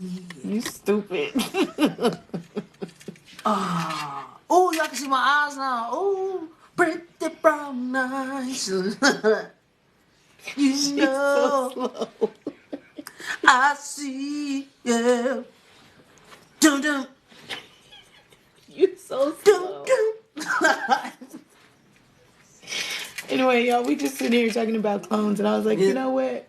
Yeah. You stupid. Oh, y'all can see my eyes now. Oh, pretty brown eyes. You She's so know, slow. I see you. Dum dum You so dum slow. dum. Anyway, y'all, we just sitting here talking about clones, and I was like, Yeah. you know what?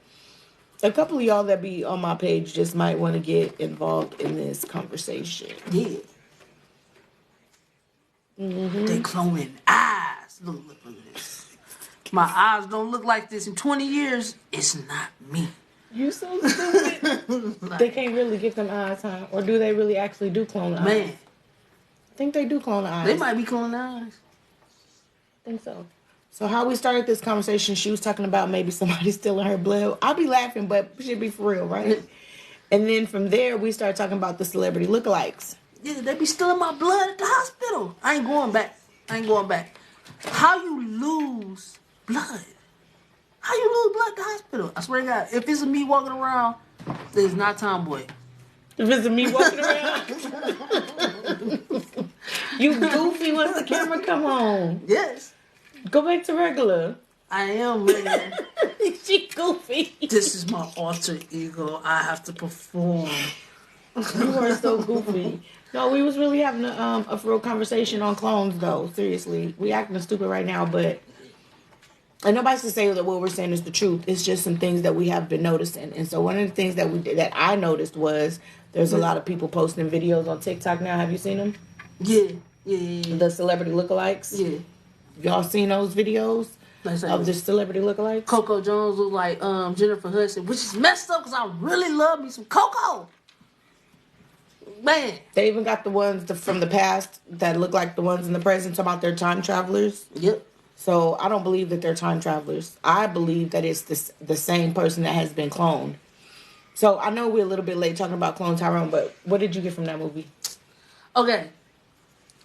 A couple of y'all that be on my page just might want to get involved in this conversation. Yeah. They cloning eyes. Look at this. My eyes don't look like this in 20 years. It's not me. You so stupid. They can't really get them eyes, huh? Or do they really actually do clone eyes? Man, I think they do clone eyes. they might be cloning eyes. I think so. So how we started this conversation, she was talking about maybe somebody stealing her blood. I'll be laughing, but it should be for real, right? And then from there, we started talking about the celebrity lookalikes. Yeah, they be stealing my blood at the hospital. I ain't going back. How you lose blood? How you lose blood at the hospital? I swear to God, if it's me walking around, it's not Tomboy. If it's me walking around, you goofy once the camera come on. Yes, Go back to regular. I am, man. She goofy. This is my alter ego. I have to perform. You are so goofy. No, we was really having a real conversation on clones, though. Seriously, we acting stupid right now, but and nobody's to say that what we're saying is the truth. It's just some things that we have been noticing. And so one of the things that I noticed was there's a lot of people posting videos on TikTok now. Have you seen them? Yeah. The celebrity lookalikes. Yeah. Y'all seen those videos of the celebrity lookalikes? Coco Jones look like Jennifer Hudson, which is messed up because I really love me some Coco. Man. They even got the ones from the past that look like the ones in the present, talking about they're time travelers. Yep. So I don't believe that they're time travelers. I believe that it's the same person that has been cloned. So I know we're a little bit late talking about Clone Tyrone, but what did you get from that movie? Okay.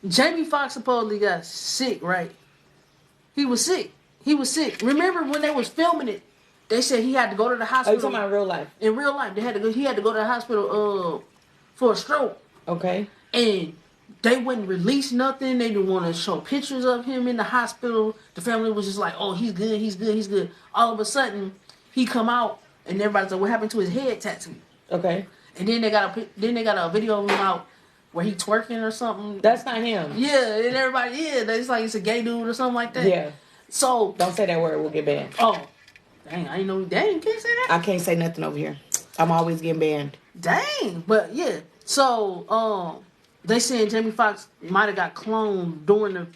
Jamie Foxx supposedly got sick, right? He was sick. Remember when they was filming it, they said he had to go to the Oh, hospital. you talking about real life? In real life, he had to go to the hospital for a stroke. Okay. And they wouldn't release nothing. They didn't want to show pictures of him in the hospital. The family was just like, oh, he's good. All of a sudden, he come out, and everybody's like, what happened to his head tattoo? Okay. And then they got a video of him out where he twerking or something. That's not him. Yeah, and everybody, it's like it's a gay dude or something like that. Yeah. So don't say that word. We'll get banned. Oh, dang! I didn't know. Dang, you can't say that. I can't say nothing over here. I'm always getting banned. Dang, but yeah. So they saying Jamie Foxx might have got cloned during the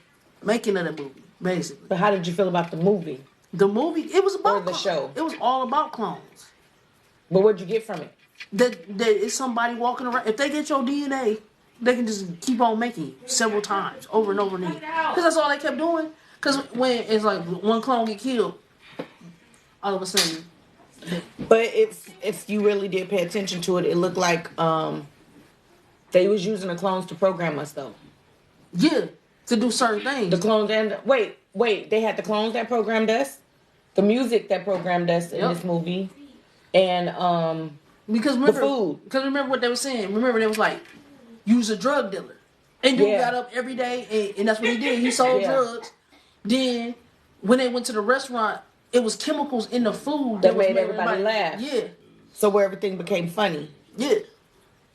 making of the movie, basically. But how did you feel about the movie? The movie, it was about the show. It was all about clones. But what'd you get from it? That it's somebody walking around. If they get your DNA, they can just keep on making it several times, over and over again. Because that's all they kept doing. Because when it's like one clone get killed, all of a sudden. But if you really did pay attention to it, it looked like they was using the clones to program us, though. Yeah, to do certain things. The clones and wait, they had the clones that programmed us, the music that programmed us in this movie, and because remember, the food. Because remember what they were saying. Remember they was like, use a drug dealer, and dude got up every day, and that's what he did. He sold drugs. Then when they went to the restaurant, it was chemicals in the food that made everybody laugh. Yeah. So where everything became funny. Yeah.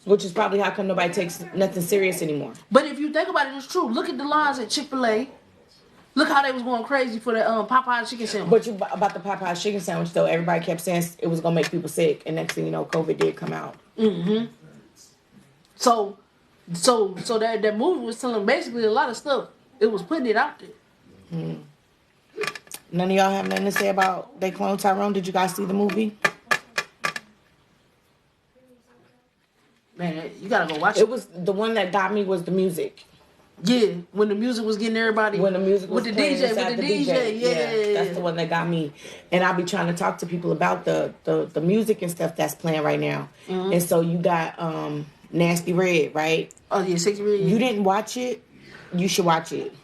Which is probably how come nobody takes nothing serious anymore. But if you think about it, it's true. Look at the lines at Chick-fil-A. Look how they was going crazy for the Popeye chicken sandwich. But about the Popeye chicken sandwich, though, everybody kept saying it was going to make people sick. And next thing you know, COVID did come out. Mm-hmm. So that movie was telling basically a lot of stuff. It was putting it out there. Mm. None of y'all have nothing to say about They Clone Tyrone? Did you guys see the movie? Man, you gotta go watch it. It was the one that got me was the music. Yeah, when the music was getting everybody. When the music was with the DJ, yeah, that's the one that got me. And I'll be trying to talk to people about the music and stuff that's playing right now. Mm-hmm. And so you got Nasty Red, right? Oh yeah, Sexy Red. Yeah. You didn't watch it? You should watch it.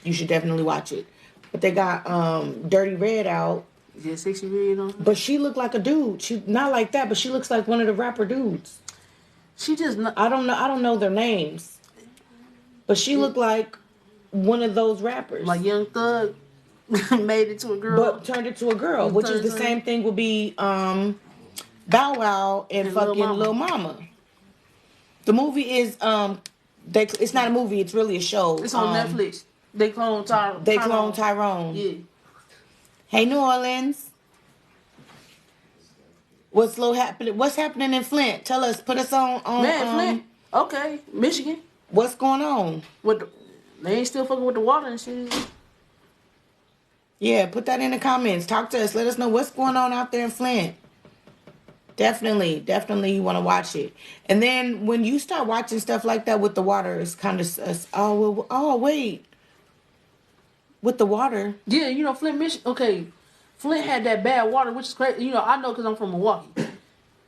You should definitely watch it. But they got Dirty Red out. Yeah, Sexy Red on. But she looked like a dude. She not like that, but she looks like one of the rapper dudes. She just not. I don't know their names, but she looked like one of those rappers. Like Young Thug made it to a girl, but turned it to a girl, which is the same thing. Would be Bow Wow and fucking Lil Mama. The movie is it's not a movie. It's really a show. It's on Netflix. They clone Tyrone. They clone Tyrone. Yeah. Hey, New Orleans. What's happening in Flint? Tell us. Put us on. Man, Flint. Okay, Michigan. What's going on? They ain't still fucking with the water and shit. Yeah, put that in the comments. Talk to us. Let us know what's going on out there in Flint. Definitely you want to watch it. And then when you start watching stuff like that with the water, it's kind of wait. With the water. Yeah, Flint, Michigan. Okay, Flint had that bad water, which is crazy. I know because I'm from Milwaukee.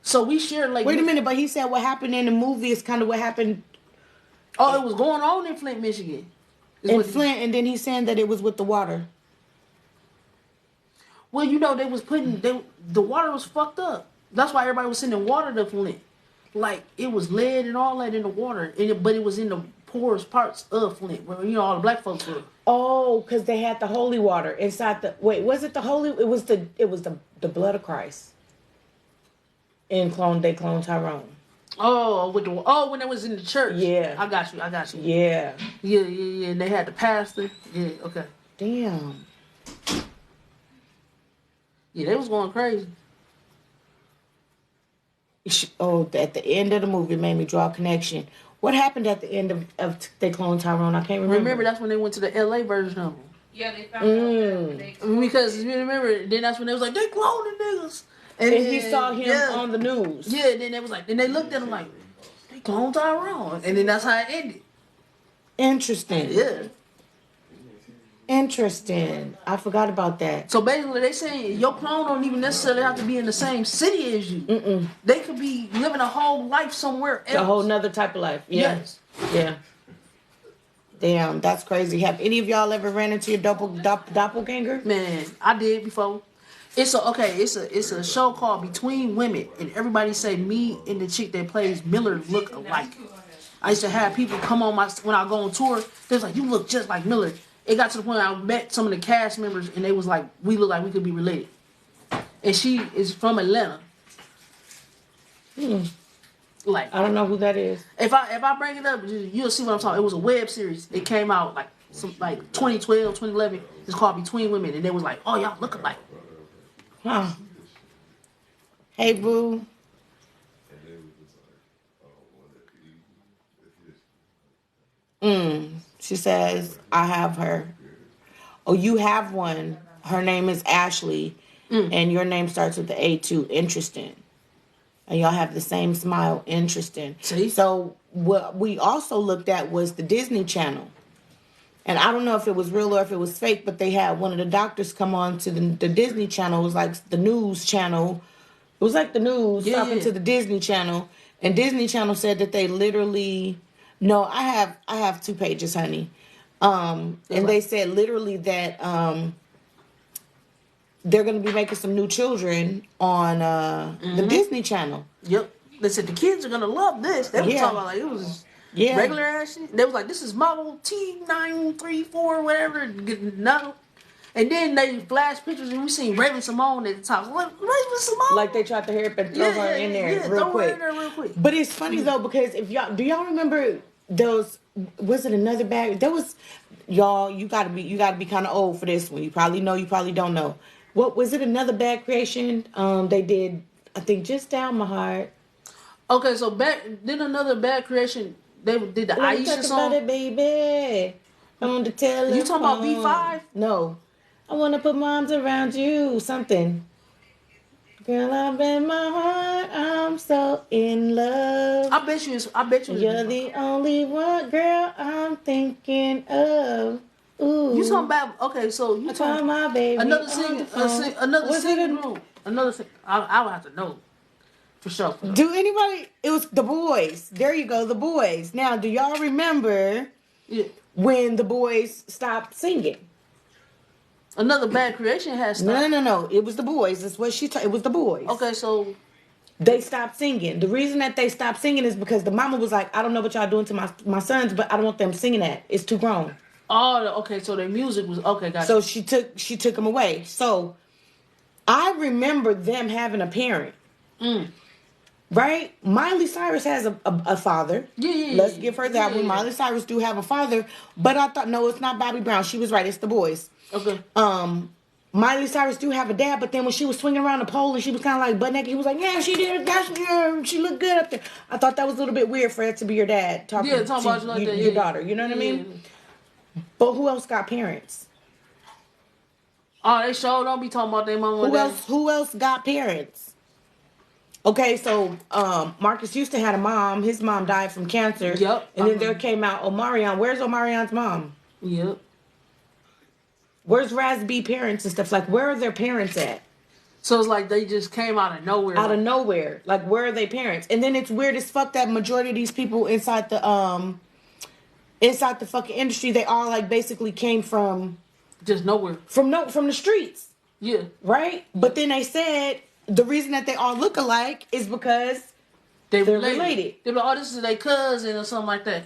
So we shared like. Wait a minute, but he said what happened in the movie is kind of what happened. Oh, it was going on in Flint, Michigan. In Flint, and then he's saying that it was with the water. Well, they was the water was fucked up. That's why everybody was sending water to Flint. Like, it was lead and all that in the water. But it was in the poorest parts of Flint, where, all the black folks were. Oh, because they had the holy water inside the... Wait, was it the holy... It was the blood of Christ. They cloned Tyrone. Oh, when it was in the church. Yeah. I got you. Yeah. Yeah. And they had the pastor. Yeah, okay. Damn. Yeah, they was going crazy. At the end of the movie, it made me draw a connection. What happened at the end of They Clone Tyrone? I can't remember. Remember, that's when they went to the LA version of him. Yeah, they found out. Because you remember, then that's when they was like, they cloning niggas. And he saw him on the news. Yeah, then they was like, then they looked at him like, they cloned Tyrone. And then that's how it ended. Interesting. Yeah. Interesting. I forgot about that. So basically, they saying your clone don't even necessarily have to be in the same city as you. They could be living a whole life somewhere else. A whole nother type of life. Yeah. Yes. Yeah. Damn, that's crazy. Have any of y'all ever ran into your doppelganger? Man, I did before. It's a show called Between Women, and everybody say me and the chick that plays Miller look alike. I used to have people come on when I go on tour. They was like, you look just like Miller. It got to the point I met some of the cast members, and they was like, we look like we could be related. And she is from Atlanta. Like, I don't know who that is. If I bring it up, you'll see what I'm talking. It was a web series. It came out like 2012, 2011. It's called Between Women, and they was like, oh, y'all look alike. Huh. Hey, boo. She says, I have her. Oh, you have one. Her name is Ashley. And your name starts with the A too. Interesting. And y'all have the same smile. Interesting. See? So what we also looked at was the Disney Channel. And I don't know if it was real or if it was fake, but they had one of the doctors come on to the Disney Channel. It was like the news channel. It was like the news talking to the Disney Channel. And Disney Channel said that they literally... No, I have 2 pages, honey. And they said literally that they're going to be making some new children on the Disney Channel. Yep. They said the kids are going to love this. They were talking about like it was regular ass shit. They was like, this is model T934, whatever. No. And then they flash pictures and we seen Raven Simone at the top. So, like, Raven Simone? Like they tried to hurry up and throw her in there real quick. Her in there real quick. But it's funny though, because do y'all remember those, was it another bag? There was, y'all, you gotta be kind of old for this one. You probably know, you probably don't know. What was it? Another bad creation? They did, I think, Just Down My Heart. Okay, so then another bad creation. They did the Aisha song. About it, baby. I want to tell you talking about B5? No, I want to put my arms around you. Something. Girl, I'm in my heart. I'm so in love. I bet you. You're the only one, girl. I'm thinking of. Ooh. You talking about? Okay, so you talking my baby. Another singing group. Another sing. I would have to know for sure. Do anybody? It was The Boys. There you go, The Boys. Now, do y'all remember when The Boys stopped singing? Another bad creation has stopped. No. It was The Boys. That's what it was The Boys. Okay, so they stopped singing. The reason that they stopped singing is because the mama was like, I don't know what y'all doing to my sons, but I don't want them singing that. It's too grown. Oh, okay. So their music was okay. Gotcha. So she took them away. So I remember them having a parent. Right? Miley Cyrus has a father. Yeah. Let's give her that one. Miley Cyrus do have a father, but I thought no, it's not Bobby Brown. She was right. It's the boys. Okay. Miley Cyrus do have a dad, but then when she was swinging around the pole and she was kind of like butt naked, he was like, yeah, she did. She looked good up there. I thought that was a little bit weird for it to be your dad talking about you like that. Your daughter. You know what I mean? But who else got parents? Oh, they sure don't be talking about their mama. Who else got parents? Okay, so Marcus Houston had a mom. His mom died from cancer. Yep. And then there came out Omarion. Where's Omarion's mom? Yep. Where's Raz B parents and stuff? Like, where are their parents at? So it's like they just came out of nowhere. Out of nowhere. Like, where are their parents? And then it's weird as fuck that majority of these people inside the fucking industry, they all like basically came from just nowhere. From the streets. Yeah. Right? But then they said the reason that they all look alike is because they're related. They're like, oh, this is their cousin or something like that.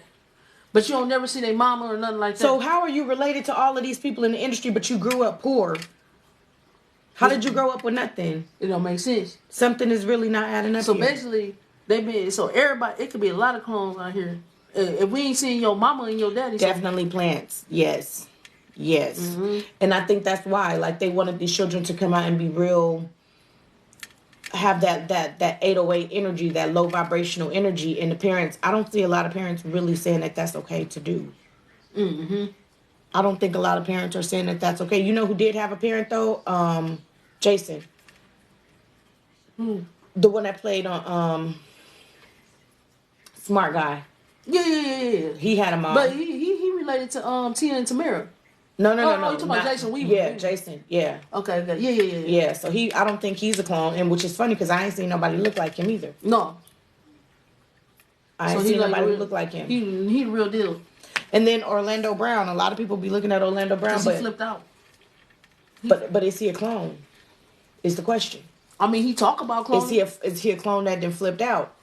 But you don't never see their mama or nothing like that. So how are you related to all of these people in the industry, but you grew up poor? How did you grow up with nothing? It don't make sense. Something is really not adding up. So basically, everybody. It could be a lot of clones out here. If we ain't seen your mama and your daddy, definitely plants. Yes. Mm-hmm. And I think that's why, like, they wanted these children to come out and be real. Have that 808 energy, that low vibrational energy, and the parents. I don't see a lot of parents really saying that that's okay to do. Mm-hmm. I don't think a lot of parents are saying that that's okay. You know who did have a parent though? Jason. The one that played on Smart Guy. Yeah. He had a mom. But he related to Tina and Tamara. No. You talking about Jason Weaver? Yeah, Jason. Yeah. Okay. Yeah. Yeah. So I don't think he's a clone, and which is funny because I ain't seen nobody look like him either. No. I ain't seen nobody look like him. He the real deal. And then Orlando Brown. A lot of people be looking at Orlando Brown, but he flipped out. But is he a clone? Is the question. I mean, he talk about cloning. Is he a clone that then flipped out?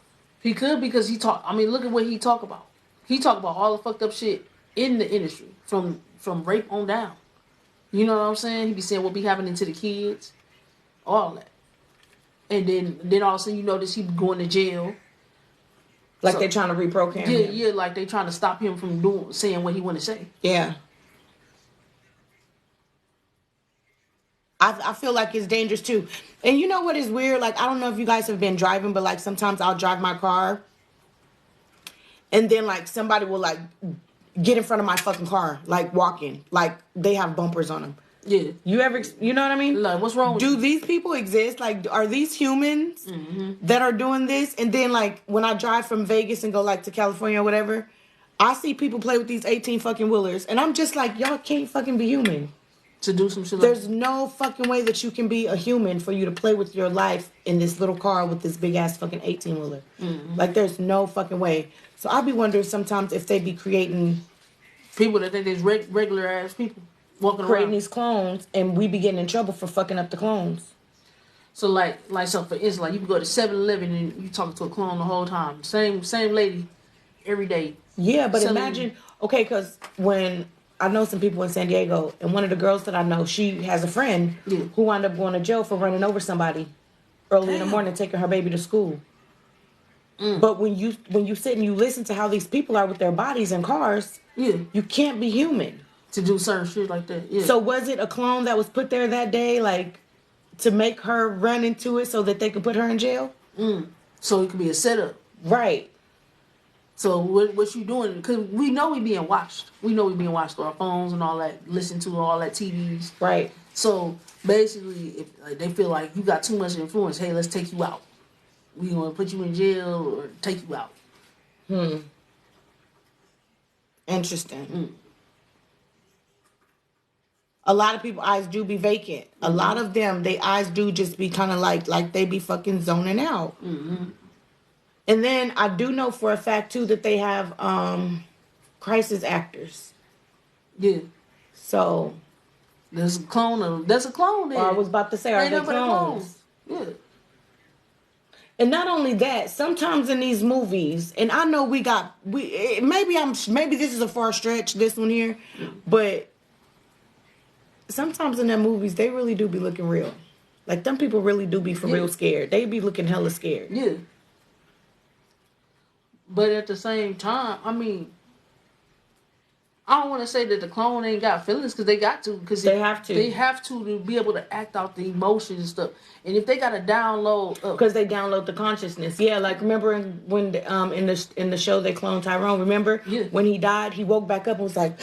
He could because he talk. I mean, look at what he talk about. He talk about all the fucked up shit in the industry from rape on down. You know what I'm saying? He be saying what be happening to the kids, all that. And then all of a sudden you notice he be going to jail. Like they're trying to reprogram him. Yeah, like they trying to stop him from saying what he want to say. Yeah. I feel like it's dangerous too. And you know what is weird? Like, I don't know if you guys have been driving, but like sometimes I'll drive my car and then like somebody will like get in front of my fucking car, like walking, like they have bumpers on them. Yeah. You know what I mean? Like, what's wrong with Do these people exist? Like, are these humans that are doing this? And then like when I drive from Vegas and go like to California or whatever, I see people play with these 18 fucking wheelers and I'm just like, y'all can't fucking be human. To do some shit like There's no fucking way that you can be a human for you to play with your life in this little car with this big ass fucking 18-wheeler. Like, there's no fucking way. So I'll be wondering sometimes if they be creating people that think there's regular ass people walking creating around. These clones, and we be getting in trouble for fucking up the clones. So so for instance, like you can go to 7-Eleven and you talking to a clone the whole time. Same lady every day. Yeah, but imagine, okay, because when I know some people in San Diego, and one of the girls that I know, she has a friend who wound up going to jail for running over somebody early in the morning, taking her baby to school. But when you sit and you listen to how these people are with their bodies and cars, you can't be human to do certain shit like that. Yeah. So was it a clone that was put there that day, like to make her run into it so that they could put her in jail? So it could be a setup, right? So what you doing? Because we know we being watched. We know we being watched through our phones and all that. Listen to all that TVs. Right. So basically, if they feel like you got too much influence, hey, let's take you out. We gonna put you in jail or take you out. Interesting. A lot of people's eyes do be vacant. A lot of them, their eyes do just be kind of like they be fucking zoning out. And then I do know for a fact too that they have crisis actors. Yeah. So there's a clone there. I was about to say, are they clones? Yeah. And not only that, sometimes in these movies, and I know maybe this is a far stretch, this one here, but sometimes in their movies they really do be looking real. Like them people really do be for real scared. They be looking hella scared. Yeah. But at the same time, I mean, I don't want to say that the clone ain't got feelings because they got to. Because they have to. They have to be able to act out the emotions and stuff. And if they got to download, because they download the consciousness. Yeah, like remember when in the show they cloned Tyrone. Remember when he died, he woke back up and was like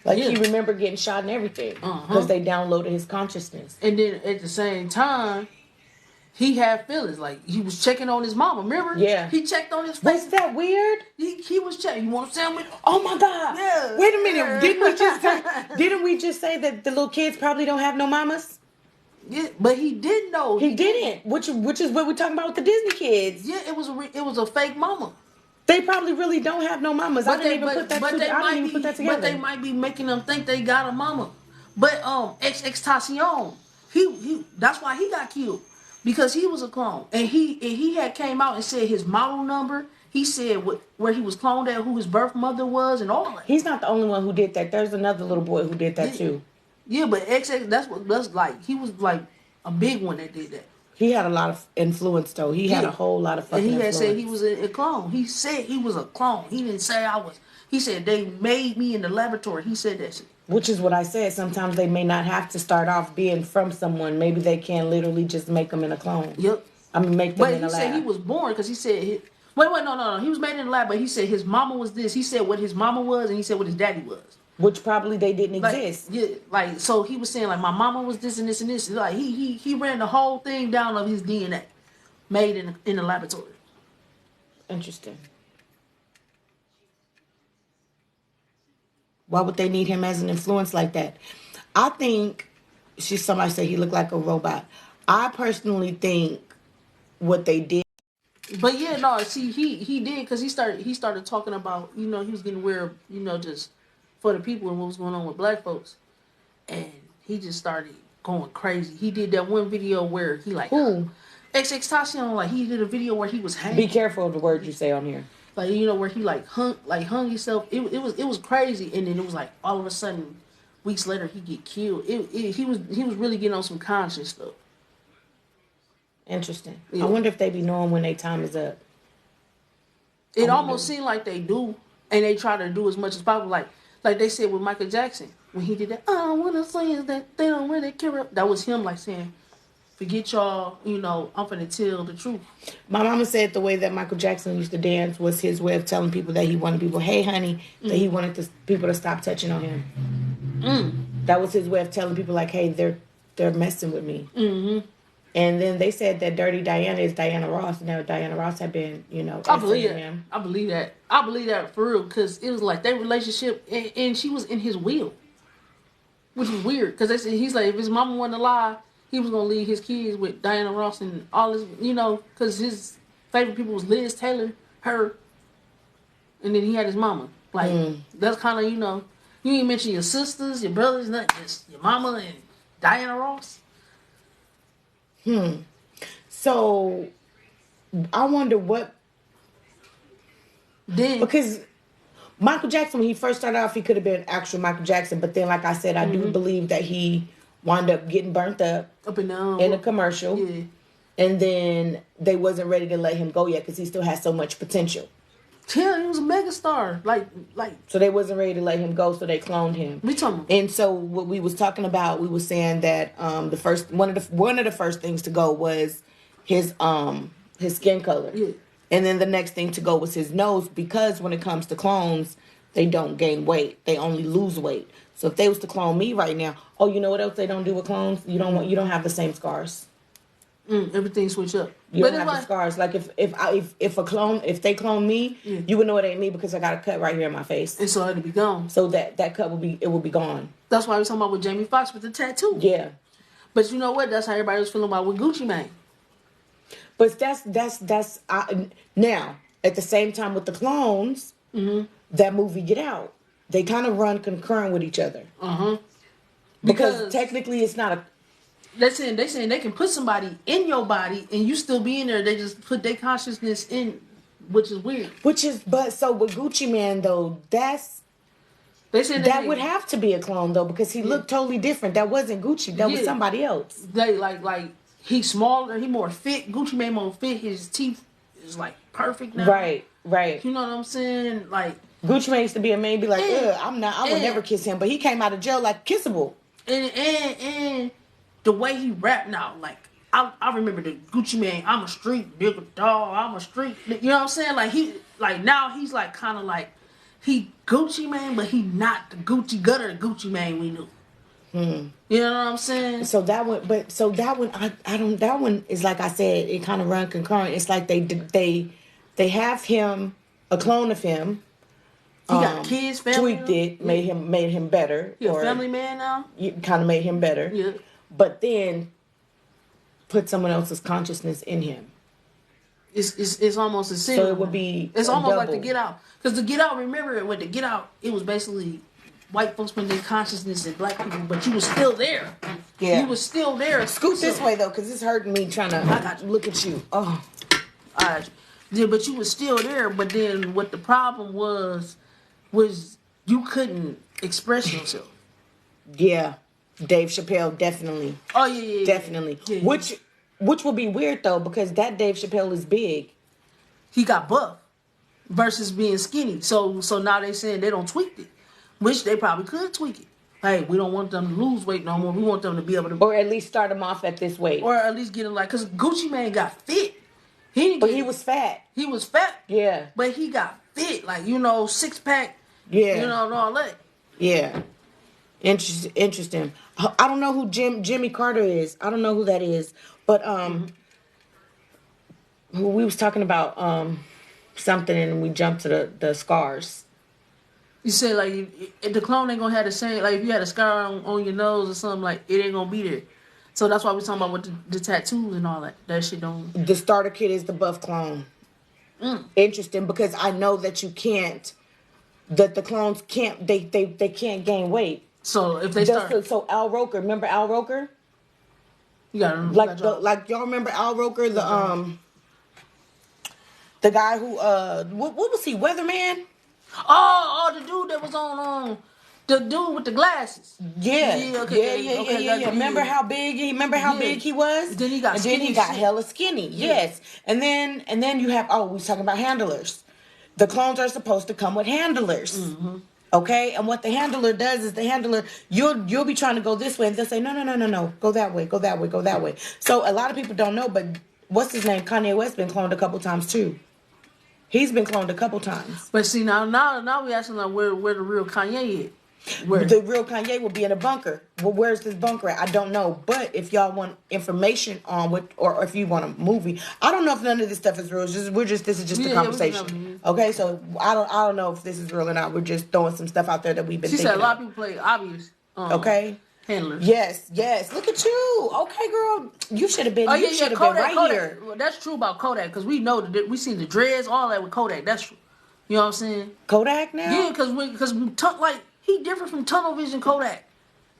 he remembered getting shot and everything because they downloaded his consciousness. And then at the same time, he had feelings. Like, he was checking on his mama, remember? Yeah. He checked on his face. Was that weird? He was checking. You want to sandwich? Oh, my God. Yeah. Wait a minute. Didn't we just say that the little kids probably don't have no mamas? Yeah, but he did know. He didn't. Which is what we're talking about with the Disney kids. Yeah, it was a fake mama. They probably really don't have no mamas. I didn't even put that together. But they might be making them think they got a mama. But Extacion, he that's why he got killed. Because he was a clone. And he had came out and said his model number. He said where he was cloned at, who his birth mother was, and all that. He's not the only one who did that. There's another little boy who did that too. Yeah, but that's like, he was like a big one that did that. He had a lot of influence though. He had a whole lot of fucking influence. And he had said he was a clone. He said he was a clone. He didn't say I was. He said they made me in the laboratory. He said that shit. Which is what I said. Sometimes they may not have to start off being from someone. Maybe they can literally just make them in a clone. Yep. I mean, make them in a lab. But he said he was born because he said... no. He was made in the lab, but he said his mama was this. He said what his mama was, and he said what his daddy was. Which probably they didn't exist. Yeah, like, so he was saying, like, my mama was this and this and this. Like, he ran the whole thing down of his DNA made in the laboratory. Interesting. Why would they need him as an influence like that? I think somebody said he looked like a robot. I personally think what they did. But yeah, no, see, he did, because he started talking about, he was getting weird, just for the people and what was going on with black folks. And he just started going crazy. He did that one video where he like... Who? Extacion, like, he did a video where he was hanging. Be careful of the words you say on here. Like, where he hung himself. It was crazy, and then it was like all of a sudden, weeks later, he get killed. He was really getting on some conscious stuff. Interesting. Yeah. I wonder if they be knowing when their time is up. It almost seemed like they do, and they try to do as much as possible. Like they said with Michael Jackson when he did that. Oh, what I'm saying is that they don't really care. That was him like saying, forget y'all, I'm finna tell the truth. My mama said the way that Michael Jackson used to dance was his way of telling people that he wanted people, hey, honey, that he wanted people to stop touching on him. That was his way of telling people, like, hey, they're messing with me. Mm-hmm. And then they said that Dirty Diana is Diana Ross. Now, Diana Ross had been, I believe that. Him. I believe that. I believe that for real, because it was like their relationship, and she was in his will, which was weird, because they said he's like, if his mama wasn't alive, he was going to leave his kids with Diana Ross and all his, because his favorite people was Liz Taylor, her, and then he had his mama. Like, that's kind of, you ain't mention your sisters, your brothers, nothing, just your mama and Diana Ross. So, I wonder what... Then... Because Michael Jackson, when he first started off, he could have been actual Michael Jackson, but then, like I said, I do believe that he wound up getting burnt up and down in a commercial. Yeah. And then they wasn't ready to let him go yet because he still has so much potential. Yeah, he was a megastar. Like. So they wasn't ready to let him go, so they cloned him. We talking. And so what we was talking about, we was saying that one of the first things to go was his skin color. Yeah. And then the next thing to go was his nose, because when it comes to clones, they don't gain weight. They only lose weight. So if they was to clone me right now, you know what else they don't do with clones? You don't have the same scars. Everything switch up. You don't have the scars. Like if they clone me, you would know it ain't me because I got a cut right here in my face. And so it'll be gone. So that cut will be gone. That's why we talking about with Jamie Foxx with the tattoo. Yeah. But you know what? That's how everybody was feeling about with Gucci Mane. But that's now at the same time with the clones, that movie Get Out, they kind of run concurrent with each other. Uh-huh. Because technically it's not They saying they can put somebody in your body and you still be in there. They just put their consciousness in, which is weird. So with Gucci Man though, that would have to be a clone though, because he looked totally different. That wasn't Gucci. That was somebody else. They like he's smaller. He more fit. Gucci Mane more fit. His teeth is like perfect now. Right. You know what I'm saying? Like Gucci Mane used to be a man, be like, I would never kiss him, but he came out of jail like kissable. And the way he rap now, like I remember the Gucci Mane. I'm a street nigga dog. I'm a street. You know what I'm saying? Like now he's like kind of like. He Gucci Mane, but he not the Gucci gutter Gucci Mane we knew. You know what I'm saying? So that one, I don't. That one is like I said, it kind of run concurrent. It's like they have him, a clone of him. He got kids, family. Tweaked it, made him better. He a family man now. You kind of made him better. Yeah. But then put someone else's consciousness in him. It's almost a sin. So it would be. It's almost like the Get Out. Because the Get Out, remember with the Get Out, it was basically white folks putting their consciousness in black people, but you was still there. Yeah. You was still there. Scoot this way though, because it's hurting me trying to look at you. Oh. Alright. Yeah, but you was still there, but then what the problem was you couldn't express yourself. Yeah. Dave Chappelle, definitely. Oh yeah. Definitely. Yeah. Which would be weird though, because that Dave Chappelle is big. He got buff versus being skinny. So now they saying they don't tweak it. Which they probably could tweak it. Hey, we don't want them to lose weight no more. We want them to be able to... Or at least start them off at this weight. Or at least get them like... Because Gucci Mane got fit. He was fat. He was fat. Yeah. But he got fit. Like, six pack. Yeah. And all that. Yeah. Interesting. I don't know who Jimmy Carter is. I don't know who that is. But we was talking about something and we jumped to the scars. You say like the clone ain't gonna have the same, like if you had a scar on your nose or something, like it ain't gonna be there. So that's why we're talking about with the tattoos and all that. That shit don't. The starter kit is the buff clone. Interesting, because I know that you can't. That the clones can't. They can't gain weight. So if they start. So Al Roker, remember Al Roker? You gotta like y'all remember Al Roker, the guy who what was he, Weatherman? Oh, the dude that was on the dude with the glasses. Yeah. Okay. Remember how big he was? Then he got skinny. Then he got hella skinny. Yes. And then you have we was talking about handlers. The clones are supposed to come with handlers. Mm-hmm. Okay? And what the handler does is you'll be trying to go this way and they'll say, no, go that way. So a lot of people don't know, but what's his name? Kanye West been cloned a couple times too. He's been cloned a couple times. But see, now we asking like where the real Kanye is. Where? The real Kanye will be in a bunker. Well, where's this bunker at? I don't know. But if y'all want information on what, or if you want a movie, I don't know if none of this stuff is real. This is just a conversation. Okay, so I don't know if this is real or not. We're just throwing some stuff out there that we've been. She thinking said a lot of people play obvious. Okay. Handlers. Yes. Look at you. Okay, girl. You should have been. You should have been right here. Well, that's true about Kodak because we know that we seen the dreads, all that with Kodak. That's true. You know what I'm saying? Kodak now. Yeah, because like he different from tunnel vision Kodak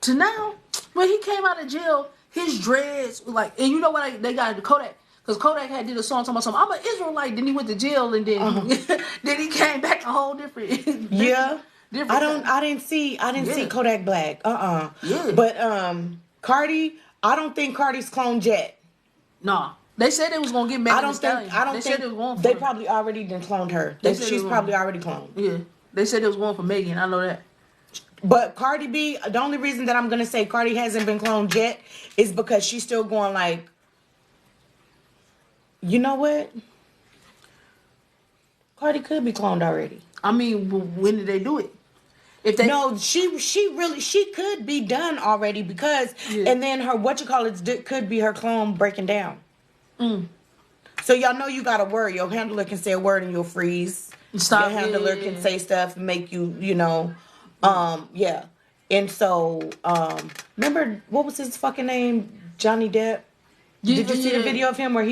to now. When he came out of jail, his dreads like, and you know what they got the Kodak. Because Kodak had did a song talking about something. I'm an Israelite. Then he went to jail, and then then he came back a whole different. Yeah. I didn't see Kodak Black. Yeah. But Cardi, I don't think Cardi's cloned yet. No. They said they was gonna get Megan Thee Stallion. They said they was going for they probably already done cloned her. She's probably already cloned. Yeah. They said they was going for Megan. I know that. But Cardi B, the only reason that I'm gonna say Cardi hasn't been cloned yet is because she's still going like, you know what? Cardi could be cloned already. I mean, when did they do it? She could be done already because, and then her could be her clone breaking down. So y'all know you got a word. Your handler can say a word and you'll freeze. Your handler can say stuff and make you, yeah. And so, remember what was his fucking name? Johnny Depp. Did you see the video of him when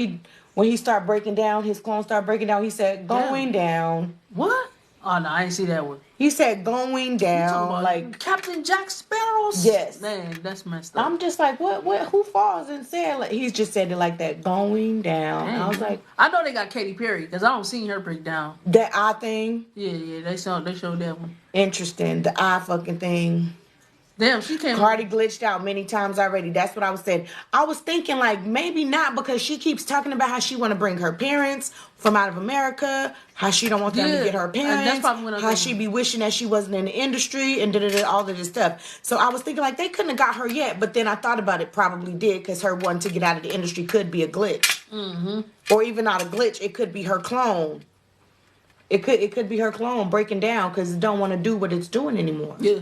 he started breaking down? His clone started breaking down. He said, "Going down." What? Oh no, I ain't see that one. He said going You talking down about like. Captain Jack Sparrow's? Yes. Man, that's messed up. I'm just like, what? Who falls and said like he's just said it like that, going down. Dang. I was like, I know they got Katy Perry because I don't seen her break down. that eye thing. Yeah, they showed that one. Interesting. The eye fucking thing. Damn, she came. Cardi glitched out many times already. That's what I was saying. I was thinking like maybe not because she keeps talking about how she want to bring her parents from out of America, how she don't want them to get her parents, that's probably what I'm how thinking. she be wishing that she wasn't in the industry and all of this stuff. So I was thinking like they couldn't have got her yet, but then I thought about it, probably did because her wanting to get out of the industry could be a glitch, or even not a glitch. It could be her clone. It could be her clone breaking down because it don't want to do what it's doing anymore. Yeah.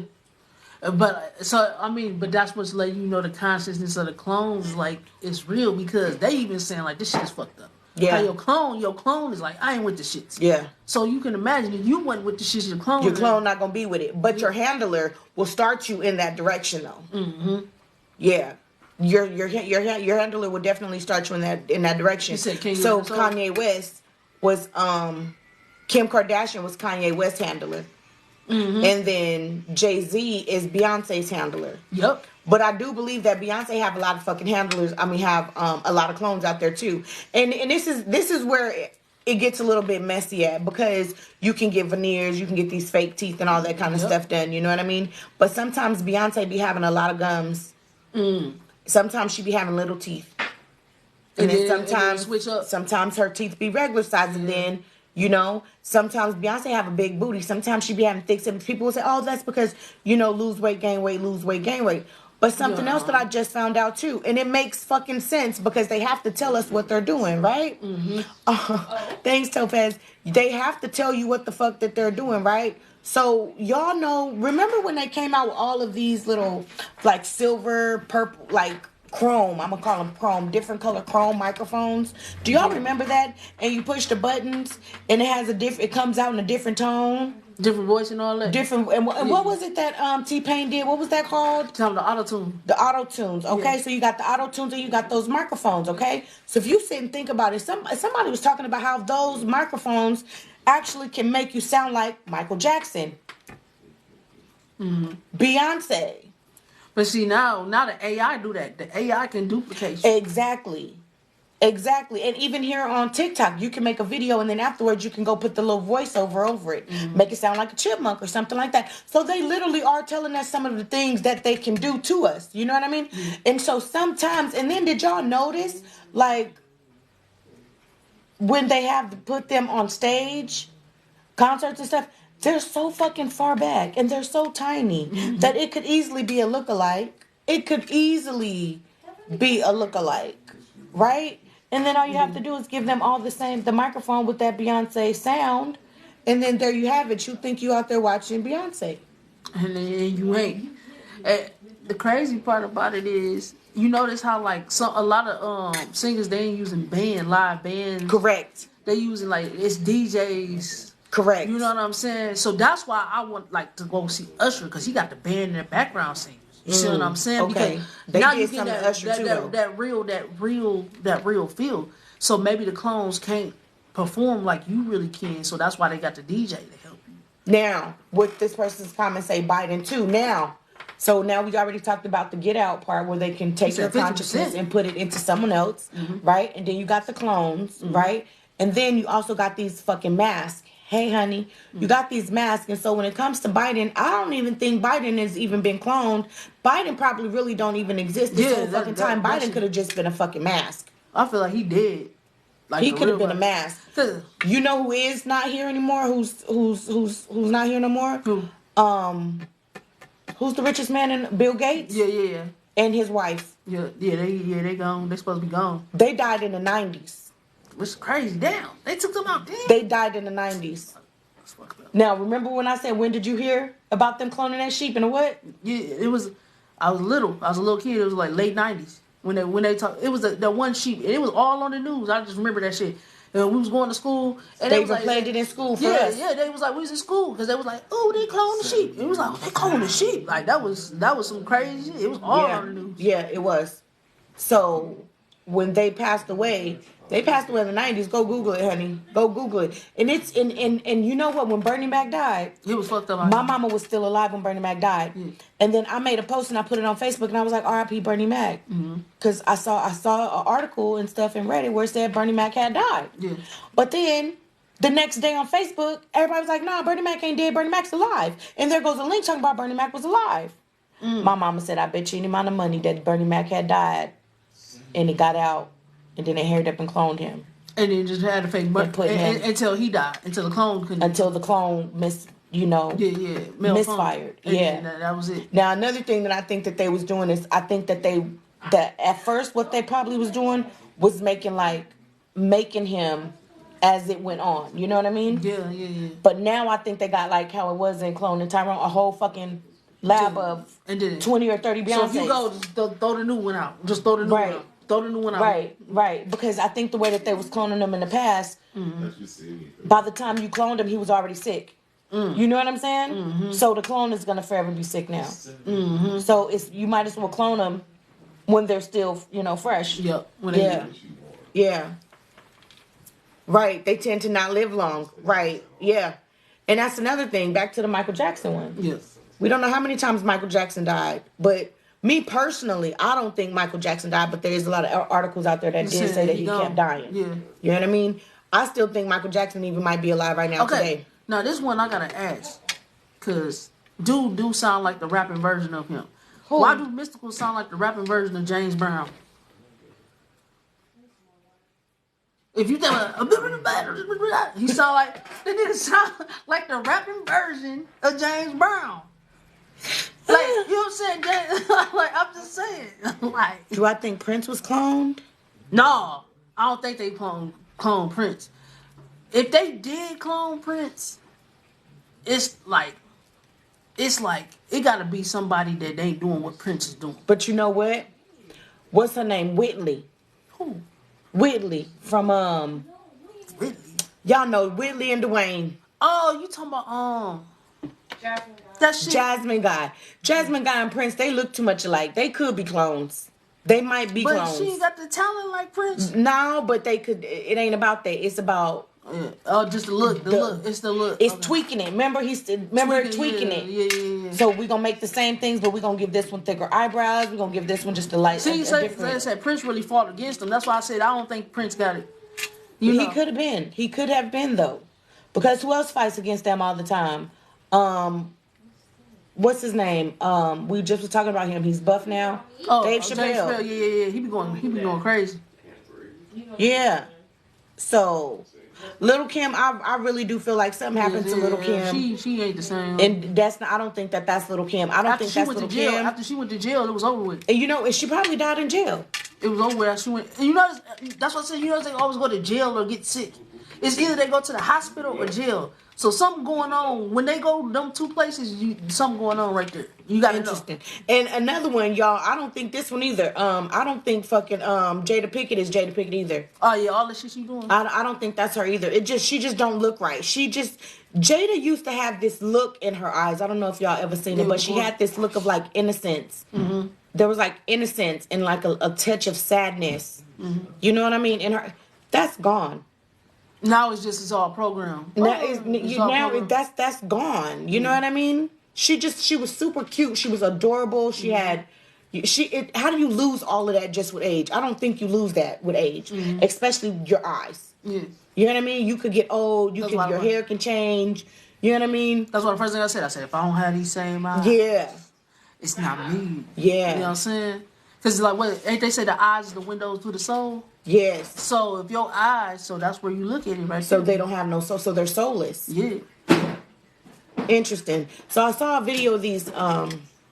But that's what's letting you know the consciousness of the clones like it's real because they even saying like this shit's fucked up. Yeah. How your clone is like I ain't with the shits. Yeah. So you can imagine if you went with the shits, your clone not gonna be with it, but your handler will start you in that direction though. Mm-hmm. Yeah. Your handler will definitely start you in that direction. You said so Kanye West was Kim Kardashian was Kanye West's handler. Mm-hmm. And then Jay-Z is Beyonce's handler. Yep. But I do believe that Beyonce have a lot of fucking handlers. I mean, have a lot of clones out there too. And this is where it gets a little bit messy at because you can get veneers, you can get these fake teeth and all that kind of stuff done. You know what I mean? But sometimes Beyonce be having a lot of gums. Sometimes she be having little teeth. And then sometimes switch up. Sometimes her teeth be regular size, and then. You know, sometimes Beyonce have a big booty. Sometimes she be having thick hips. People will say, oh, that's because, lose weight, gain weight, lose weight, gain weight. But something else that I just found out, too. And it makes fucking sense because they have to tell us what they're doing, right? Mm-hmm. Thanks, Topaz. They have to tell you what the fuck that they're doing, right? So, y'all know, remember when they came out with all of these little, like, silver, purple, like, chrome, I'm gonna call them chrome, different color chrome microphones. Do y'all remember that? And you push the buttons, and it has it comes out in a different tone, different voice and all that. And what was it that T-Pain did? What was that called? Tell them the auto tune. The auto tunes. Okay, so you got the auto tunes and you got those microphones. Okay, so if you sit and think about it, somebody was talking about how those microphones actually can make you sound like Michael Jackson, Beyonce. But see, now the AI do that. The AI can duplicate you. Exactly. And even here on TikTok, you can make a video and then afterwards you can go put the little voiceover over it. Make it sound like a chipmunk or something like that. So they literally are telling us some of the things that they can do to us. You know what I mean? And so sometimes, and then did y'all notice, like, when they have to put them on stage, concerts and stuff, they're so fucking far back and they're so tiny that it could easily be a lookalike. It could easily be a lookalike, right? And then all you have to do is give them all the microphone with that Beyonce sound, and then there you have it. You think you out there watching Beyonce. And then you ain't. The crazy part about it is, you notice how like a lot of singers, they ain't using live bands. Correct. They using like it's DJs. Correct. You know what I'm saying? So that's why I want like to go see Usher because he got the band in the background singing. You see what I'm saying? Okay. Because they now get you some get Usher too, though. that real feel. So maybe the clones can't perform like you really can. So that's why they got the DJ to help you. Now, with this person's comment say Biden too. So now we already talked about the get out part where they can take their 50%. consciousness and put it into someone else, right? And then you got the clones, right? And then you also got these fucking masks. Hey, honey, you got these masks. And so when it comes to Biden, I don't even think Biden has even been cloned. Biden probably really don't even exist. This whole fucking time, Biden could have just been a fucking mask. I feel like he did. Like he could have been a mask. You know who is not here anymore? Who's not here no more? Who? Who's the richest man in Bill Gates? Yeah. And his wife. Yeah, they gone. They supposed to be gone. They died in the 90s. Which is crazy. Damn. They took them out. Damn. They died in the 90s. Now, remember when I said, when did you hear about them cloning that sheep and the what? Yeah, it was, I was little. I was a little kid. It was like late 90s. When they talk, it was the one sheep. And it was all on the news. I just remember that shit. And we was going to school. And they was even like, played it in school for us. Yeah, they was like, we was in school. Because they was like, oh, they clone the sheep. It was like, oh, they clone the sheep. Like, that was some crazy shit. It was all on the news. Yeah, it was. So, when they passed away, They passed away in the 90s. Go Google it, honey. Go Google it. And it's and you know what? When Bernie Mac died, He was fucked up. my mama was still alive when Bernie Mac died. Yeah. And then I made a post and I put it on Facebook and I was like, R.I.P. Bernie Mac. Because I saw an article and stuff in Reddit where it said Bernie Mac had died. Yeah. But then the next day on Facebook, everybody was like, nah, Bernie Mac ain't dead. Bernie Mac's alive. And there goes a link talking about Bernie Mac was alive. My mama said, I bet you any amount of money that Bernie Mac had died. And it got out. And then they haired up and cloned him. And then just had a fake until he died. Until the clone couldn't. Until the clone misfired. And that was it. Now another thing that I think that they was doing is I think that at first what they probably was doing was making him as it went on. You know what I mean? Yeah. But now I think they got like how it was in Clone and Tyrone, a whole fucking lab of 20 or 30 Beyonce. So if you go, just throw the new one out. Just throw the new one out. Throw the new one out. Right. Because I think the way that they was cloning them in the past, by the time you cloned him, he was already sick. You know what I'm saying? So the clone is gonna forever be sick now. So you might as well clone them when they're still, fresh. Yep. Yeah. Right. They tend to not live long. Right. Yeah. And that's another thing. Back to the Michael Jackson one. Yes. We don't know how many times Michael Jackson died, but me personally, I don't think Michael Jackson died, but there's a lot of articles out there that did say that he kept dying. Yeah. You know what I mean? I still think Michael Jackson even might be alive right now today. Now, this one I gotta ask, because dude do sound like the rapping version of him. Who? Why do Mystical sound like the rapping version of James Brown? If you think he sound like, they didn't sound like the rapping version of James Brown. Like, you know what I'm saying? Like, I'm just saying. Like, do I think Prince was cloned? No, I don't think they clone Prince. If they did clone Prince, it's like it gotta be somebody that ain't doing what Prince is doing. But you know what? What's her name? Whitley. Who? Whitley from Whitley. Y'all know Whitley and Dwayne. Oh, you talking about Jasmine Guy. that shit? Jasmine Guy and Prince, they look too much alike. They could be clones. They might be clones. But she ain't got the talent like Prince. No, but they could. It ain't about that. It's about. Oh, just the look. The look. It's the look. It's tweaking it. Remember, tweaking it. Yeah. So we're gonna make the same things, but we're gonna give this one thicker eyebrows. We're gonna give this one just a light. See, said Prince really fought against him. That's why I said I don't think Prince got it. He could have been. He could have been though, because who else fights against them all the time? What's his name? We just was talking about him. He's buff now. Oh, Dave Chappelle. Yeah. He be going crazy. Yeah. So, Little Kim, I really do feel like something happened to Little Kim. She ain't the same. And I don't think that's Little Kim. I don't think that's Little Kim. After she went to jail, it was over with. And she probably died in jail. It was over with. She went. And that's what I said. They always go to jail or get sick. It's either they go to the hospital or jail. So something going on when they go them two places. Something going on right there. You got interesting. And another one, y'all. I don't think this one either. I don't think fucking Jada Pinkett is Jada Pinkett either. Oh yeah, all the shit she doing. I don't think that's her either. She just don't look right. Jada used to have this look in her eyes. I don't know if y'all ever seen it, but she had this look of like innocence. Mm-hmm. There was like innocence and like a touch of sadness. Mm-hmm. You know what I mean? In her, that's gone. Now it's all programmed. That's gone. You know what I mean? She was super cute. She was adorable. She had how do you lose all of that just with age? I don't think you lose that with age, especially your eyes. Yeah. You know what I mean? You could get old. Your hair can change. You know what I mean? That's what the first thing I said. I said, if I don't have these same eyes, it's not me. Yeah. You know what I'm saying? Because ain't they say the eyes is the windows to the soul? Yes. So if your eyes, so that's where you look at it, right? So they don't have no soul. So they're soulless. Yeah. Interesting. So I saw a video of these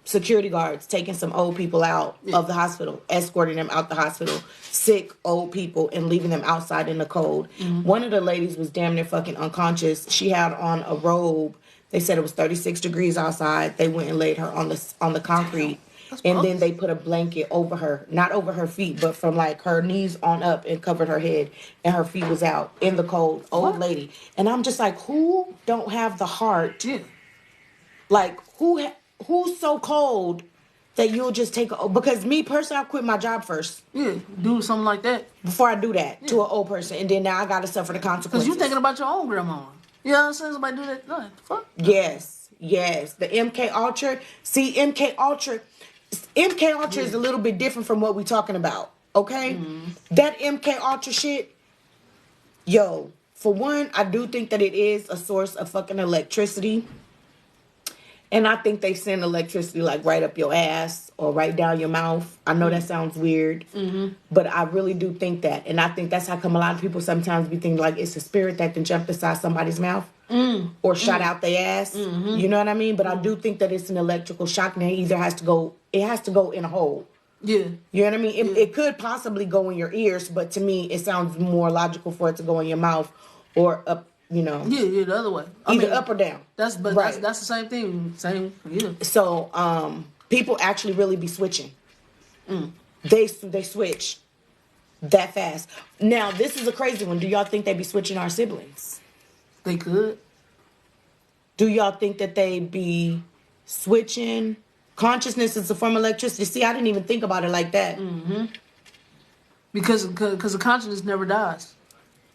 security guards taking some old people out of the hospital, escorting them out the hospital, sick old people, and leaving them outside in the cold. Mm-hmm. One of the ladies was damn near fucking unconscious. She had on a robe. They said it was 36 degrees outside. They went and laid her on the concrete. And then they put a blanket over her, not over her feet, but from like her knees on up, and covered her head, and her feet was out in the cold. Old lady. And I'm just like, who don't have the heart? Yeah. Like, who's so cold that you'll just take because me personally, I'll quit my job first Yeah, do something like that. before I do that to an old person, and then now I gotta suffer the Because consequences. you thinking about your own grandma. You know what I'm saying? Somebody do that. No, fuck. Yes, the MK Ultra. See, MK Ultra is a little bit different from what we talking about. Okay, that MK Ultra shit. Yo, for one, I do think that it is a source of fucking electricity. And I think they send electricity like right up your ass or right down your mouth. I know that sounds weird, but I really do think that. And I think that's how come a lot of people sometimes be thinking like it's a spirit that can jump inside somebody's mouth or shot out their ass. You know what I mean? But I do think that it's an electrical shock and it has to go in a hole. Yeah. You know what I mean? It could possibly go in your ears, but to me, it sounds more logical for it to go in your mouth or up, you know. Yeah, the other way. Either up or down. That's the same thing. Yeah. So, people actually really be switching. They switch that fast. Now, this is a crazy one. Do y'all think they be switching our siblings? They could. Do y'all think that they be switching? Consciousness is a form of electricity. See, I didn't even think about it like that. Because the consciousness never dies.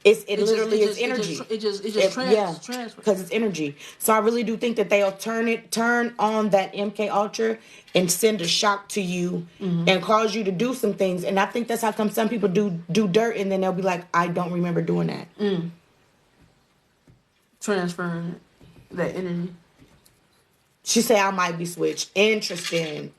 It literally is energy. It just transfers. Because it's energy. So I really do think that they'll turn on that MK Ultra and send a shock to you and cause you to do some things. And I think that's how come some people do dirt and then they'll be like, I don't remember doing that. Transferring that energy. She said I might be switched. Interesting.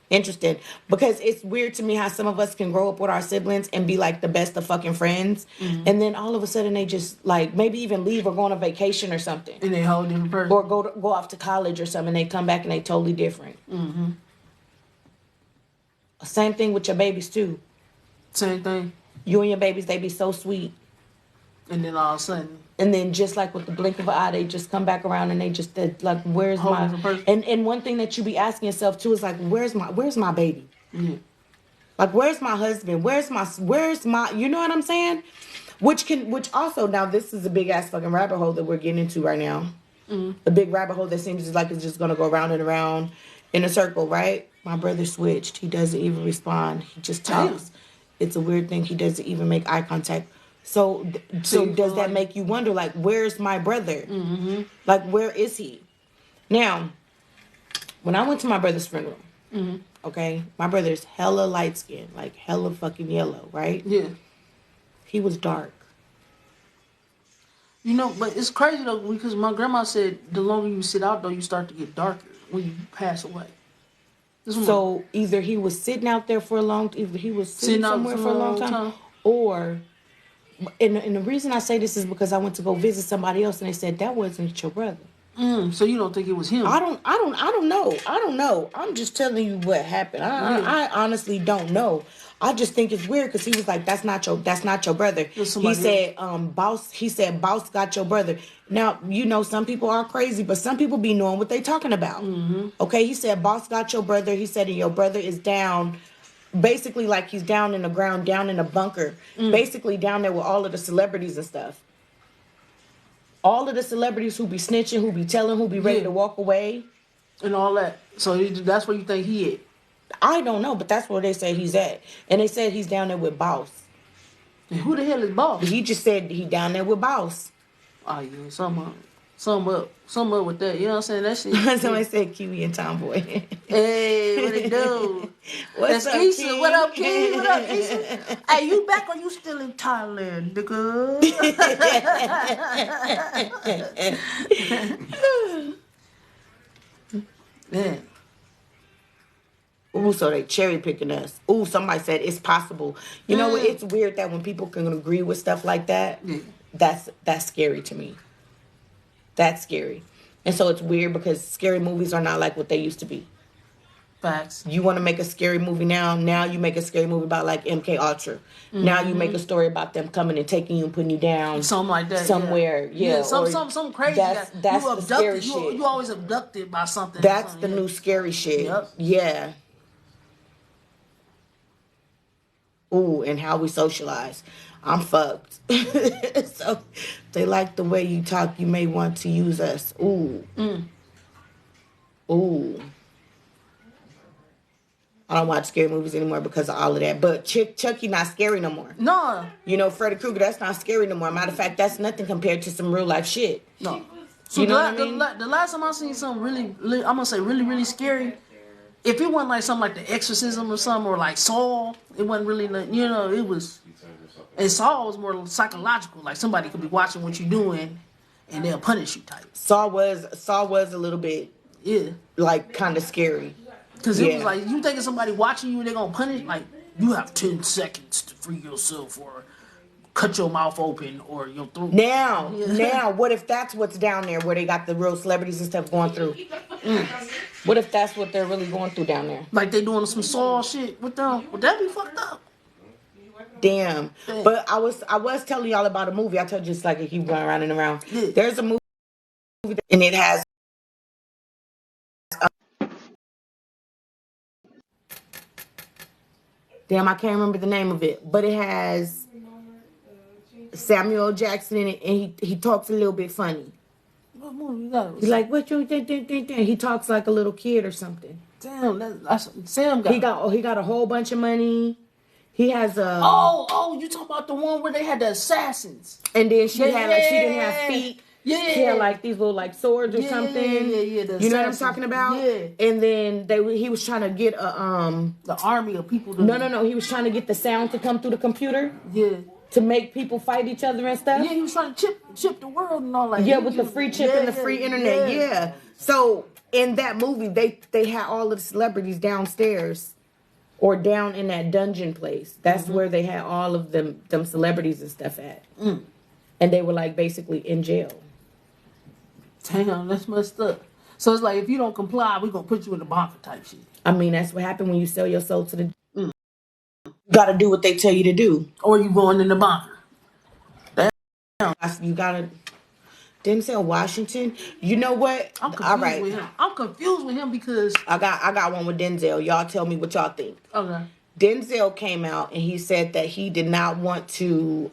Because it's weird to me how some of us can grow up with our siblings and be like the best of fucking friends. And then all of a sudden they just like maybe even leave or go on a vacation or something. And they whole different person. Or go off to college or something and they come back and they totally different. Same thing with your babies too. Same thing. You and your babies, they be so sweet. And then all of a sudden. And then just like with the blink of an eye, they just come back around and they just like, where's my... And one thing that you be asking yourself too is like, where's my baby? Like, where's my husband? Where's my, you know what I'm saying? Which also, now this is a big ass fucking rabbit hole that we're getting into right now. A big rabbit hole that seems like it's just going to go round and around in a circle, right? My brother switched. He doesn't even respond. He just talks. It's a weird thing. He doesn't even make eye contact. So does that make you wonder, like, where's my brother? Like, where is he? Now, when I went to my brother's funeral, okay, my brother's hella light skinned, like hella fucking yellow, right? Yeah. He was dark. You know, but it's crazy though, because my grandma said the longer you sit out though, you start to get darker when you pass away. So either he was sitting out there for either he was sitting somewhere for a long time. Or... And the reason I say this is because I went to go visit somebody else and they said that wasn't your brother. So you don't think it was him? I don't know. I'm just telling you what happened. I honestly don't know. I just think it's weird because he was like, that's not your brother. He said, boss got your brother. Now, you know, some people are crazy, but some people be knowing what they talking about. Okay, he said, boss got your brother. He said, and your brother is down. Basically, like he's down in the ground, down in a bunker. Basically, down there with all of the celebrities and stuff. All of the celebrities who be snitching, who be telling, who be ready to walk away. And all that. So that's where you think he at? I don't know, but that's where they say he's at. And they said he's down there with Boss. And who the hell is Boss? He just said he down there with Boss. Oh, yeah, something up with that. You know what I'm saying? That shit. Somebody said Kewii and Tomboy. Hey, what it do? What's That's up, Issa. Key? What up, Key? What up, Issa? Hey, you back or you still in Thailand, nigga? Man. Ooh, so they cherry picking us. Ooh, somebody said it's possible. You know what? It's weird that when people can agree with stuff like that, that's scary to me. That's scary. And so it's weird because scary movies are not like what they used to be. Facts. You want to make a scary movie now you make a scary movie about like MK Ultra. Now you make a story about them coming and taking you and putting you down. Something like that. Somewhere. Yeah. Some crazy. That's you the scary shit. You always abducted by something. That's the new scary shit. Yep. Yeah. Ooh, and how we socialize. I'm fucked. So they like the way you talk. You may want to use us. Ooh. Ooh. I don't watch scary movies anymore because of all of that. But Chucky not scary no more. No. You know, Freddy Krueger, that's not scary no more. Matter of fact, that's nothing compared to some real life shit. No. So you know what I mean? The last time I seen something really, I'm gonna say really scary. If it wasn't like something like The Exorcism or something, or like Saw, it wasn't really like, you know, it was. And Saw was more psychological. Like somebody could be watching what you're doing, and they'll punish you type. Saw was a little bit, like kind of scary. Because it was like, you thinking somebody watching you and they're gonna punish, like you have 10 seconds to free yourself or cut your mouth open or your throat. Now, what if that's what's down there where they got the real celebrities and stuff going through? What if that's what they're really going through down there? Like they doing some Saw shit with them? Would that be fucked up? Damn. But I was telling y'all about a movie. I told you it's like it keep going around and around. Yeah. There's a movie and it has damn, I can't remember the name of it, but it has Samuel L. Jackson in it, and he talks a little bit funny. What movie you got? He's like, what you think? He talks like a little kid or something. Damn, that's Sam got. He got a whole bunch of money. He has a. Oh, you talking about the one where they had the assassins? And then she had like she didn't have feet. Yeah. She had like these little like swords or something. Yeah. You know what I'm talking about? Yeah. And then he was trying to get a the army of people. No. He was trying to get the sound to come through the computer. Yeah. To make people fight each other and stuff. Yeah, he was trying to chip the world and all that. Yeah, with the free chip and the free internet. Yeah. So in that movie, they had all of the celebrities downstairs, or down in that dungeon place. That's where they had all of them celebrities and stuff at. And they were like basically in jail. Damn, that's messed up. So it's like, if you don't comply, we're gonna put you in the bunker type shit. I mean, that's what happened when you sell your soul to the. You gotta do what they tell you to do, or you going in the bunker. Damn. You gotta. Denzel Washington. You know what? I'm confused with him. I'm confused with him because I got one with Denzel. Y'all tell me what y'all think. Okay. Denzel came out and he said that he did not want to.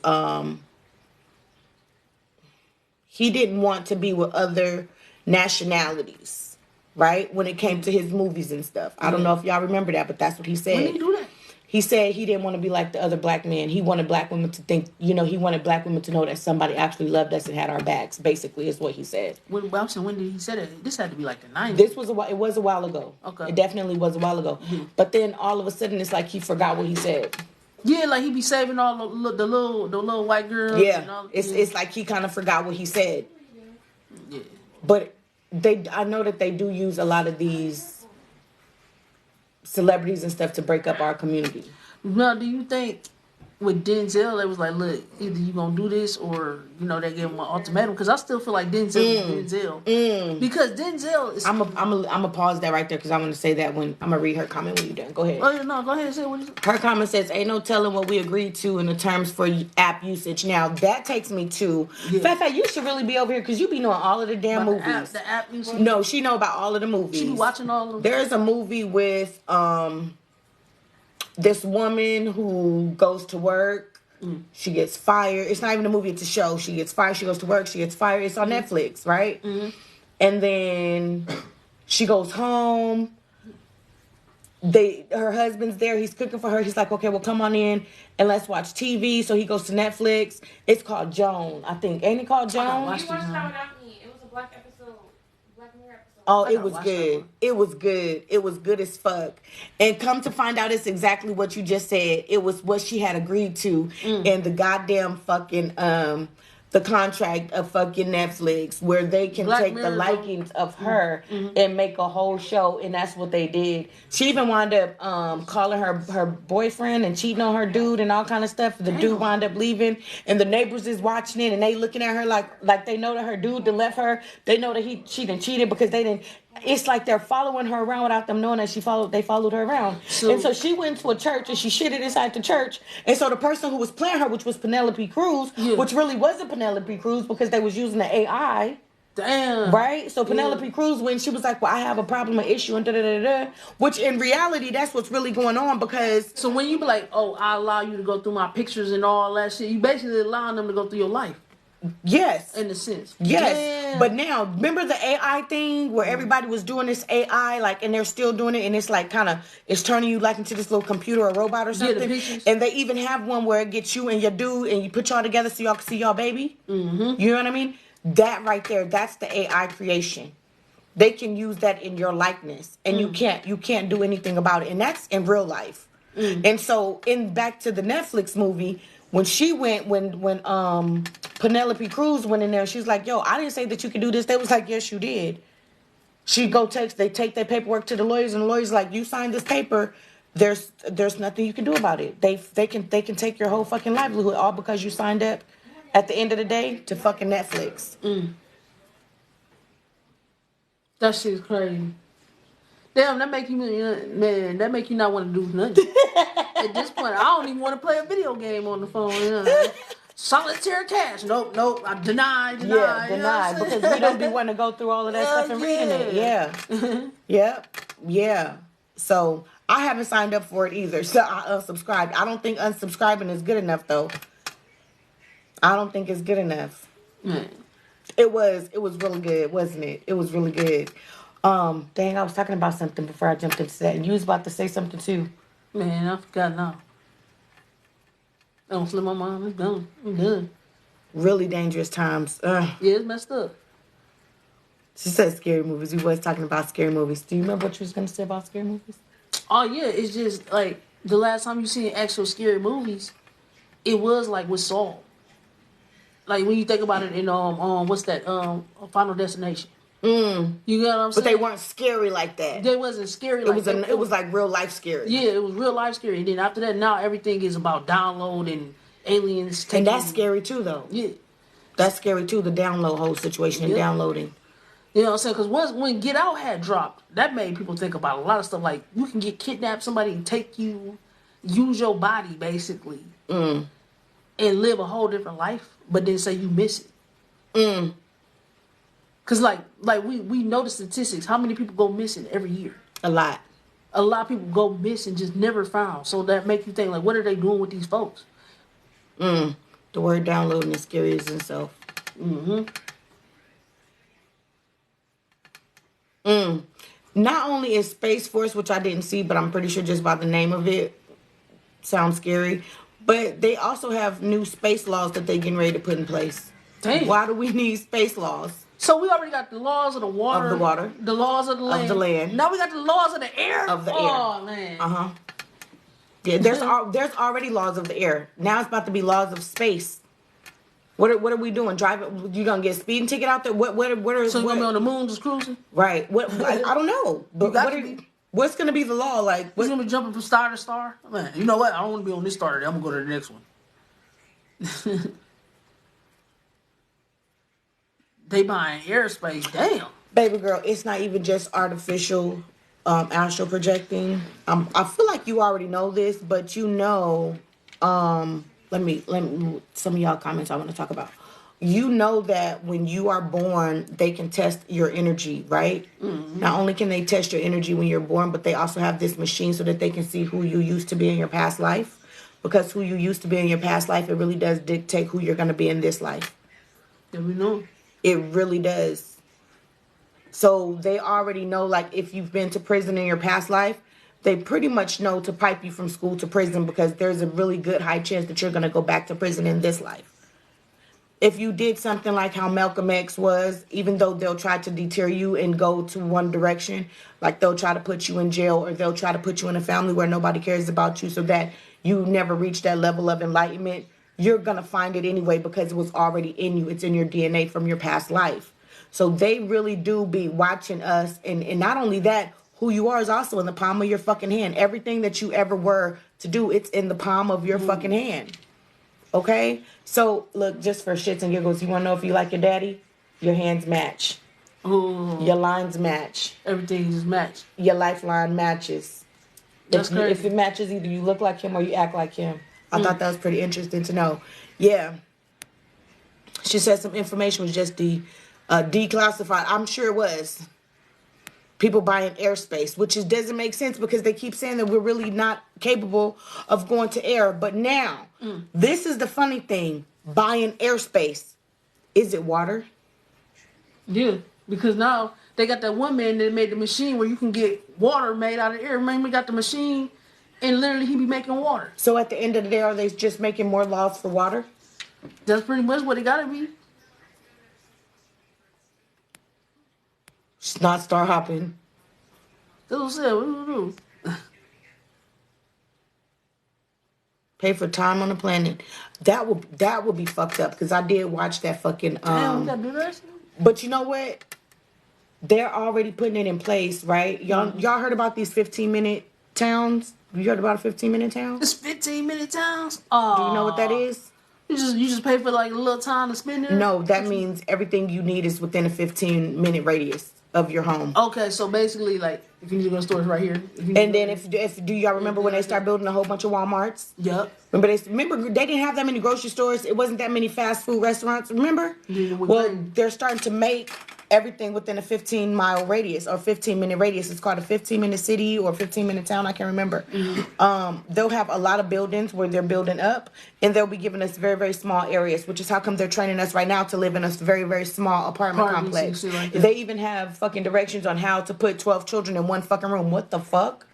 He didn't want to be with other nationalities, right? When it came to his movies and stuff. I don't know if y'all remember that, but that's what he said. When did he do that? He said he didn't want to be like the other black men. He wanted black women to think, he wanted black women to know that somebody actually loved us and had our backs, basically, is what he said. When did he say that? This had to be like the 90s. It was a while ago. Okay. It definitely was a while ago. Mm-hmm. But then all of a sudden, it's like he forgot what he said. Yeah, like he be saving all the little white girls. Yeah, and all, it's like he kind of forgot what he said. Yeah. But I know that they do use a lot of these celebrities and stuff to break up our community. Now, do you think with Denzel, they was like, look, either you gonna do this or, they gave him an ultimatum? Because I still feel like Denzel is Denzel. Because Denzel is... I'm a pause that right there because I'm going to say that when... I'm going to read her comment when you're done. Go ahead. Oh, no, go ahead and say what it is. Her comment says, ain't no telling what we agreed to in the terms for app usage. Now, that takes me to... Fact, you should really be over here because you be knowing all of the damn movies. The app usage? No, she know about all of the movies. She be watching all of them? There's a movie with... this woman who goes to work, she gets fired. It's not even a movie, it's a show. She gets fired, she goes to work, she gets fired. It's on Netflix, right? Mm-hmm. And then she goes home. Her husband's there. He's cooking for her. He's like, okay, well, come on in and let's watch TV. So he goes to Netflix. It's called Joan, I think. Ain't it called Joan? You watched that without me. It was a Black Mirror episode. Oh, it was good. It was good. It was good as fuck. And come to find out, it's exactly what you just said. It was what she had agreed to in the goddamn fucking the contract of fucking Netflix, where they can take the likings of her and make a whole show, and that's what they did. She even wound up calling her boyfriend and cheating on her dude and all kind of stuff. The dude wound up leaving, and the neighbors is watching it, and they looking at her like they know that her dude done left her. They know that she done cheated because they didn't. It's like they're following her around without them knowing that they followed her around. And so she went to a church and she shitted inside the church. And so the person who was playing her, which was Penelope Cruz, which really wasn't Penelope Cruz because they was using the AI. Damn. Right? So Penelope Cruz, when she was like, well, I have a problem, an issue, and da-da-da-da, which in reality, that's what's really going on because... So when you be like, oh, I allow you to go through my pictures and all that shit, you basically allowing them to go through your life. Yes. In a sense. Yes. Yeah. But now, remember the AI thing where everybody was doing this AI, like, and they're still doing it, and it's like kind of, it's turning you like into this little computer or robot or Yeah, the something. pictures. And they even have one where it gets you and your dude, and you put y'all together so y'all can see y'all baby. Mm-hmm. You know what I mean? That right there, that's the AI creation. They can use that in your likeness, and you can't do anything about it, and that's in real life. And so, in back to the Netflix movie, when she went, when Penelope Cruz went in there, she's like, "Yo, I didn't say that you could do this." They was like, "Yes, you did." They take their paperwork to the lawyers, and the lawyers like, "You signed this paper. There's nothing you can do about it. They can take your whole fucking livelihood all because you signed up. At the end of the day, to fucking Netflix." That shit's crazy. Damn, that make you, man, that make you not want to do nothing. At this point, I don't even want to play a video game on the phone. You know? Solitaire cash. Nope. I deny. Yeah, You know what denied I'm saying? because we don't be wanting to go through all of that stuff and reading it. Yeah, yeah. So I haven't signed up for it either. So I unsubscribed. I don't think unsubscribing is good enough though. I don't think it's good enough. Man. It was really good, wasn't it? It was really good. Dang, I was talking about something before I jumped into that, and you was about to say something too. Man, I forgot now. I don't slip my mind. I'm done. I'm done. Really dangerous times. Ugh. Yeah, it's messed up. She said scary movies. We was talking about scary movies. Do you remember what you was gonna say about scary movies? Oh yeah, it's just like the last time you seen actual scary movies, it was like with Saw. Like when you think about it in what's that Final Destination. You know what I'm saying? But they weren't scary like that. They wasn't scary like that. It was like real life scary. Yeah, it was real life scary. And then after that, now everything is about download and aliens taking. And that's scary too, though. Yeah, That's scary too. The download whole situation and downloading. you know what I'm saying? Because when Get Out had dropped, that made people think about a lot of stuff. Like you can get kidnapped, somebody take you, use your body basically, and live a whole different life, but then say you miss it. Cause like we know the statistics. How many people go missing every year? A lot. A lot of people go missing, just never found. So that make you think like, what are they doing with these folks? The word downloading is scary as itself. Not only is Space Force, which I didn't see, but I'm pretty sure just by the name of it sounds scary, but they also have new space laws that they're getting ready to put in place. Damn. Why do we need space laws? So we already got the laws of the water. Of the water. The laws of the land. Of the land. Now we got the laws of the air. Of the air. Oh, man. Yeah, there's already laws of the air. Now it's about to be laws of space. What are we doing? Driving? You gonna get a speeding ticket out there? What are So you gonna be on the moon just cruising? Right. What I don't know. But what's gonna be the law? Like What's gonna be jumping from star to star? Man, you know what? I don't want to be on this star today. I'm gonna go to the next one. They buying airspace. Damn. Baby girl, it's not even just artificial astral projecting. I feel like you already know this, but you know, let me some of y'all comments I want to talk about. You know that when you are born, they can test your energy, right? Not only can they test your energy when you're born, but they also have this machine so that they can see who you used to be in your past life. Because who you used to be in your past life, it really does dictate who you're going to be in this life. Yeah, we know. It really does. So they already know, like, if you've been to prison in your past life, they pretty much know to pipe you from school to prison because there's a really good high chance that you're going to go back to prison in this life. If you did something like how Malcolm X was, even though they'll try to deter you and go to one direction, like they'll try to put you in jail or they'll try to put you in a family where nobody cares about you so that you never reach that level of enlightenment, you're going to find it anyway because it was already in you. It's in your DNA from your past life. So they really do be watching us. And not only that, who you are is also in the palm of your fucking hand. Everything that you ever were to do, it's in the palm of your fucking hand. Okay? So, look, just for shits and giggles, you want to know if you like your daddy? Your hands match. Ooh. Your lines match. Everything just match. Your lifeline matches. That's crazy. If it matches, either you look like him or you act like him. I thought that was pretty interesting to know. Yeah. She said some information was just declassified. I'm sure it was. People buying airspace, which doesn't make sense because they keep saying that we're really not capable of going to air. But now, this is the funny thing. Buying airspace. Is it water? Yeah, because now they got that one man that made the machine where you can get water made out of air. Remember, we got the machine, and literally he be making water. So at the end of the day, are they just making more laws for water? That's pretty much what it gotta be. It's not star hopping. That's what I said. What do we do? Pay for time on the planet. That would be fucked up because I did watch that fucking Damn, we gotta do that. But you know what? They're already putting it in place, right? Y'all heard about these 15-minute towns? You heard about a 15-minute town? It's 15-minute towns. Do you know what that is? You just pay for like a little time to spend there. No, that means everything you need is within a 15-minute radius of your home. Okay, so basically, like, if you need to go to stores right here. And then if do y'all remember when they start building a whole bunch of Walmarts? Yep. Remember they didn't have that many grocery stores. It wasn't that many fast food restaurants. Remember? Yeah, well, they're starting to make everything within a 15-mile radius or 15-minute radius. It's called a 15-minute city or 15-minute town. I can't remember. Mm-hmm. They'll have a lot of buildings where they're building up, and they'll be giving us very, very small areas, which is how come they're training us right now to live in a very, very small apartment complex. Like they even have fucking directions on how to put 12 children in one fucking room. What the fuck?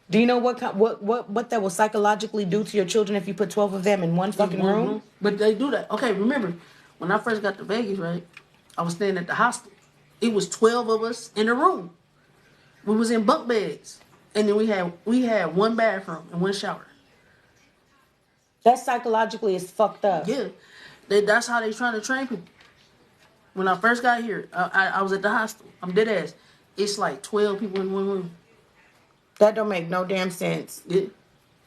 Do you know what that will psychologically do to your children if you put 12 of them in one fucking room? But they do that. Okay, remember, when I first got to Vegas, right, I was staying at the hostel. It was 12 of us in a room. We was in bunk beds. And then we had one bathroom and one shower. That psychologically is fucked up. Yeah. That's how they trying to train people. When I first got here, I was at the hostel. I'm dead ass. It's like 12 people in one room. That don't make no damn sense. Yeah.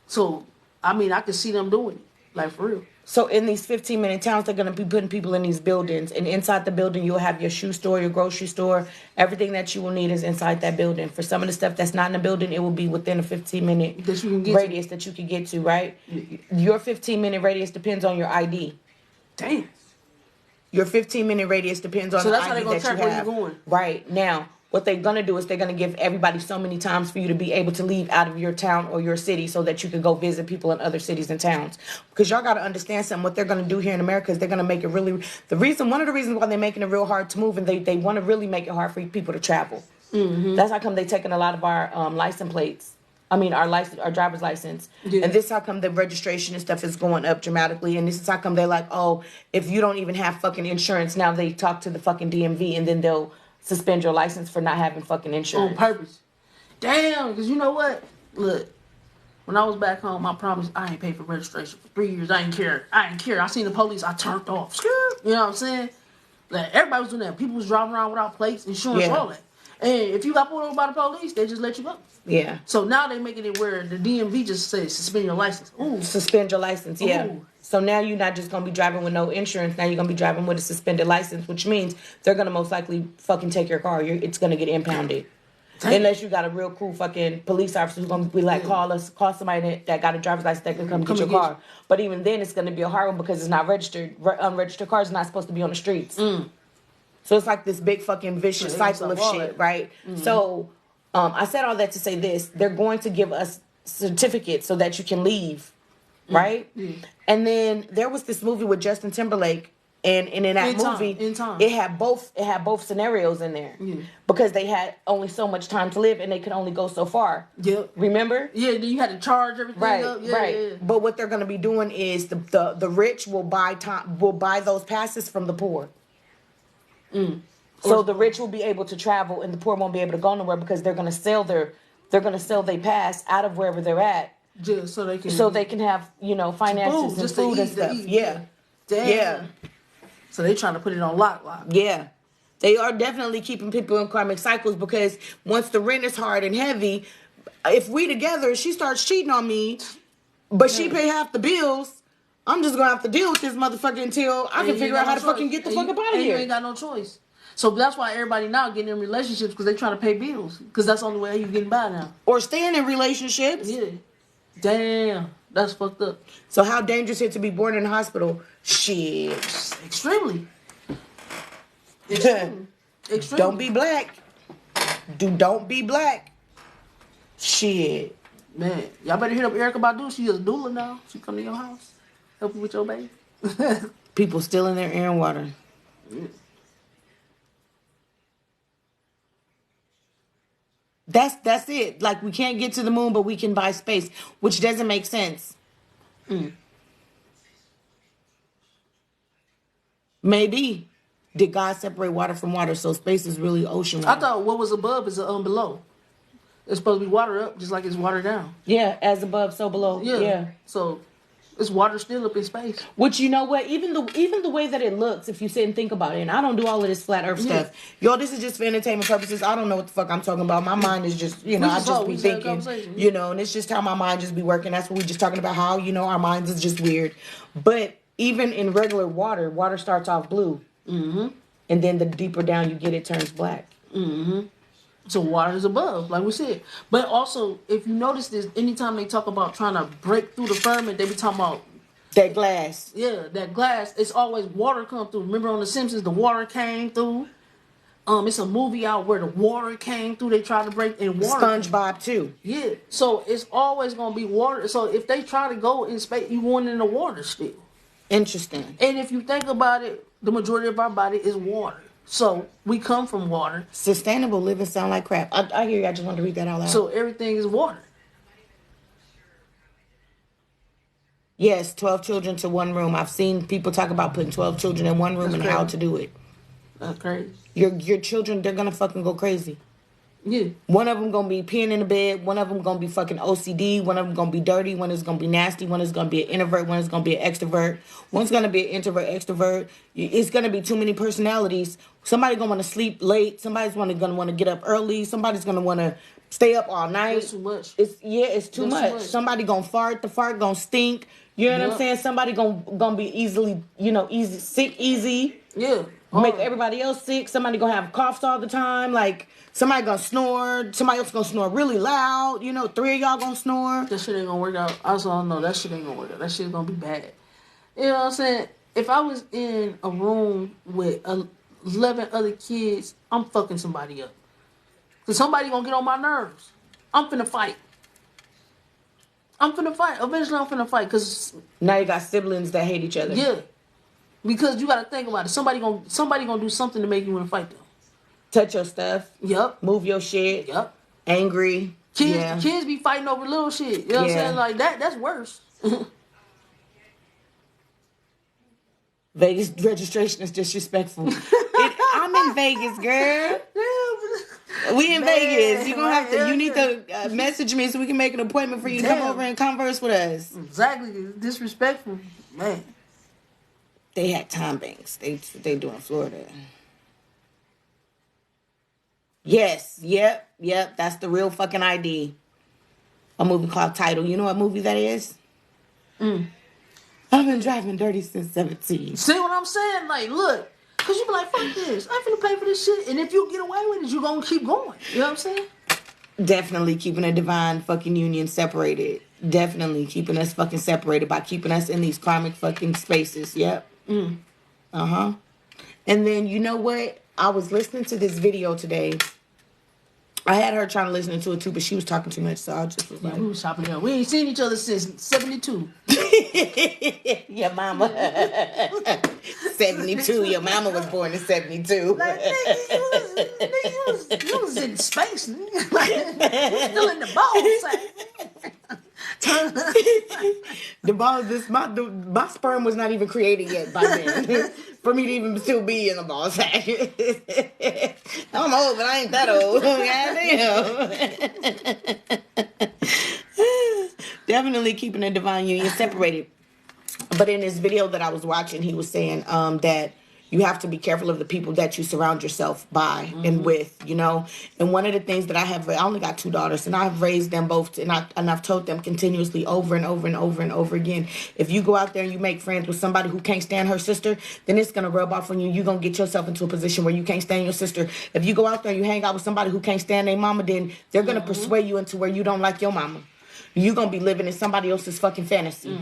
So, I mean, I could see them doing it. Like, for real. So in these 15-minute towns, they're going to be putting people in these buildings. And inside the building, you'll have your shoe store, your grocery store. Everything that you will need is inside that building. For some of the stuff that's not in the building, it will be within a 15-minute radius that you can get to, right? Your 15-minute radius depends on your ID. Damn. Your 15-minute radius depends on the ID that you have. So that's how they're going to track where you're going. Right. Now, what they're going to do is they're going to give everybody so many times for you to be able to leave out of your town or your city so that you can go visit people in other cities and towns. Because y'all got to understand something. What they're going to do here in America is they're going to make it really... One of the reasons why they're making it real hard to move, and they want to really make it hard for people to travel. Mm-hmm. That's how come they're taking a lot of our license plates. I mean, our driver's license. Yeah. And this is how come the registration and stuff is going up dramatically. And this is how come they're like, oh, if you don't even have fucking insurance, now they talk to the fucking DMV and then they'll suspend your license for not having fucking insurance. On purpose. Damn, because you know what? Look, when I was back home, I promised I ain't paid for registration for 3 years. I ain't care. I seen the police, I turned off. You know what I'm saying? Like, everybody was doing that. People was driving around without plates, insurance, all that. And if you got pulled over by the police, they just let you go. Yeah. So now they making it where the DMV just says suspend your license. Ooh. Suspend your license, yeah. Ooh. So now you're not just going to be driving with no insurance. Now you're going to be driving with a suspended license, which means they're going to most likely fucking take your car. It's going to get impounded. Unless you got a real cool fucking police officer who's going to be like, call somebody that got a driver's license that can come get your car. But even then, it's going to be a hard one because it's not registered. Unregistered cars are not supposed to be on the streets. Mm. So it's like this big fucking vicious cycle of shit, right? Mm-hmm. So I said all that to say this. They're going to give us certificates so that you can leave, right? Mm-hmm. And then there was this movie with Justin Timberlake, and in that movie, it had both scenarios in there because they had only so much time to live and they could only go so far. Yep. Remember? Yeah, you had to charge everything up. Yeah, right. Yeah. But what they're going to be doing is the rich will buy those passes from the poor. Mm. So the rich will be able to travel and the poor won't be able to go nowhere because they're going to sell their pass out of wherever they're at. Just so they can have, finances and food and stuff. Yeah. Damn. Yeah. So they trying to put it on lock. Yeah. They are definitely keeping people in karmic cycles because once the rent is hard and heavy, if we together, she starts cheating on me, but she pay half the bills, I'm just going to have to deal with this motherfucker until I can figure out how to fucking get the fuck up out of here. You ain't got no choice. So that's why everybody now getting in relationships because they trying to pay bills. Because that's the only way you getting by now. Or staying in relationships. Yeah. Damn. That's fucked up. So how dangerous is it to be born in a hospital? Shit. Extremely. Don't be black. Don't be black. Shit. Man, y'all better hit up Erykah Badu. She is a doula now. She come to your house. Help you with your baby. People stealing their air and water. That's it. Like, we can't get to the moon, but we can buy space, which doesn't make sense. Maybe. Did God separate water from water? So space is really ocean water. I thought what was above is below. It's supposed to be water up, just like it's water down. Yeah, as above, so below. Yeah. So it's water still up in space. Which, you know what? Even the way that it looks, if you sit and think about it, and I don't do all of this flat earth stuff. Yo, this is just for entertainment purposes. I don't know what the fuck I'm talking about. My mind is just, I just be thinking, and it's just how my mind just be working. That's what we just talking about, how, our minds is just weird. But even in regular water starts off blue. Mm-hmm. And then the deeper down you get, it turns black. Mm-hmm. So water is above, like we said. But also, if you notice this, anytime they talk about trying to break through the firmament, they be talking about that glass. Yeah, that glass. It's always water come through. Remember on The Simpsons, the water came through. It's a movie out where the water came through. They tried to break in water. SpongeBob too. Yeah. So it's always gonna be water. So if they try to go in space, you want in the water still. Interesting. And if you think about it, the majority of our body is water. So we come from water. Sustainable living sound like crap. I hear you. I just wanted to read that out loud. So everything is water. Yes, 12 children to one room. I've seen people talk about putting 12 children in one room and how to do it. That's crazy. Your children, they're going to fucking go crazy. Yeah. One of them going to be peeing in the bed. One of them going to be fucking OCD. One of them going to be dirty. One is going to be nasty. One is going to be an introvert. One is going to be an extrovert. One's going to be an introvert, extrovert. It's going to be too many personalities. Somebody's going to want to sleep late. Somebody's going to want to get up early. Somebody's going to want to stay up all night. It's too much. It's too much. Somebody going to fart. The fart going to stink. You know what I'm saying? Somebody gonna be easily, sick easy. Yeah. Make everybody else sick. Somebody gonna have coughs all the time. Like, somebody gonna snore. Somebody else gonna snore really loud. 3 of y'all gonna snore. That shit ain't gonna work out. I also don't know. That shit ain't gonna work out. That shit's gonna be bad. You know what I'm saying? If I was in a room with 11 other kids, I'm fucking somebody up. Because somebody gonna get on my nerves. I'm finna fight. Eventually, I'm finna fight. Because now you got siblings that hate each other. Yeah. Because you gotta think about it. Somebody gonna do something to make you wanna fight them. Touch your stuff. Yep. Move your shit. Yep. Angry. Kids be fighting over little shit. You know what I'm saying? Like, that's worse. Vegas registration is disrespectful. I'm in Vegas, girl. We in Vegas. You're gonna have to. You need to message me so we can make an appointment for you to come over and converse with us. Exactly. Disrespectful, man. They had time banks. They do in Florida. Yes. Yep. That's the real fucking ID. A movie called Tidal. You know what movie that is? I've been driving dirty since 17. See what I'm saying? Like, look. Because you be like, fuck this. I ain't finna pay for this shit. And if you get away with it, you gonna keep going. You know what I'm saying? Definitely keeping a divine fucking union separated. Definitely keeping us fucking separated by keeping us in these karmic fucking spaces. Yep. Uh-huh. And then, you know what? I was listening to this video today. I had her trying to listen to it too, but she was talking too much, so I just was like... we was shopping here. We ain't seen each other since 72. Your mama. 72. Your mama was born in 72. Like, you was in space, nigga. Like, still in the ball sack. My sperm was not even created yet by then. For me to even still be in the ball sack. I'm old, but I ain't that old. Goddamn. Definitely keeping a divine union separated. But in this video that I was watching, he was saying that you have to be careful of the people that you surround yourself by and with, And one of the things that I only got 2 daughters, and I've raised them both, and I've told them continuously over and over and over and over again, if you go out there and you make friends with somebody who can't stand her sister, then it's going to rub off on you. You're going to get yourself into a position where you can't stand your sister. If you go out there and you hang out with somebody who can't stand their mama, then they're going to persuade you into where you don't like your mama. You're going to be living in somebody else's fucking fantasy.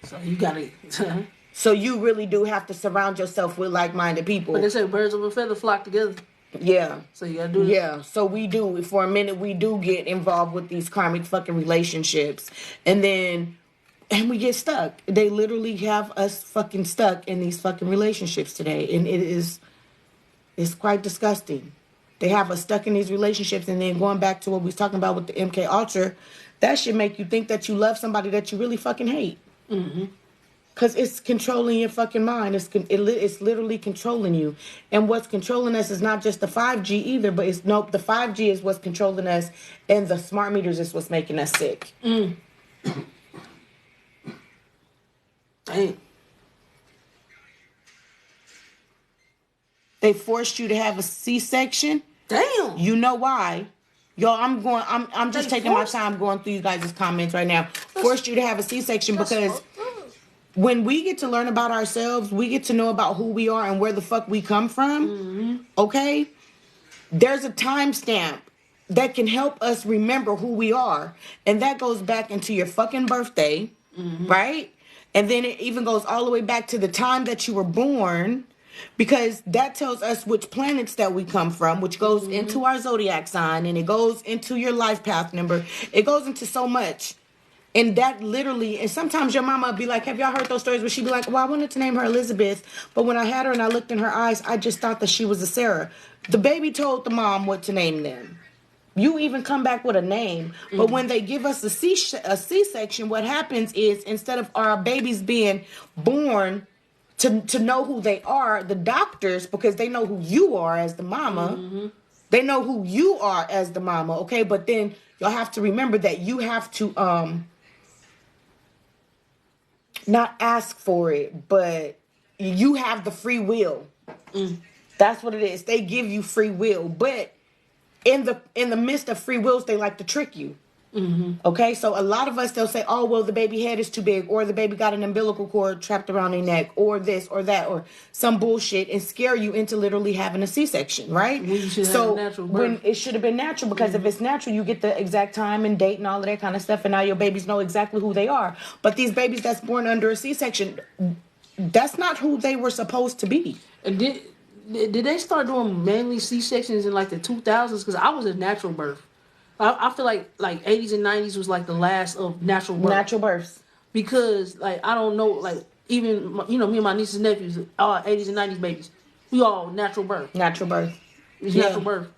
So you got to... So you really do have to surround yourself with like-minded people. But they say birds of a feather flock together. Yeah. So you gotta do that. Yeah. So we do. For a minute, we do get involved with these karmic fucking relationships. And then And we get stuck. They literally have us fucking stuck in these fucking relationships today. And it's quite disgusting. They have us stuck in these relationships, and then going back to what we was talking about with the MK Ultra, that should make you think that you love somebody that you really fucking hate. Mm-hmm. Because it's controlling your fucking mind. It's literally controlling you. And what's controlling us is not just the 5G either, but the 5G is what's controlling us, and the smart meters is what's making us sick. Mm. Dang. They forced you to have a C-section. Damn. You know why? Yo, I'm just They taking my forced- time going through you guys' comments right now. Forced you to have a C-section because when we get to learn about ourselves, we get to know about who we are and where the fuck we come from. Mm-hmm. Okay? There's a timestamp that can help us remember who we are. And that goes back into your fucking birthday, right? And then it even goes all the way back to the time that you were born, because that tells us which planets that we come from, which goes into our zodiac sign, and it goes into your life path number. It goes into so much. And that literally, and sometimes your mama would be like, have y'all heard those stories where she'd be like, well, I wanted to name her Elizabeth, but when I had her and I looked in her eyes, I just thought that she was a Sarah. The baby told the mom what to name them. You even come back with a name. But when they give us a C-section, what happens is, instead of our babies being born to know who they are, the doctors, because they know who you are as the mama, they know who you are as the mama, okay? But then you'll have to remember that you have to not ask for it, but you have the free will. That's what it is. They give you free will, but in the midst of free wills, they like to trick you. Okay, so a lot of us, they'll say, oh, well, the baby head is too big, or the baby got an umbilical cord trapped around their neck, or this or that, or some bullshit, and scare you into literally having a C-section, right? When you should have a natural birth. When it should have been natural, because if it's natural, you get the exact time and date and all of that kind of stuff, and now your babies know exactly who they are. But these babies that's born under a C-section, that's not who they were supposed to be. And did they start doing mainly C-sections in like the 2000s? Because I was a natural birth. I feel like 80s and 90s was like the last of natural birth. Natural births. Because like I don't know, like even me and my nieces and nephews, 80s and 90s babies, we all natural birth. Natural birth. It's Yeah. natural birth.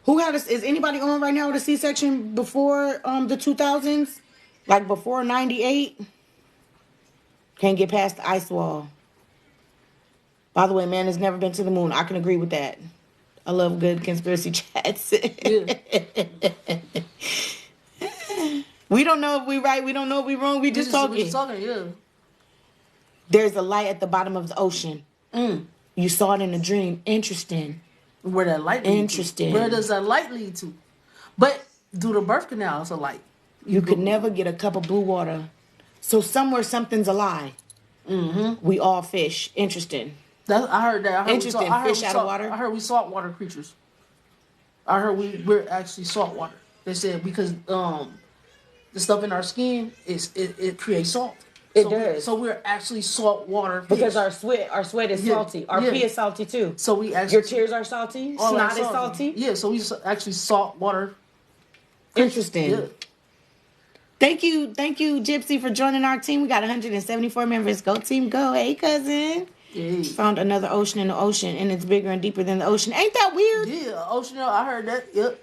Who had is anybody on right now with a C-section before the 2000s? Like before 98? Can't get past the ice wall. By the way, man has never been to the moon. I can agree with that. I love good conspiracy chats. Yeah. We don't know if we right. We don't know if we wrong. We just talking. We just talking, yeah. There's a light at the bottom of the ocean. You saw it in a dream. Interesting. Where that light lead Interesting. to? Where does that light lead to? But through the birth canal, it's a light. You could never get a cup of blue water. So somewhere something's a lie. We all fish. Interesting. I heard that. I heard Interesting. Fish out of water. I heard we saltwater creatures. I heard we're actually saltwater. They said because the stuff in our skin it creates salt. It does. So we're actually saltwater fish. Because our sweat is salty. Our pee is salty too. So we actually Your tears are salty. all Snot that is salty. Yeah. So we actually saltwater. Interesting. Yeah. Thank you, Gypsy, for joining our team. We got 174 members. Go team, go! Hey, cousin. Yeah. Found another ocean in the ocean, and it's bigger and deeper than the ocean. Ain't that weird? Yeah, ocean. I heard that. Yep.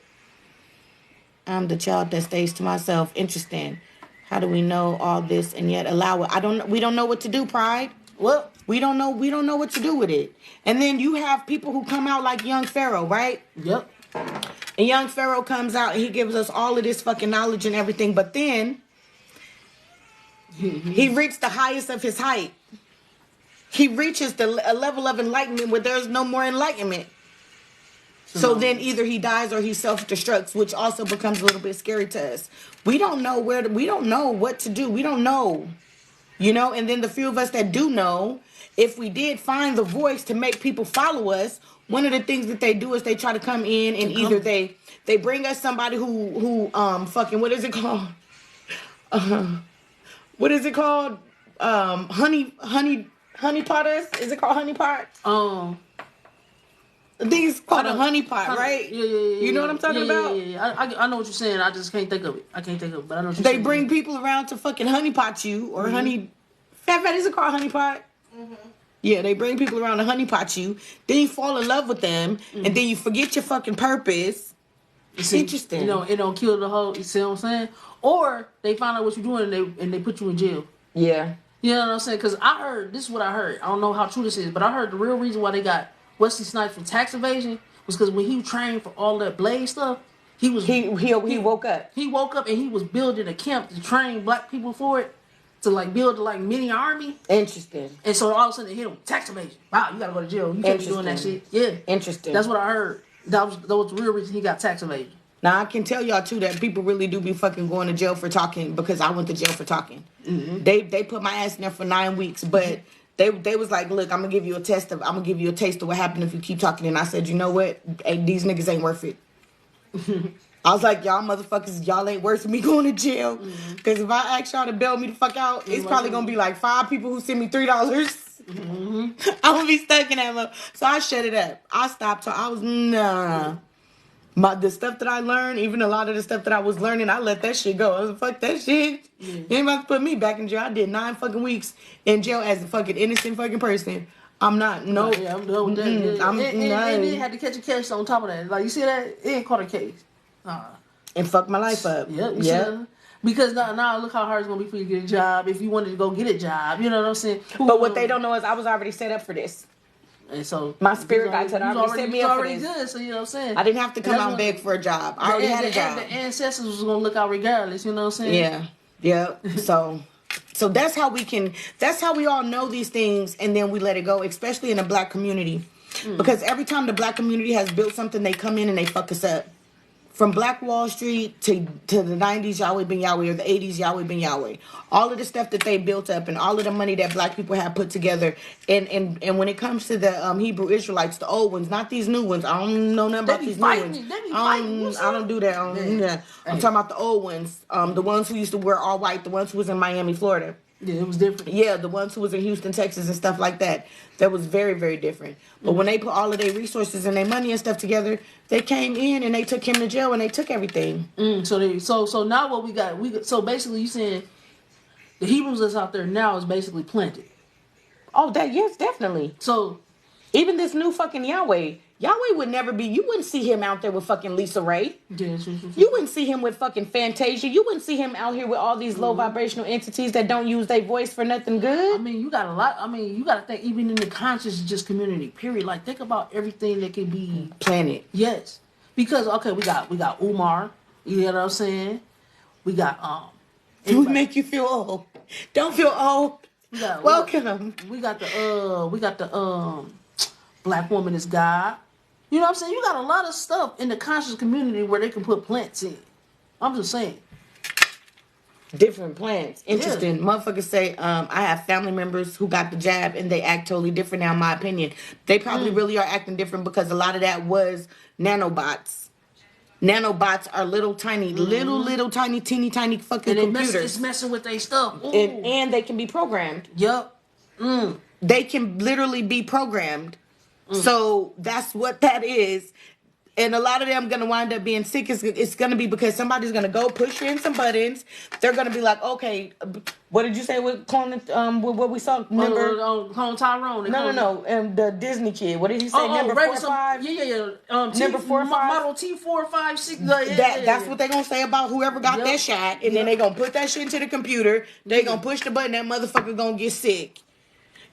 I'm the child that stays to myself. Interesting. How do we know all this and yet allow it? We don't know what to do, Pride. Well, We don't know what to do with it. And then you have people who come out like Young Pharaoh, right? yep. And Young Pharaoh comes out and he gives us all of this fucking knowledge and everything, but then he reached the highest of his height. He reaches a level of enlightenment where there's no more enlightenment. So then either he dies or he self-destructs, which also becomes a little bit scary to us. We don't know we don't know what to do. We don't know. You know, and then the few of us that do know, if we did find the voice to make people follow us, one of the things that they do is they try to come in and either they bring us somebody who fucking, what is it called? What is it called? Honey pot us? Is it called honey pot? I think it's called I a know. honey pot, right? Yeah. You know what I'm talking about? Yeah. I know what you're saying. I just can't think of it. I can't think of it, but I know what you're They saying. bring people around to fucking honey pot you or honey. Fat is it called honey pot? Yeah, they bring people around to honey pot you. Then you fall in love with them, and then you forget your fucking purpose. It's interesting. You know, it don't kill the whole. You see what I'm saying? Or they find out what you're doing and they put you in jail. Yeah. You know what I'm saying? Because I heard, this is what I heard. I don't know how true this is, but I heard the real reason why they got Wesley Snipes for tax evasion was because when he trained for all that Blade stuff, he woke up. He woke up and he was building a camp to train black people for it, to like build like mini army. Interesting. And so all of a sudden they hit him, tax evasion. Wow, you gotta go to jail. You can't be doing that shit. Yeah. Interesting. That's what I heard. That was the real reason he got tax evasion. Now I can tell y'all too that people really do be fucking going to jail for talking, because I went to jail for talking. They put my ass in there for 9 weeks, but they was like, look, I'm gonna give you a taste of what happened if you keep talking. And I said, you know what? Hey, these niggas ain't worth it. I was like, y'all motherfuckers, y'all ain't worth me going to jail. Because if I ask y'all to bail me the fuck out, it's probably gonna be like 5 people who send me $3. I'm gonna be stuck in that mother. So I shut it up. I stopped. I was nah. The stuff that I learned, even a lot of the stuff that I was learning, I let that shit go. I was like, fuck that shit. You ain't about to put me back in jail. I did 9 fucking weeks in jail as a fucking innocent fucking person. I'm not. No. Yeah, I'm done with that. And then had to catch a case on top of that. Like, you see that? It ain't caught a case. And fuck my life up. Yeah. Because now look how hard it's going to be for you to get a job if you wanted to go get a job. You know what I'm saying? But what they don't know is I was already set up for this. And so my spirit guide had already set me up for this. Good, so you know what I'm saying? I didn't have to come out and beg for a job. I already had a job. The ancestors was going to look out regardless, you know what I'm saying? Yeah. So that's how we all know these things, and then we let it go, especially in the black community. Because every time the black community has built something, they come in and they fuck us up. From Black Wall Street to the 90s, Yahweh Ben Yahweh, or the 80s, Yahweh Ben Yahweh. All of the stuff that they built up and all of the money that black people have put together. And when it comes to the Hebrew Israelites, the old ones, not these new ones. I don't know nothing about these new ones. I don't do that. I'm talking about the old ones. The ones who used to wear all white, the ones who was in Miami, Florida. Yeah, it was different. Yeah, the ones who was in Houston, Texas and stuff like that. That was very, very different. But when they put all of their resources and their money and stuff together, they came in and they took him to jail and they took everything. So now what we got, so basically you saying the Hebrews that's out there now is basically planted. Oh, yes, definitely. So even this new fucking Yahweh would never be, you wouldn't see him out there with fucking Lisa Ray. Yeah, you wouldn't see him with fucking Fantasia. You wouldn't see him out here with all these low vibrational entities that don't use their voice for nothing good. I mean, you got a lot. I mean, you got to think, even in the conscious just community, period. Like, think about everything that can be planted. Yes. Because, okay, we got Umar. You know what I'm saying? We got, Do we make you feel old? Don't feel old. Welcome. We got the Black Woman is God. You know what I'm saying? You got a lot of stuff in the conscious community where they can put plants in. I'm just saying. Different plants. Interesting. Yeah. Motherfuckers say, I have family members who got the jab and they act totally different now, in my opinion. They probably really are acting different because a lot of that was nanobots. Nanobots are little tiny, little tiny, teeny tiny fucking computers. It's messing with their stuff. And they can be programmed. Yup. They can literally be programmed. So that's what that is. And a lot of them going to wind up being sick. It's going to be because somebody's going to go push in some buttons. They're going to be like, okay, what did you say with clone, with what we saw? Remember? Clone Tyrone. No. And the Disney kid. What did he say? Number 4 or 5? Yeah. Number 4 or 5? Model T4, 5, 6. That's what they're going to say about whoever got that shot. And then they're going to put that shit into the computer. They're going to push the button. That motherfucker going to get sick.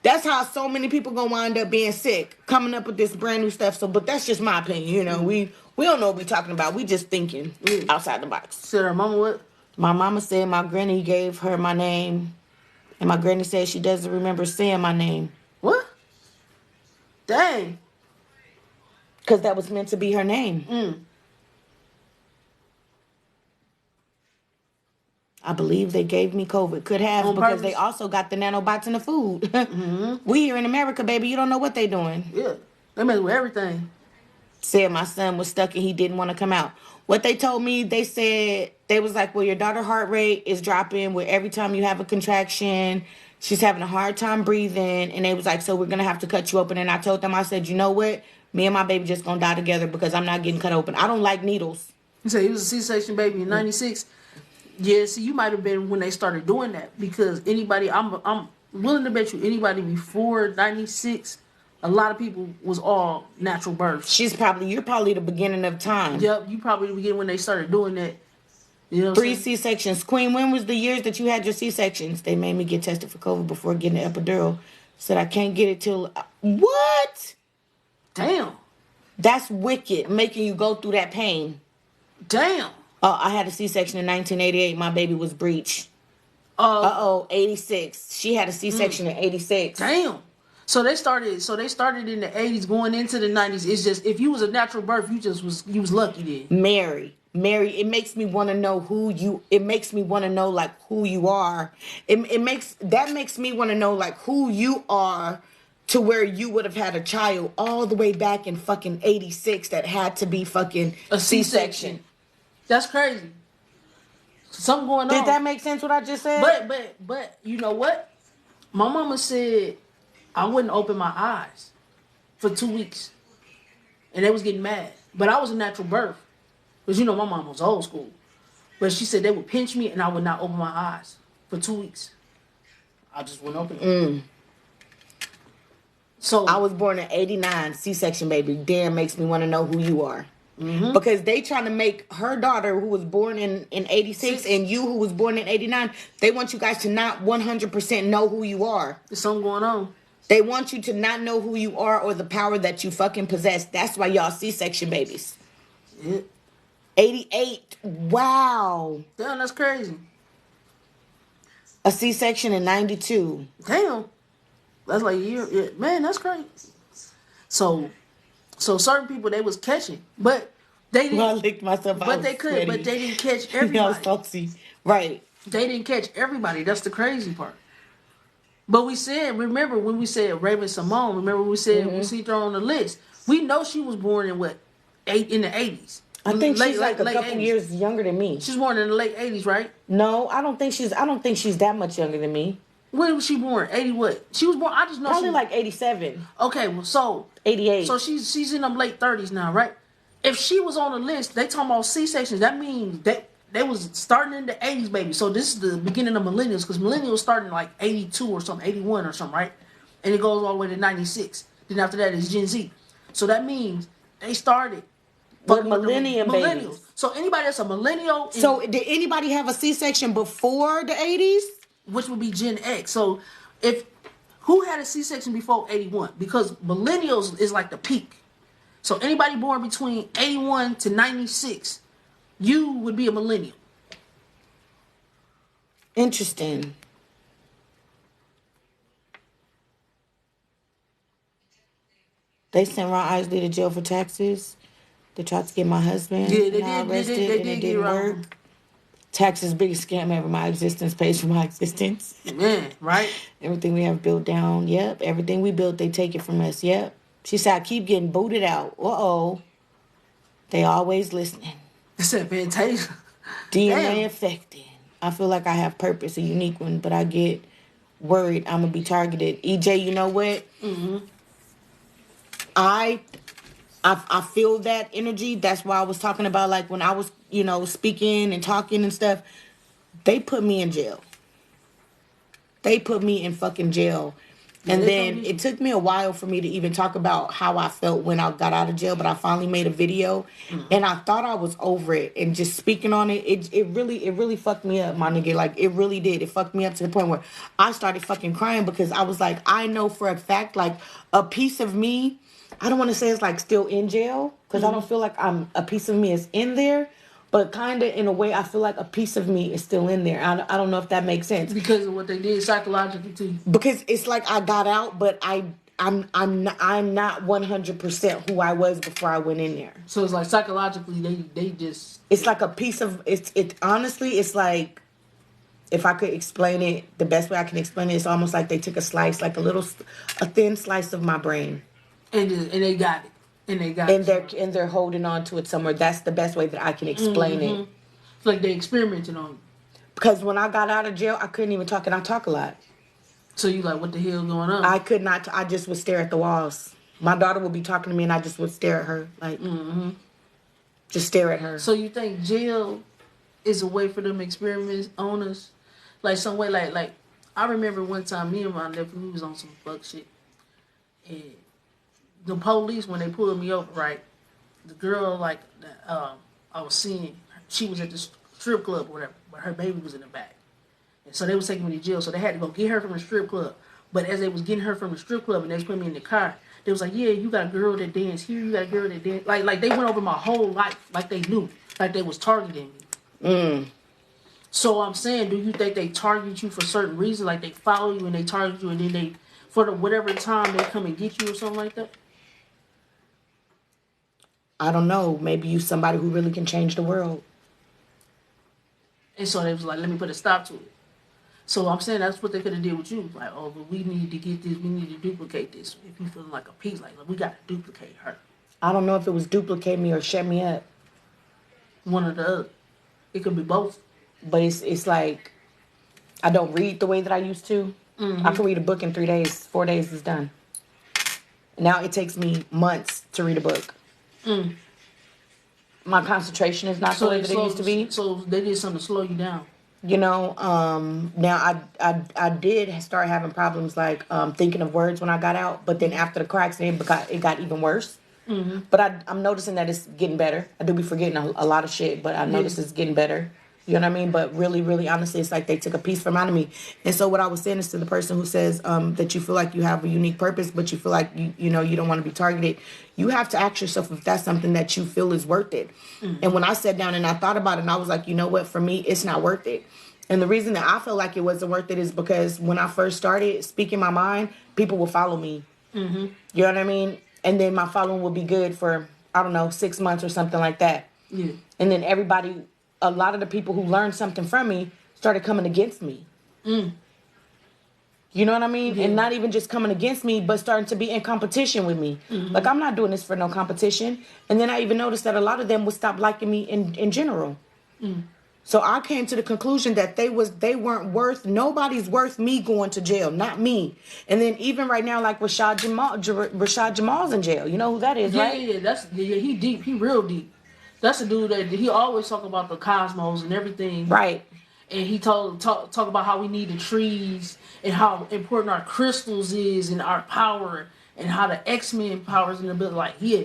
That's how so many people gonna wind up being sick, coming up with this brand new stuff. So, but that's just my opinion. You know, we don't know what we're talking about. We just thinking outside the box. Said her mama what? My mama said my granny gave her my name, and my granny said she doesn't remember saying my name. What? Dang. Because that was meant to be her name. I believe they gave me COVID. Could have, because purpose? They also got the nanobots in the food. We here in America, baby, you don't know what they doing. Yeah, they mess with everything. Said my son was stuck and he didn't want to come out. What they told me, they said, they was like, well, your daughter's heart rate is dropping where every time you have a contraction, she's having a hard time breathing. And they was like, so we're going to have to cut you open. And I told them, I said, you know what? Me and my baby just gonna die together because I'm not getting cut open. I don't like needles. You say he was a C-section baby in '96. Yeah, see, you might have been when they started doing that because anybody, I'm willing to bet you anybody before '96, a lot of people was all natural births. You're probably the beginning of time. Yep, you probably the beginning when they started doing that. You know, 3 C-sections. Queen, when was the years that you had your C-sections? They made me get tested for COVID before getting the epidural. Said I can't get it till what? Damn. That's wicked, making you go through that pain. Damn. I had a C-section in 1988. My baby was breech. 86. She had a C-section in 86. Damn. So they started in the 80s going into the 90s. It's just if you was a natural birth, you was lucky then. Mary, it makes me want to know it makes me want to know like who you are. It makes me want to know like who you are to where you would have had a child all the way back in fucking 86 that had to be fucking a C-section. That's crazy. Something going on. Did that make sense what I just said? But you know what? My mama said I wouldn't open my eyes for 2 weeks. And they was getting mad. But I was a natural birth. Because you know my mom was old school. But she said they would pinch me and I would not open my eyes for 2 weeks. I just wouldn't open them. So I was born in 89, C-section baby. Damn, makes me want to know who you are. Mm-hmm. Because they trying to make her daughter who was born in 86 and you who was born in 89, they want you guys to not 100% know who you are. There's something going on. They want you to not know who you are or the power that you fucking possess. That's why y'all C-section babies. Yeah. 88. Wow. Damn, that's crazy. A C-section in 92. Damn. That's like a year. Yeah, man, that's crazy. So certain people they was catching, but they didn't. Well, I licked myself out. But they could, sweaty. but they didn't catch everybody. Salty. Right. They didn't catch everybody. That's the crazy part. But we said, remember when we said Raven Simone? Remember we said we see her on the list. We know she was born in in the 80s. I think she's like a couple 80s. Years younger than me. She's born in the late 80s, right? No, I don't think she's that much younger than me. When was she born? 80 what? She was born. I just know probably like 87. Okay, well, so 88. So she's in them late 30s now, right? If she was on the list, they talking about C-sections. That means they was starting in the 80s, baby. So this is the beginning of millennials, because millennials starting like 82 or something, 81 or something, right? And it goes all the way to 96. Then after that is Gen Z. So that means they started. But millennium babies. So anybody that's a millennial. So did anybody have a C-section before the 80s? Which would be Gen X. So who had a C-section before 81? Because millennials is like the peak. So anybody born between 81 to 96, you would be a millennial. Interesting. They sent Ron Isley to jail for taxes. They tried to get my husband. Yeah, they arrested, did. And it didn't work. Taxes, biggest scam ever. My existence pays for my existence. Man, right? Everything we have built down. Yep. Everything we built, they take it from us. Yep. She said, I keep getting booted out. Uh-oh. They always listening. They said Fantasia. DNA affected. I feel like I have purpose, a unique one, but I get worried I'm going to be targeted. EJ, you know what? Mm-hmm. I feel that energy. That's why I was talking about, like, when I was, speaking and talking and stuff. They put me in jail. They put me in fucking jail. And then it took me a while for me to even talk about how I felt when I got out of jail, but I finally made a video. Mm-hmm. And I thought I was over it. And just speaking on it, it really fucked me up, my nigga. Like, it really did. It fucked me up to the point where I started fucking crying because I was like, I know for a fact, like, a piece of me, I don't want to say it's like still in jail because I don't feel like a piece of me is in there, but kind of in a way I feel like a piece of me is still in there. I don't know if that makes sense because of what they did psychologically to you. Because it's like I got out, but I'm not 100% who I was before I went in there. So it's like psychologically they just it's like a piece of it. Honestly, it's like if I could explain it the best way I can explain it, it's almost like they took a slice, like a thin slice of my brain. And they got it. And they're holding on to it somewhere. That's the best way that I can explain it. It's like they experimented on you. Because when I got out of jail, I couldn't even talk, and I talk a lot. So you like, what the hell going on? I could not. I just would stare at the walls. My daughter would be talking to me and I just would stare at her. Like, just stare at her. So you think jail is a way for them experiments on us? Like some way, like I remember one time me and my nephew, we was on some fuck shit. And the police, when they pulled me over, right, the girl, like, I was seeing, she was at the strip club or whatever, but her baby was in the back. And so they was taking me to jail, so they had to go get her from the strip club. But as they was getting her from the strip club and they was putting me in the car, they was like, yeah, you got a girl that dance here, you got a girl that dance. Like they went over my whole life, like they knew, like they was targeting me. So I'm saying, do you think they target you for certain reasons? Like they follow you and they target you and then they, for the whatever time they come and get you or something like that? I don't know. Maybe you somebody who really can change the world. And so they was like, let me put a stop to it. So I'm saying that's what they could have did with you. Like, oh, but we need to get this, we need to duplicate this. If you feeling like a piece, like we got to duplicate her. I don't know if it was duplicate me or shut me up. One or the other. It could be both. But it's like, I don't read the way that I used to. I can read a book in 3 days. 4 days is done. Now it takes me months to read a book. My concentration is not the way that it used to be. So they did something to slow you down. You know, now I did start having problems like thinking of words when I got out. But then after the car accident, it got even worse. But I'm noticing that it's getting better. I do be forgetting a lot of shit, but I notice it's getting better. You know what I mean? But really, really, honestly, it's like they took a piece from out of me. And so what I was saying is to the person who says that you feel like you have a unique purpose, but you feel like, you don't want to be targeted. You have to ask yourself if that's something that you feel is worth it. And when I sat down and I thought about it, and I was like, you know what? For me, it's not worth it. And the reason that I feel like it wasn't worth it is because when I first started speaking my mind, people would follow me. You know what I mean? And then my following would be good for, I don't know, 6 months or something like that. Yeah. And then a lot of the people who learned something from me started coming against me. You know what I mean? Yeah. And not even just coming against me, but starting to be in competition with me. Like, I'm not doing this for no competition. And then I even noticed that a lot of them would stop liking me in general. So I came to the conclusion that they weren't worth, nobody's worth me going to jail, not me. And then even right now, like Rashad Jamal's in jail. You know who that is, right? Yeah, he deep, he real deep. That's a dude that he always talk about the cosmos and everything. Right. And he talk about how we need the trees and how important our crystals is and our power and how the X-Men powers in the building. Like, yeah.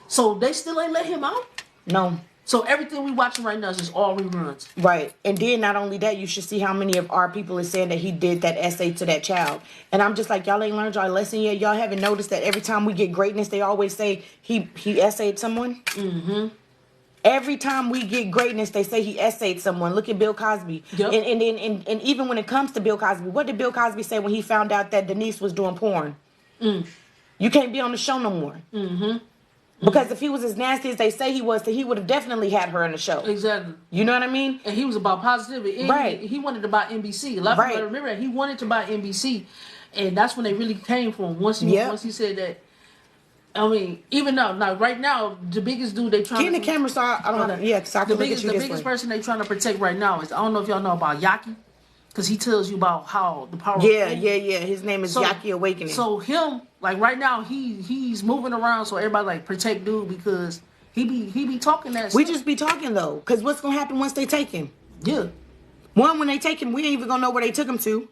So they still ain't let him out? No. So everything we watching right now is just all reruns. Right. And then not only that, you should see how many of our people is saying that he did that essay to that child. And I'm just like, y'all ain't learned y'all lesson yet. Y'all haven't noticed that every time we get greatness, they always say he essayed someone? Every time we get greatness, they say he essayed someone. Look at Bill Cosby. Yep. And even when it comes to Bill Cosby, what did Bill Cosby say when he found out that Denise was doing porn? You can't be on the show no more. Because if he was as nasty as they say he was, then he would have definitely had her on the show. Exactly. You know what I mean? And he was about positivity. And right. He wanted to buy NBC. A lot of people remember that. He wanted to buy NBC. And that's when they really came for him. Once he said that. I mean, even though, right now, the biggest dude they trying to... Get in the camera, so I don't know. Yeah, so I can look at you the biggest person they trying to protect right now is, I don't know if y'all know about Yaki. Because he tells you about how the power... Yeah. His name is Yaki Awakening. So him, like right now, he's moving around, so everybody like protect dude because he be talking that We stuff. just be talking though, because what's going to happen once they take him? Yeah. One, when they take him, we ain't even going to know where they took him to.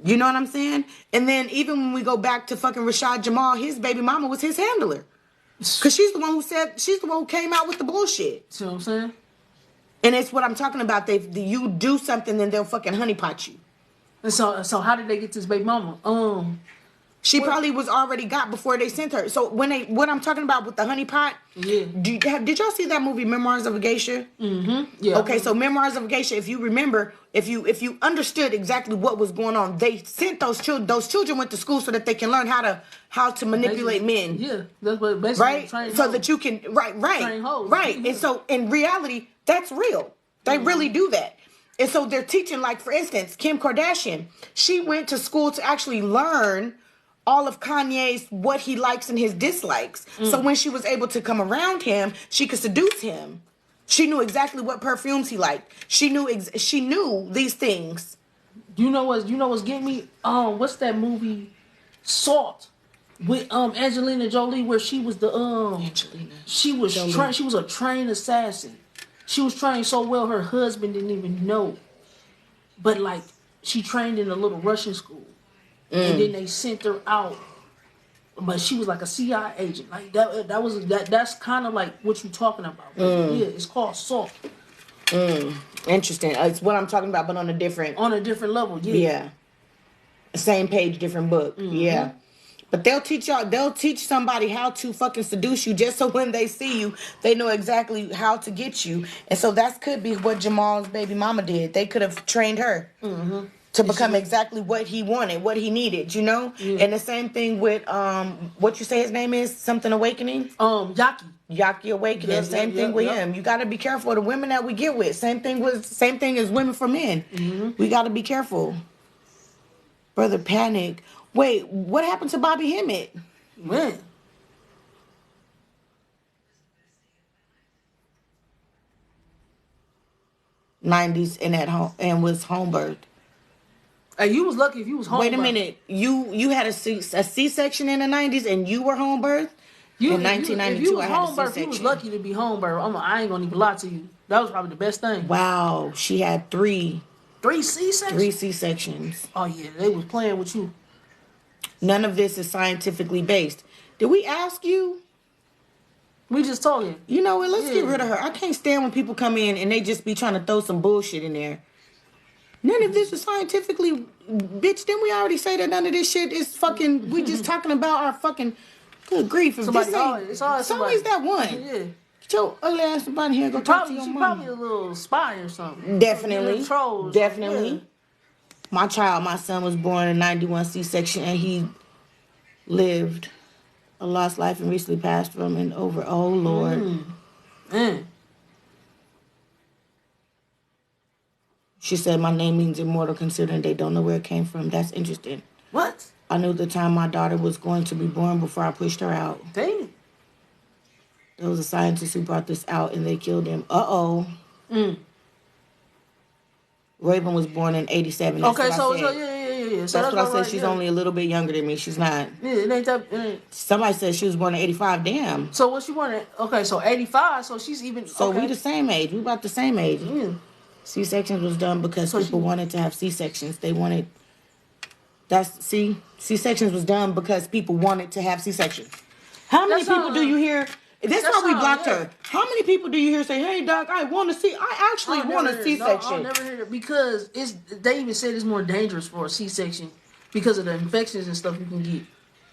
You know what I'm saying? And then even when we go back to fucking Rashad Jamal, his baby mama was his handler. Because she's the one who came out with the bullshit. See what I'm saying? And it's what I'm talking about. You do something, then they'll fucking honeypot you. And so how did they get this baby mama? She probably was already got before they sent her. So what I'm talking about with the honeypot, did y'all see that movie Memoirs of a Geisha? Yeah. Okay, so Memoirs of a Geisha, if you remember, if you understood exactly what was going on, they sent those children. Those children went to school so that they can learn how to manipulate men. Yeah, that's what basically right. So that you can right. And so in reality, that's real. They really do that. And so they're teaching, like for instance, Kim Kardashian. She went to school to actually learn all of Kanye's what he likes and his dislikes. So when she was able to come around him, she could seduce him. She knew exactly what perfumes he liked. She knew these things. You know what's getting me? What's that movie? Salt. with Angelina Jolie, where she was the Angelina. she was she was a trained assassin. She was trained so well her husband didn't even know. But like she trained in a little Russian school, and then they sent her out. But she was like a CIA agent. Like that's kind of like what you're talking about. Yeah, it's called Salt. Interesting. It's what I'm talking about, but on a different level. Yeah. Yeah. Same page, different book. Yeah. But they'll teach somebody how to fucking seduce you just so when they see you, they know exactly how to get you. And so that could be what Jamal's baby mama did. They could have trained her to become exactly what he wanted, what he needed, you know? And the same thing with, what you say his name is? Something Awakening? Yaki Awakening. Same thing with him. You got to be careful. The women that we get with. Same thing as women for men. We got to be careful. Brother Panic. Wait, what happened to Bobby Hemmett? When? '90s and at home and was home birthed. Hey, you was lucky if you was home. Wait a minute, you had a C-section in the '90s and you were home birthed. In 1992, if you was I had home a birth, C-section. you was lucky to be home birth. I ain't gonna even lie to you. That was probably the best thing. Wow, she had three C-sections. 3 C-sections. Oh yeah, they was playing with you. None of this is scientifically based. Did we ask you? We just talking. You know what? Let's get rid of her. I can't stand when people come in and they just be trying to throw some bullshit in there. None of this is scientifically, bitch. Didn't we already say that none of this shit is fucking? We just talking about our fucking. Good grief! If Somebody, it's always that one. Yeah. Get your ugly ass up out here and go talk to your She mama. probably a little spy or something. Definitely. Trolls. Definitely. Yeah. My son was born in 91 C-section and he lived a lost life and recently passed from and over. Oh, Lord. She said, my name means immortal considering they don't know where it came from. That's interesting. What? I knew the time my daughter was going to be born before I pushed her out. Dang. There was a scientist who brought this out and they killed him. Uh-oh. Raven was born in 87. That's Okay, so yeah. So that's what I said. She's only a little bit younger than me. She's not. Yeah, it ain't that. Somebody said she was born in 85. Damn. So what she wanted? Okay, so 85. So she's even. So we the same age. We about the same age. Yeah. C-sections was done because people wanted to have C-sections. They wanted. C-sections was done because people wanted to have C-sections. How many people do you hear? That's why we blocked her. How many people do you hear say, "Hey, doc, I want to see. I actually want a C-section." I'll never hear it because they even said it's more dangerous for a C-section because of the infections and stuff you can get.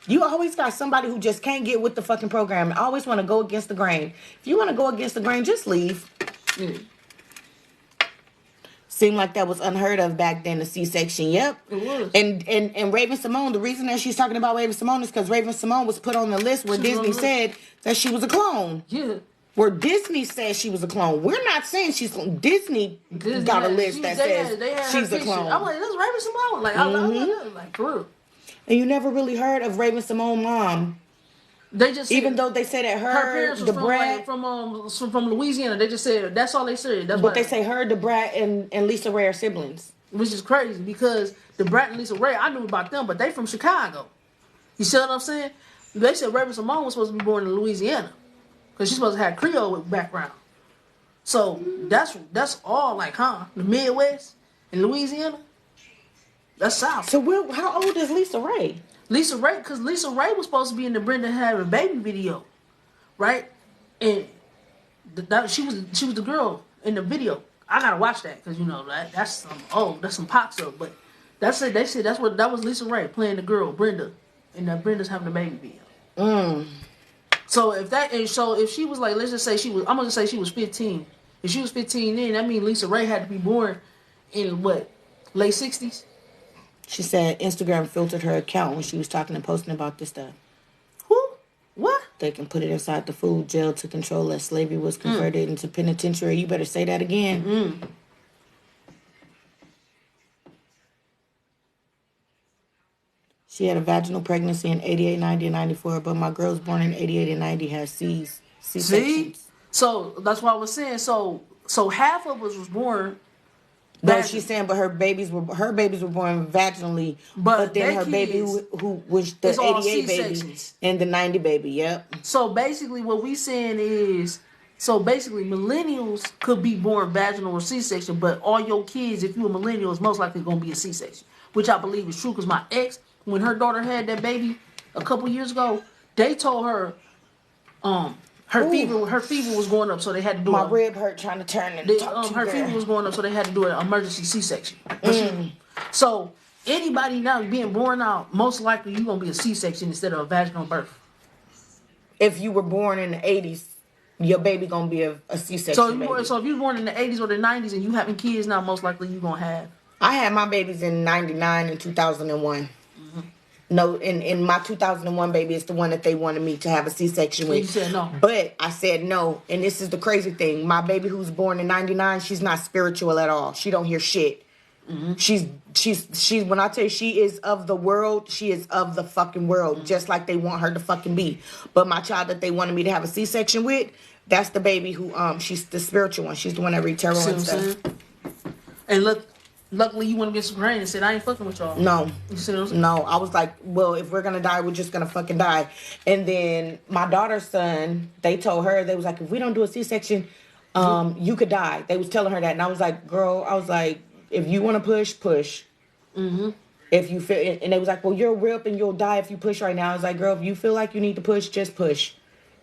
You always got somebody who just can't get with the fucking program and always want to go against the grain. If you want to go against the grain, just leave. Yeah. Seemed like that was unheard of back then, the C-section. Yep. It was. And Raven Simone, the reason that she's talking about Raven Simone is because Raven Simone was put on the list where Disney said that she was a clone. Yeah. Where Disney says she was a clone. We're not saying she's Disney got a list that says she's a clone. I'm like, that's Raven Simone. Like, I like, for real. And you never really heard of Raven Simone mom. They just even though they say that her parents was from Louisiana. They just said that's all they said. That's but they say her, DeBrat, and Lisa Ray are siblings, which is crazy because DeBrat and Lisa Ray, I knew about them, but they from Chicago. You see what I'm saying? They said Raven Simone was supposed to be born in Louisiana because she's supposed to have Creole background. So that's all like, the Midwest and Louisiana. That's South. So how old is Lisa Ray? Lisa Ray, because Lisa Ray was supposed to be in the Brenda Having a Baby video, right? And she was the girl in the video. I gotta watch that because that's some pop stuff. But that's it. They said that was Lisa Ray playing the girl Brenda in that Brenda's Having a Baby video. So if she was like, let's just say I'm gonna say she was 15. If she was 15 then, that means Lisa Ray had to be born in what, late 60s? She said Instagram filtered her account when she was talking and posting about this stuff. Who? What? They can put it inside the food jail to control as slavery was converted into penitentiary. You better say that again. She had a vaginal pregnancy in 88, 90, and 94, but my girls born in 88 and 90 had C-sections. See? So that's what I was saying. So half of us was born No, she's saying, but her babies were born vaginally. But then her baby, who was the 88 baby and the 90 baby. Yep. So basically, what we saying is, millennials could be born vaginal or C-section, but all your kids, if you a millennial, is most likely gonna be a C-section, which I believe is true. Because my ex, when her daughter had that baby a couple years ago, they told her, her fever was going up, so they had to do my rib hurt trying to turn and her fever was going up, so they had to do an emergency C-section. So anybody now being born out, most likely you're gonna be a C-section instead of a vaginal birth. If you were born in the 80s, your baby gonna be a C-section. So if you were born in the 80s or the 90s and you having kids now, most likely you gonna have. I had my babies in 99 and 2001. No, in my 2001 baby, it's the one that they wanted me to have a C-section with. You said no. But I said no, and this is the crazy thing. My baby who's born in 99, she's not spiritual at all. She don't hear shit. She's when I tell you she is of the world, she is of the fucking world, just like they want her to fucking be. But my child that they wanted me to have a C-section with, that's the baby who she's the spiritual one. She's the one that read tarot and stuff. And look. Luckily, you went against some grain and said, I ain't fucking with y'all. No. You see what I'm saying? No. I was like, well, if we're going to die, we're just going to fucking die. And then my daughter's son, they told her, they was like, if we don't do a C-section, you could die. They was telling her that. And I was like, girl, if you want to push. If you feel, and they was like, well, you're ripped and you'll die if you push right now. I was like, girl, if you feel like you need to push, just push.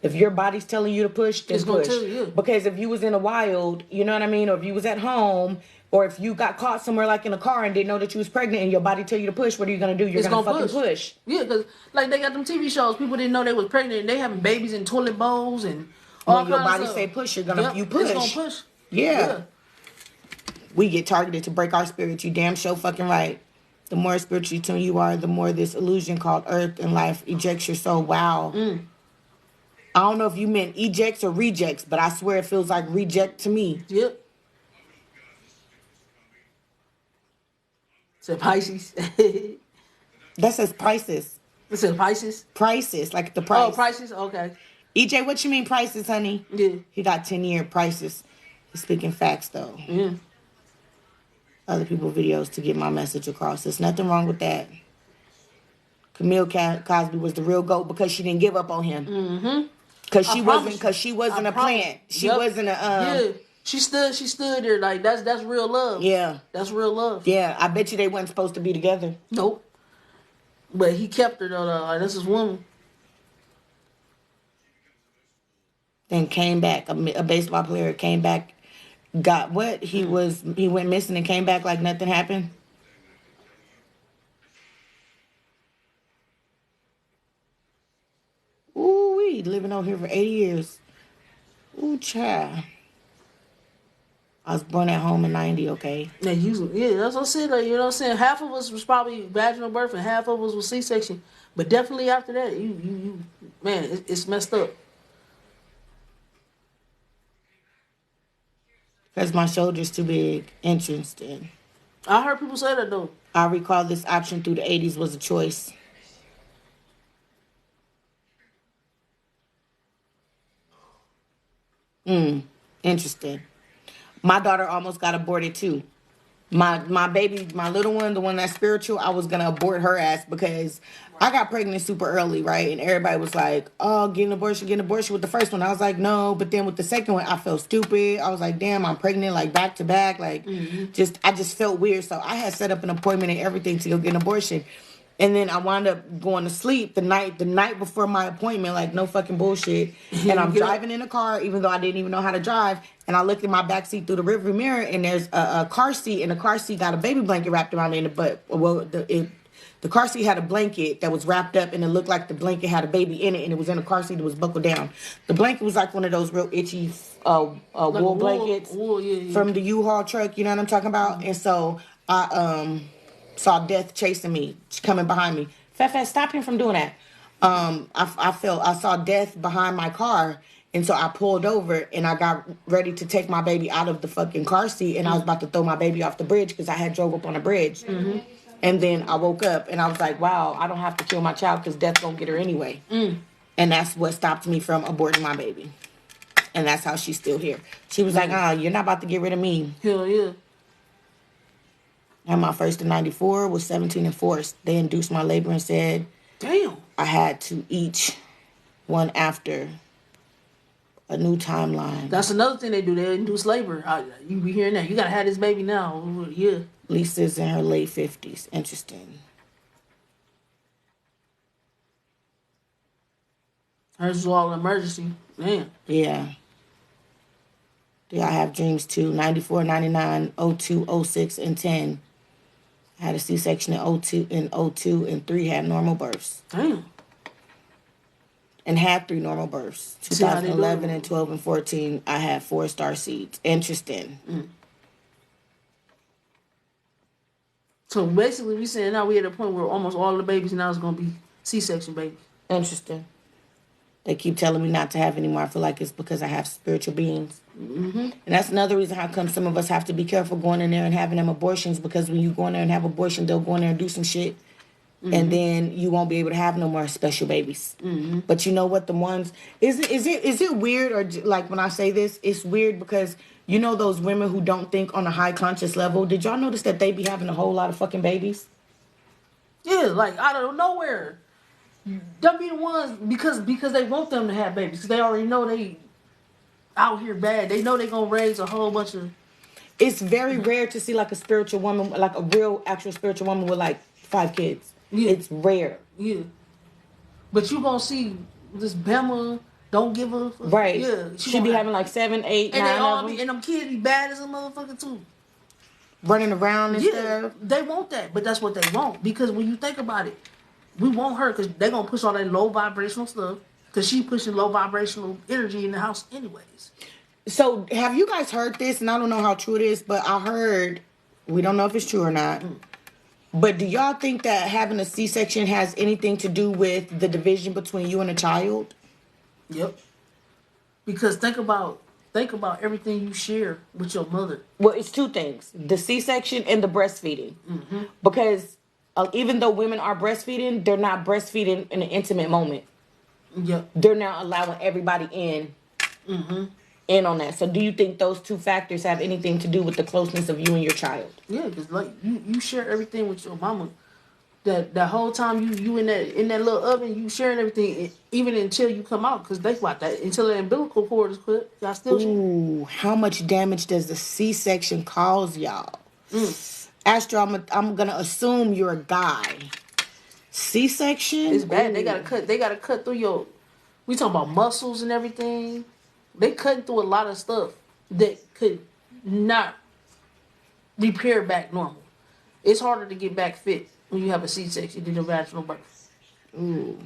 If your body's telling you to push, just push. Because if you was in the wild, you know what I mean? Or if you was at home, or if you got caught somewhere like in a car and didn't know that you was pregnant and your body tell you to push, what are you going to do? You're going to fucking push. Yeah, because like they got them TV shows. People didn't know they was pregnant and they having babies in toilet bowls and all when your body say push, you're going to, you push. It's going to push. Yeah. We get targeted to break our spirits. You damn sure fucking right. The more spiritually tuned you are, the more this illusion called earth and life ejects your soul. Wow. I don't know if you meant ejects or rejects, but I swear it feels like reject to me. Yep. Said Pisces. That says prices. It says Pisces? Prices, like the price. Oh, prices? Okay. EJ, what you mean prices, honey? Yeah. He got 10-year prices. He's speaking facts, though. Yeah. Other people's videos to get my message across. There's nothing wrong with that. Camille Cosby was the real GOAT because she didn't give up on him. Because she wasn't a plant. She wasn't a... Yeah. She stood there like that's real love. Yeah. That's real love. Yeah, I bet you they weren't supposed to be together. Nope. But he kept her though. Like, that's his woman. Then came back. A baseball player came back. Got what? He went missing and came back like nothing happened. Ooh, we living over here for 80 years. Ooh, child. I was born at home in 90, okay? Yeah, that's what I said. Like, you know what I'm saying? Half of us was probably vaginal birth and half of us was C-section. But definitely after that, man, it's messed up. Because my shoulder's too big. Interesting. I heard people say that, though. I recall this option through the 80s was a choice. Interesting. My daughter almost got aborted too. My baby, my little one, the one that's spiritual, I was gonna abort her ass because I got pregnant super early, right? And everybody was like, oh, get an abortion with the first one. I was like, no, but then with the second one, I felt stupid. I was like, damn, I'm pregnant like back to back. Like I just felt weird. So I had set up an appointment and everything to go get an abortion. And then I wound up going to sleep the night before my appointment, like no fucking bullshit. And I'm driving in a car, even though I didn't even know how to drive. And I looked in my back seat through the rearview mirror, and there's a car seat, and the car seat got a baby blanket wrapped around it in the butt. Well, the car seat had a blanket that was wrapped up, and it looked like the blanket had a baby in it, and it was in a car seat that was buckled down. The blanket was like one of those real itchy wool blankets from the U-Haul truck. You know what I'm talking about? And so I saw death chasing me, coming behind me. Fat, stop him from doing that. I saw death behind my car, and so I pulled over, and I got ready to take my baby out of the fucking car seat, and I was about to throw my baby off the bridge because I had drove up on a bridge. And then I woke up, and I was like, wow, I don't have to kill my child because death gonna get her anyway. And that's what stopped me from aborting my baby. And that's how she's still here. She was like, you're not about to get rid of me. Hell yeah. Had my first in 94, was 17 and forced. They induced my labor and said Damn. I had to each one after a new timeline. That's another thing they do. They induce labor. You be hearing that. You gotta have this baby now. Yeah. Lisa's in her late 50s. Interesting. Hers was all emergency. Damn. Yeah. Yeah, I have dreams too. 94, 99, 02, 06, and 10. I had a C-section in 02, and 3 had normal births. Damn. And had 3 normal births. 2011 and 12 and 14, I had 4 star seeds. Interesting. So basically, we saying now we at a point where almost all the babies now is gonna be C-section babies. Interesting. They keep telling me not to have anymore. I feel like it's because I have spiritual beings. Mm-hmm. And that's another reason how come some of us have to be careful going in there and having them abortions, because when you go in there and have abortion, they'll go in there and do some shit. Mm-hmm. And then you won't be able to have no more special babies. Mm-hmm. But you know what? The ones... Is it weird, or like when I say this, it's weird because you know those women who don't think on a high conscious level? Did y'all notice that they be having a whole lot of fucking babies? Yeah, like out of nowhere. They'll be the ones because they want them to have babies. Because they already know they out here bad. They know they gonna raise a whole bunch of... It's very rare to see like a spiritual woman, like a real actual spiritual woman with like 5 kids. Yeah. It's rare. Yeah. But you gonna see this Bama don't give a fuck. Right. Yeah. She be having like 7, 8, 9 and they all of them. and them kids be bad as a motherfucker too. Running around and stuff. They want that, but that's what they want. Because when you think about it, we want her because they're gonna push all that low vibrational stuff. Because she pushing low vibrational energy in the house anyways. So have you guys heard this? And I don't know how true it is, but I heard, we don't know if it's true or not. But do y'all think that having a C-section has anything to do with the division between you and a child? Yep. Because think about everything you share with your mother. Well, it's 2 things: the C-section and the breastfeeding. Mm-hmm. Because even though women are breastfeeding, they're not breastfeeding in an intimate moment. Yep. They're now allowing everybody in on that. So do you think those 2 factors have anything to do with the closeness of you and your child? Yeah, because like you share everything with your mama. That whole time you in that little oven, you sharing everything, even until you come out. Because think about that, until the umbilical cord is cut, y'all still share. Ooh, how much damage does the C-section cause y'all? Astro, I'm gonna assume you're a guy. C-section? It's bad. Ooh. They gotta cut through your... We talking about muscles and everything. They cutting through a lot of stuff that could not repair back normal. It's harder to get back fit when you have a C-section than a vaginal birth. Ooh.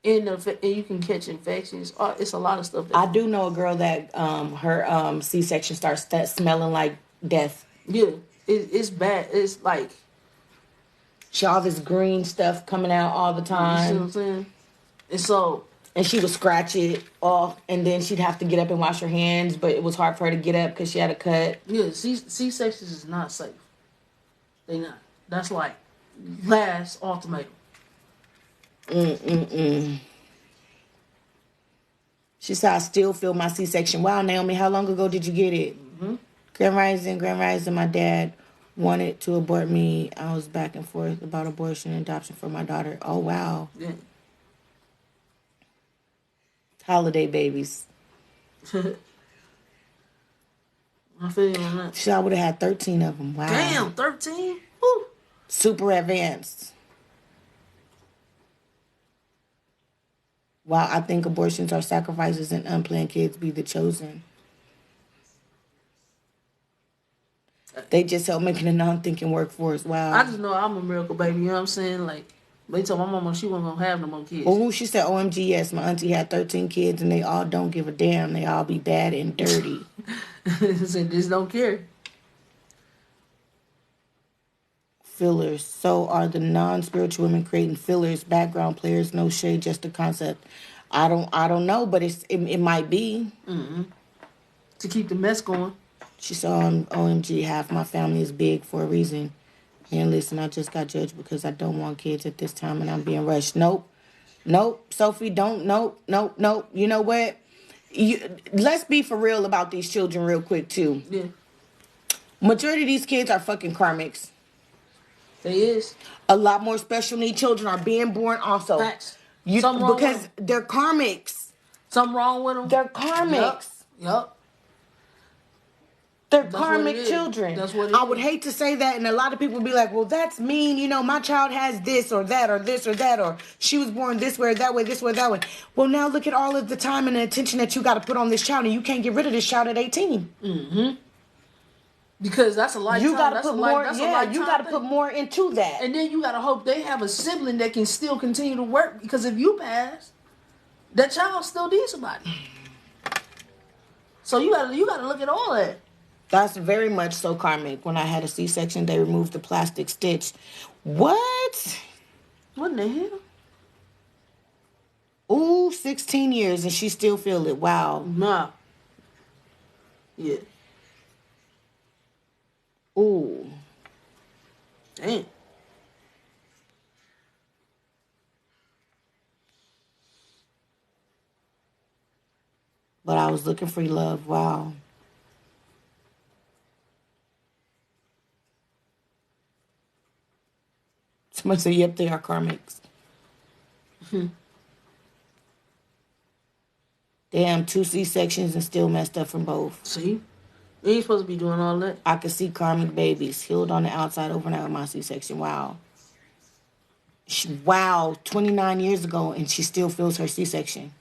And you can catch infections. It's a lot of stuff. I do know a girl that her C-section starts smelling like death. Yeah, it's bad. It's like... She all this green stuff coming out all the time. You see what I'm saying? And so... And she would scratch it off, and then she'd have to get up and wash her hands, but it was hard for her to get up because she had a cut. Yeah, C-sections is not safe. They not. That's like last ultimatum. She said, I still feel my C-section. Wow, Naomi, how long ago did you get it? Mm-hmm. Grand Rising, my dad wanted to abort me. I was back and forth about abortion and adoption for my daughter. Oh, wow. Yeah. Holiday babies. I feel you on that. I would have had 13 of them. Wow. Damn, 13? Woo. Super advanced. Wow, I think abortions are sacrifices and unplanned kids be the chosen. They just help making a non-thinking workforce. Wow. I just know I'm a miracle baby. You know what I'm saying? Like, they told my mama she wasn't going to have no more kids. Oh, she said, OMG, yes. My auntie had 13 kids, and they all don't give a damn. They all be bad and dirty. Said, just don't care. Fillers. So are the non-spiritual women creating fillers, background players, no shade, just a concept. I don't know, but it might be. Mm-hmm. To keep the mess going. She saw OMG, half my family is big for a reason. And listen, I just got judged because I don't want kids at this time and I'm being rushed. Nope, Sophie, don't, nope. You know what? Let's be for real about these children real quick, too. Yeah. Majority of these kids are fucking karmics. They is. A lot more special need children are being born also. Facts. Something wrong because with them. they're karmics. Something wrong with them. They're karmics. Yup. They're That's what karmic it is. children. That's what it I would is. hate to say that, and a lot of people would be like, well, that's mean. You know, my child has this or that or this or that, or she was born this way or that way, this way or that way. Well, now look at all of the time and the attention that you got to put on this child, and you can't get rid of this child at 18. Mm-hmm. Because that's a lifetime. You got to that's put a more. that's a Yeah, lifetime you got to thing. put more into that. And then you got to hope they have a sibling that can still continue to work. Because if you pass, that child still needs somebody. So you got to look at all that. That's very much so karmic. When I had a C-section, they removed the plastic stitch. What? What in the hell? Ooh, 16 years and she still feel it. Wow. Nah. Yeah. Ooh. Damn. But I was looking for love. Wow. Somebody say, yep, they are karmics. Damn, 2 C-sections and still messed up from both. See? You ain't supposed to be doing all that. I could see karmic babies healed on the outside overnight with my C-section. Wow. Wow, 29 years ago, and she still feels her C-section.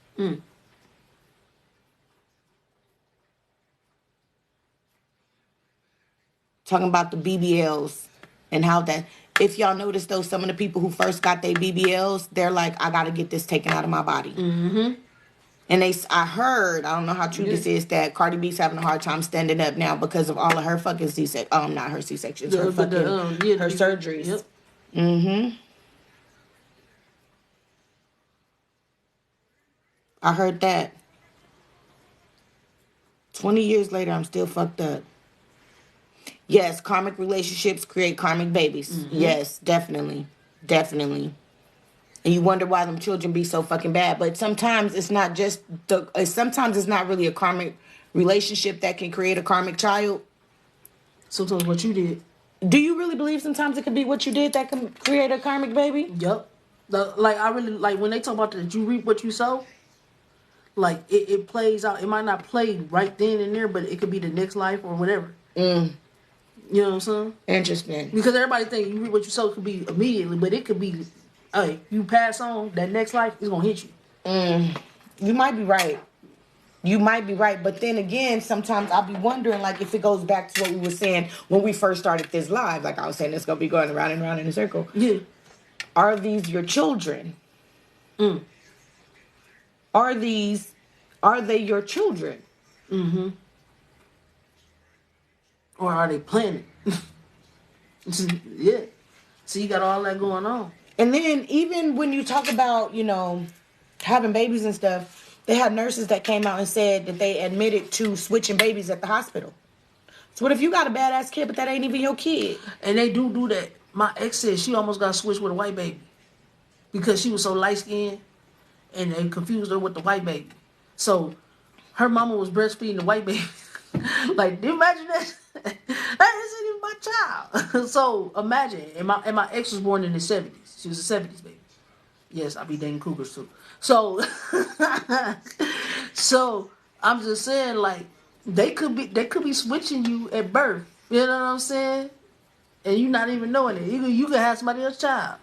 Talking about the BBLs and how that... If y'all notice, though, some of the people who first got their BBLs, they're like, I got to get this taken out of my body. Mm-hmm. And I heard, I don't know how true this is, that Cardi B's having a hard time standing up now because of all of her fucking C-sections. Not her C-sections, her fucking, her surgeries. Yep. Mm-hmm. I heard that. 20 years later, I'm still fucked up. Yes, karmic relationships create karmic babies. Mm-hmm. Yes, definitely. Definitely. And you wonder why them children be so fucking bad. But sometimes it's not just sometimes it's not really a karmic relationship that can create a karmic child. Sometimes what you did. Do you really believe sometimes it could be what you did that can create a karmic baby? Yep. I really like when they talk about that you reap what you sow. Like it plays out. It might not play right then and there, but it could be the next life or whatever. You know what I'm saying? Interesting. Because everybody think you reap what you sow could be immediately, but it could be, hey, you pass on, that next life is going to hit you. You might be right. You might be right. But then again, sometimes I'll be wondering, like, if it goes back to what we were saying when we first started this live. Like I was saying, it's going to be going around and around in a circle. Yeah. Are these your children? Are they your children? Mm-hmm. Or are they planning? Yeah. So you got all that going on. And then even when you talk about, you know, having babies and stuff, they had nurses that came out and said that they admitted to switching babies at the hospital. So what if you got a badass kid, but that ain't even your kid? And they do that. My ex said she almost got switched with a white baby. Because she was so light-skinned and they confused her with the white baby. So her mama was breastfeeding the white baby. Like, imagine that. That isn't even my child. So imagine, and my ex was born in the 70s. She was a 70s baby. Yes, I be dating cougars too. So, so I'm just saying, like, they could be switching you at birth. You know what I'm saying? And you not even knowing it. You could have somebody else's child.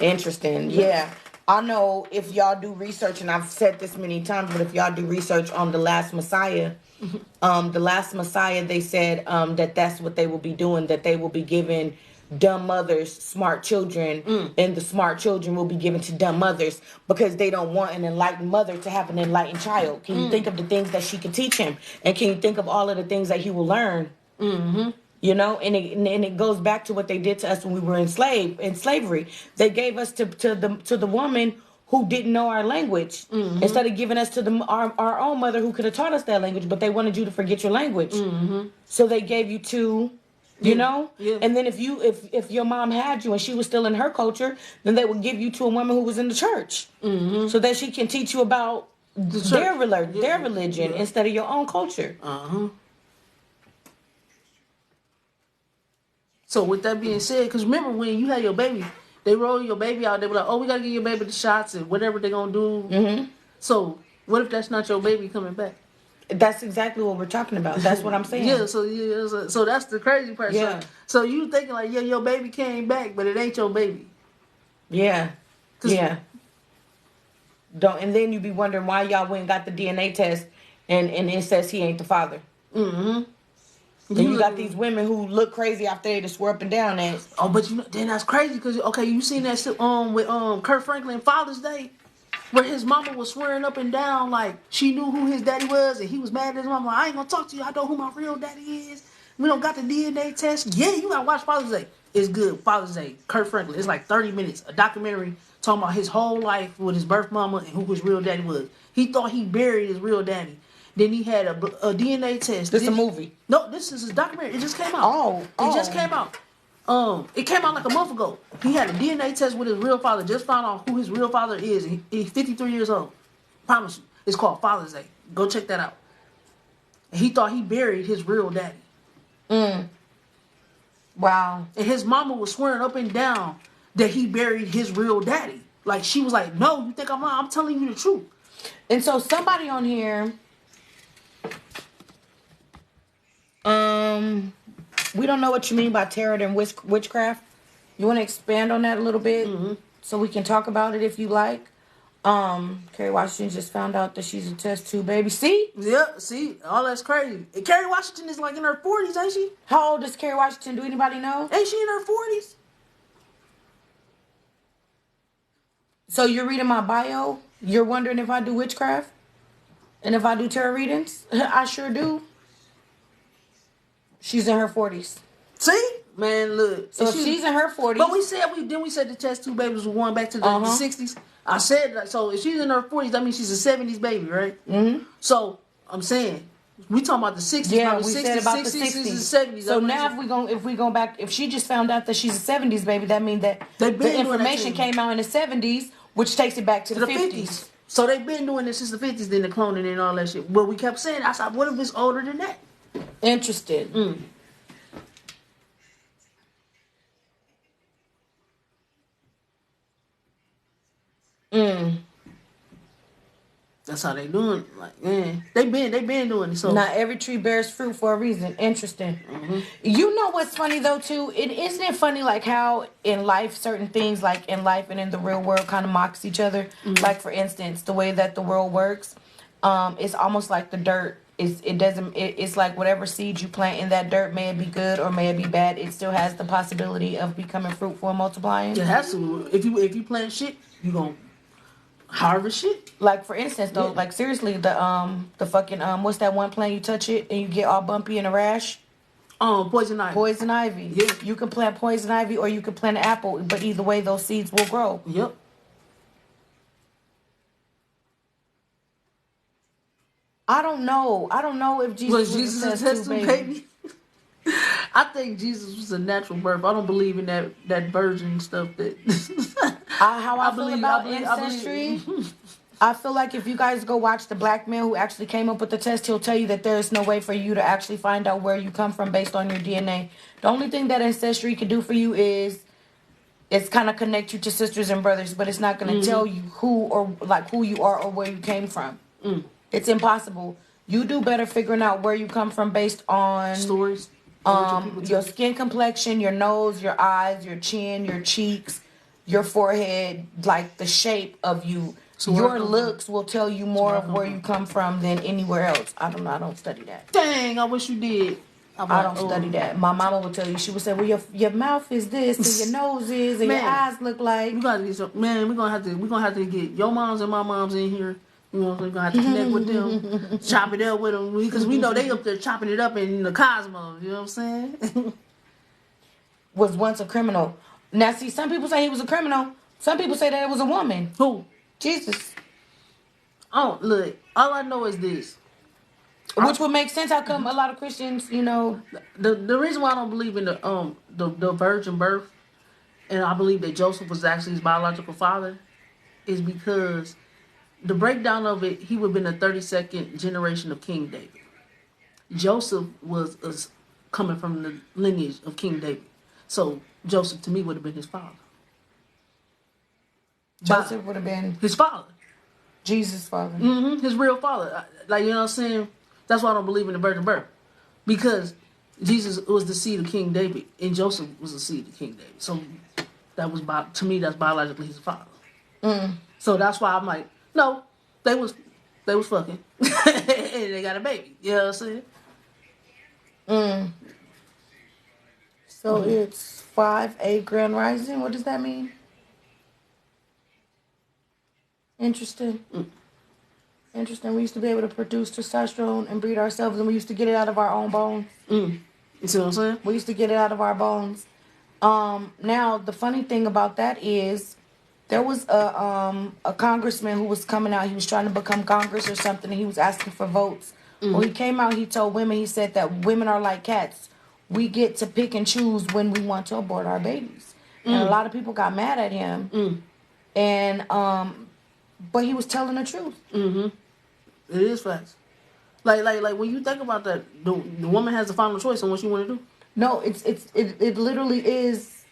Interesting. Yeah. I know if y'all do research, and I've said this many times, but if y'all do research on The Last Messiah, The Last Messiah, they said that that's what they will be doing, that they will be giving dumb mothers smart children, and the smart children will be given to dumb mothers because they don't want an enlightened mother to have an enlightened child. Can you think of the things that she can teach him? And can you think of all of the things that he will learn? You know, and it goes back to what they did to us when we were in slavery. They gave us to the woman who didn't know our language instead of giving us to our own mother who could have taught us that language, but they wanted you to forget your language. So they gave you to, you know, and then if your mom had you and she was still in her culture, then they would give you to a woman who was in the church, so that she can teach you about their religion instead of your own culture. So with that being said, because remember when you had your baby, they roll your baby out. They were like, "Oh, we gotta give your baby the shots and whatever they gonna do." Mm-hmm. So what if that's not your baby coming back? That's exactly what we're talking about. That's what I'm saying. Yeah. So that's the crazy part. Yeah. So you thinking like, yeah, your baby came back, but it ain't your baby. Yeah. Yeah. Don't, and then you be wondering why y'all went and got the DNA test and it says he ain't the father. Mm-hmm. And you got these women who look crazy after they just swear up and down that. Oh, but then that's crazy because okay, you seen that shit with Kurt Franklin Father's Day, where his mama was swearing up and down like she knew who his daddy was and he was mad at his mama. I ain't gonna talk to you. I know who my real daddy is. We don't got the DNA test. Yeah, you gotta watch Father's Day. It's good. Father's Day. Kurt Franklin. It's like 30 minutes. A documentary talking about his whole life with his birth mama and who his real daddy was. He thought he buried his real daddy. Then he had a DNA test. This is a movie? No, this is his documentary. It just came out. Oh. It just came out. It came out like a month ago. He had a DNA test with his real father. Just found out who his real father is. He's 53 years old. Promise you. It's called Father's Day. Go check that out. And he thought he buried his real daddy. Wow. And his mama was swearing up and down that he buried his real daddy. Like she was like, "No, you think I'm lying? I'm telling you the truth." And so somebody on here, we don't know what you mean by tarot and witchcraft. You want to expand on that a little bit so we can talk about it if you like. Kerry Washington just found out that she's a test tube baby. See? Yeah, see? All that's crazy. And Kerry Washington is like in her 40s, ain't she? How old is Kerry Washington? Do anybody know? Ain't she in her 40s? So you're reading my bio? You're wondering if I do witchcraft? And if I do tarot readings? I sure do. She's in her 40s. See? Man, look. So if she's in her 40s. But we said the test tube babies were going back to the 60s. I said, so if she's in her 40s, that means she's a 70s baby, right? Mm-hmm. So I'm saying, we talking about the 60s. Yeah, we 60s, said about 60s, the 60s. 60s, 70s. So now if we go back, if she just found out that she's a 70s baby, that means that the information came out in the 70s, which takes it back to the 50s. So they've been doing this since the 50s, then the cloning and all that shit. But we kept saying, I said, what if it's older than that? Interesting. That's how they doing. Like, man, they been doing it. So not every tree bears fruit for a reason. Interesting. You know what's funny though too? Isn't it funny like how in life certain things like in life and in the real world kind of mocks each other. Like for instance, the way that the world works, it's almost like the dirt. It's like whatever seed you plant in that dirt, may it be good or may it be bad, it still has the possibility of becoming fruitful and multiplying. It has to. If you plant shit, you gonna harvest shit. Like for instance though, like seriously, the fucking what's that one plant you touch it and you get all bumpy and a rash? Poison ivy. Poison ivy. Yeah. You can plant poison ivy or you can plant an apple, but either way those seeds will grow. Yep. I don't know if Jesus was a test tube baby. I think Jesus was a natural birth. I don't believe in that virgin stuff. That how I feel about ancestry. I feel like if you guys go watch the black man who actually came up with the test, he'll tell you that there is no way for you to actually find out where you come from based on your DNA. The only thing that ancestry can do for you is it's kind of connect you to sisters and brothers, but it's not going to tell you who you are or where you came from. It's impossible. You do better figuring out where you come from based on stories. Your skin complexion, your nose, your eyes, your chin, your cheeks, your forehead, like the shape of you. So your looks will tell you more of where you come from than anywhere else. I don't know. I don't study that. Dang, I wish you did. I don't study that. My mama would tell you. She would say, "Well, your mouth is this, and your nose is, and your eyes look like." We gotta get some. Man, we're gonna have to get your moms and my moms in here. You know, we're gonna have to connect with them, chop it up with them, because we know they up there chopping it up in the cosmos. You know what I'm saying? Was once a criminal. Now, see, some people say he was a criminal. Some people say that it was a woman. Who? Jesus. Oh, look. All I know is this. Which would make sense. How come a lot of Christians, you know, the reason why I don't believe in the virgin birth, and I believe that Joseph was actually his biological father, is because the breakdown of it, he would have been the 32nd generation of King David. Joseph was coming from the lineage of King David. So Joseph to me would have been his father. Joseph would have been His father. Jesus' father. His real father. Like, you know what I'm saying? That's why I don't believe in the virgin birth. Because Jesus was the seed of King David, and Joseph was the seed of King David. So that was, to me, that's biologically his father. So that's why I'm like, no, they was fucking. And they got a baby. You know what I'm saying? So it's 5-8 Grand Rising. What does that mean? Interesting. Interesting. We used to be able to produce testosterone and breed ourselves, and we used to get it out of our own bones. You see what I'm saying? We used to get it out of our bones. Now the funny thing about that is, there was a congressman who was coming out. He was trying to become Congress or something, and he was asking for votes. When he came out, he told women, he said that women are like cats. We get to pick and choose when we want to abort our babies. And a lot of people got mad at him. And but he was telling the truth. It is facts. Like when you think about that, the woman has the final choice on what she want to do. No, it literally is.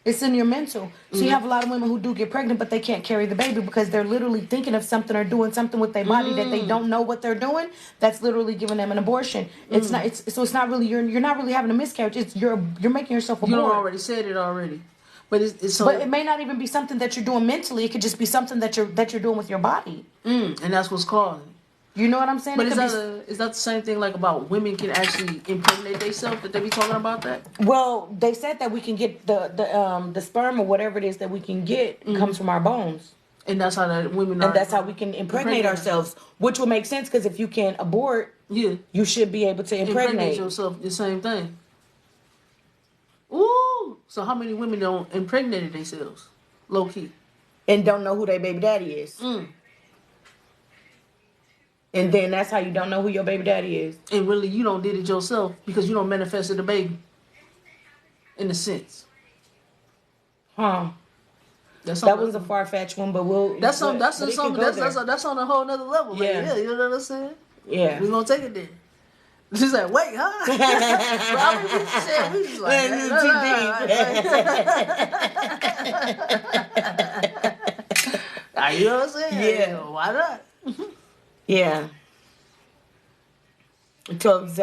It's in your mental. So you have a lot of women who do get pregnant, but they can't carry the baby because they're literally thinking of something or doing something with their body that they don't know what they're doing. That's literally giving them an abortion. It's not. So it's not really. You're not really having a miscarriage. It's you're making yourself abort. You already said it already, but it's so. But it may not even be something that you're doing mentally. It could just be something that you're doing with your body. And that's what's causing. You know what I'm saying? But is that the same thing like about women can actually impregnate themselves, that they be talking about that? Well, they said that we can get the sperm or whatever it is that we can get comes from our bones. And that's how that women and that's how we can impregnate ourselves, which would make sense because if you can abort, you should be able to impregnate yourself. The same thing. Ooh, so how many women don't impregnate themselves, low key, and don't know who their baby daddy is? And then that's how you don't know who your baby daddy is. And really, you don't did it yourself because you don't manifested the baby. In a sense. That was a far-fetched one, but that's on a whole nother level. Yeah. Like, you know what I'm saying? Yeah. We're gonna take it there. She's like, wait, huh? We just like, you know what I'm saying? Yeah. Why not? Yeah. 12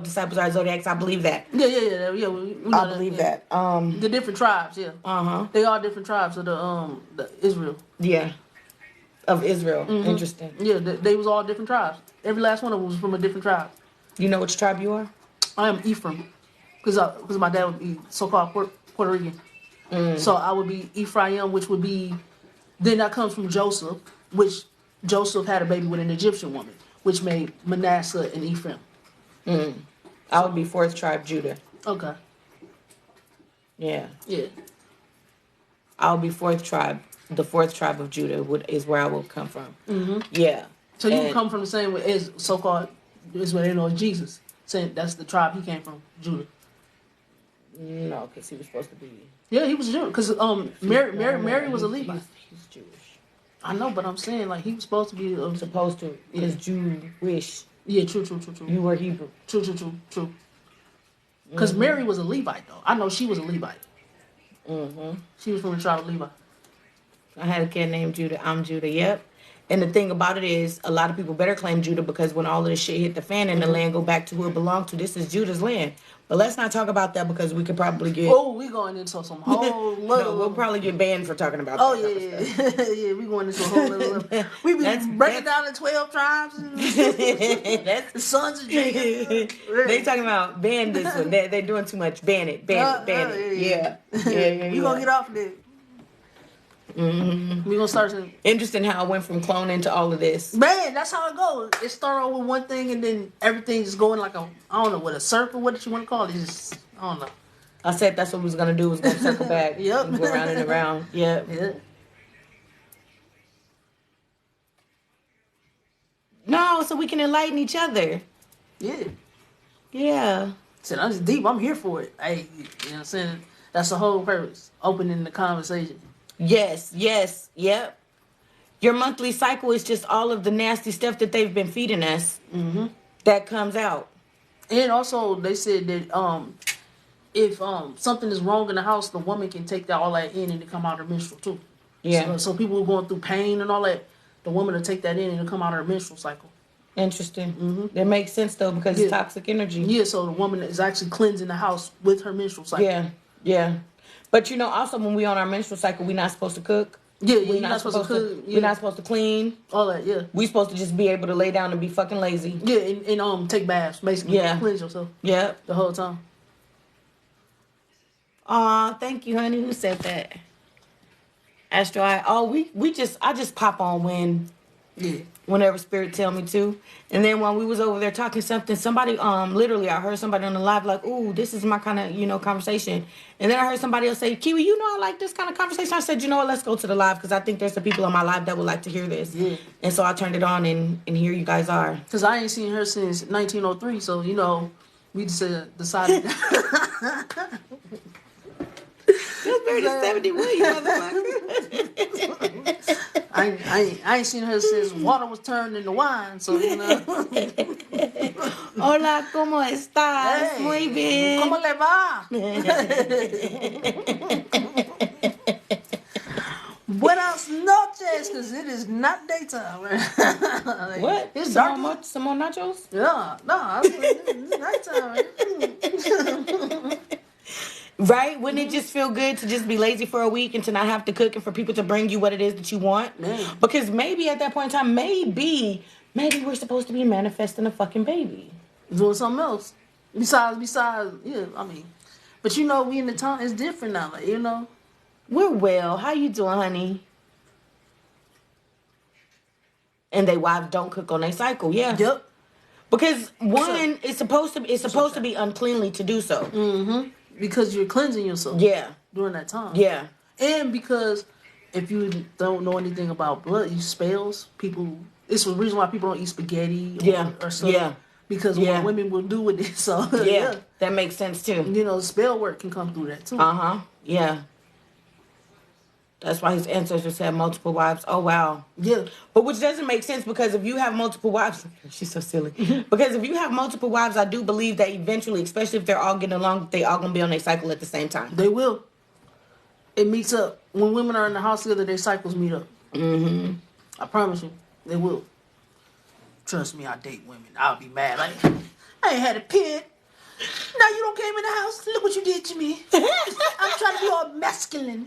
disciples are zodiacs. I believe that. Yeah. We I believe that. The different tribes, They are different tribes of the Israel. Yeah. Of Israel. Interesting. Yeah, they was all different tribes. Every last one of them was from a different tribe. You know which tribe you are? I am Ephraim, because my dad would be so-called Puerto Rican. So I would be Ephraim, which would be. Then that comes from Joseph, which Joseph had a baby with an Egyptian woman, which made Manasseh and Ephraim. I would be 4th tribe Judah. Okay. Yeah. Yeah. I'll be 4th tribe. The 4th tribe of Judah is where I will come from. Yeah. So you come from the same way as so-called is what they know as Jesus. Saying that's the tribe he came from, Judah. No, because he was supposed to be. Yeah, he was Jewish. Because Mary was a Levite. He's Jewish. I know, but I'm saying like he was supposed to be supposed to. Because Jewish. Yeah, true. You were Hebrew. True. Because Mary was a Levite, though. I know she was a Levite. She was from the tribe of Levi. I had a kid named Judah. I'm Judah. Yep. And the thing about it is, a lot of people better claim Judah because when all of this shit hit the fan and the land go back to who it belonged to, this is Judah's land. But let's not talk about that because we could probably get. Oh, we going into some whole. No, we'll probably get banned for talking about. Oh that yeah, we going into a whole level. We be breaking down the 12 tribes. That's the sons of Jacob. They talking about ban this one. They're doing too much. Ban it. Yeah. We gonna get off of that. We gonna start. Interesting how it went from cloning to all of this. Man, that's how it goes. It started with one thing and then everything just going like I don't know, what a circle, what did you want to call it? It's just, I don't know. I said that's what we was gonna do. Was gonna circle back. Yep. And go around and around. Yep. Yeah. No, so we can enlighten each other. Yeah. Yeah. Said I'm just deep. I'm here for it. Hey, you know what I'm saying? That's the whole purpose. Opening the conversation. Yes. Yep. Your monthly cycle is just all of the nasty stuff that they've been feeding us that comes out. And also, they said that if something is wrong in the house, the woman can take all that in and it come out her menstrual too. Yeah. So people who are going through pain and all that, the woman will take that in and it'll come out her menstrual cycle. Interesting. Mm-hmm. That makes sense though because it's toxic energy. Yeah, so the woman is actually cleansing the house with her menstrual cycle. Yeah, yeah. But you know, also when we on our menstrual cycle, we're not supposed to cook. Yeah, we're not supposed to cook. We're not supposed to clean. All that, yeah. We're supposed to just be able to lay down and be fucking lazy. Yeah, and take baths, basically. Yeah. Cleanse yourself. Yeah. The whole time. Aw, thank you, honey. Who said that? Astro, I just pop on whenever spirit tell me to. And then while we was over there talking somebody literally I heard somebody on the live like, ooh, this is my kind of, conversation. And then I heard somebody else say, Kewii, I like this kind of conversation. I said, you know what, let's go to the live because I think there's some people on my live that would like to hear this. Yeah. And so I turned it on and here you guys are. Because I ain't seen her since 1903, so we just decided. That's very 71, you motherfucker. I ain't seen her since water was turned into wine, so Hola, ¿cómo estás? Hey, Muy bien. ¿Cómo le va? Buenas noches, because it is not daytime. What? It's some dark. more nachos? Yeah, no, it's nighttime. Right? Wouldn't it just feel good to just be lazy for a week and to not have to cook and for people to bring you what it is that you want? Man. Because maybe at that point in time, maybe we're supposed to be manifesting a fucking baby. Doing something else. Besides, yeah, I mean. But we in the time, it's different now, We're well. How you doing, honey? And they wives don't cook on their cycle, yeah. Yep. Because one, it's supposed to be uncleanly to do so. Mm-hmm. Because you're cleansing yourself. Yeah. During that time. Yeah. And because if you don't know anything about blood, you spells, it's the reason why people don't eat spaghetti or stuff. Yeah. Because what women will do with it. So yeah. That makes sense too. Spell work can come through that too. Uh-huh. Yeah. That's why his ancestors had multiple wives. Oh, wow. Yeah. But which doesn't make sense because if you have multiple wives... She's so silly. Because if you have multiple wives, I do believe that eventually, especially if they're all getting along, they all going to be on their cycle at the same time. They will. It meets up. When women are in the house together, their cycles meet up. Mm-hmm. I promise you. They will. Trust me, I date women. I'll be mad. I ain't had a pit. Now you don't came in the house. Look what you did to me. I'm trying to be all masculine.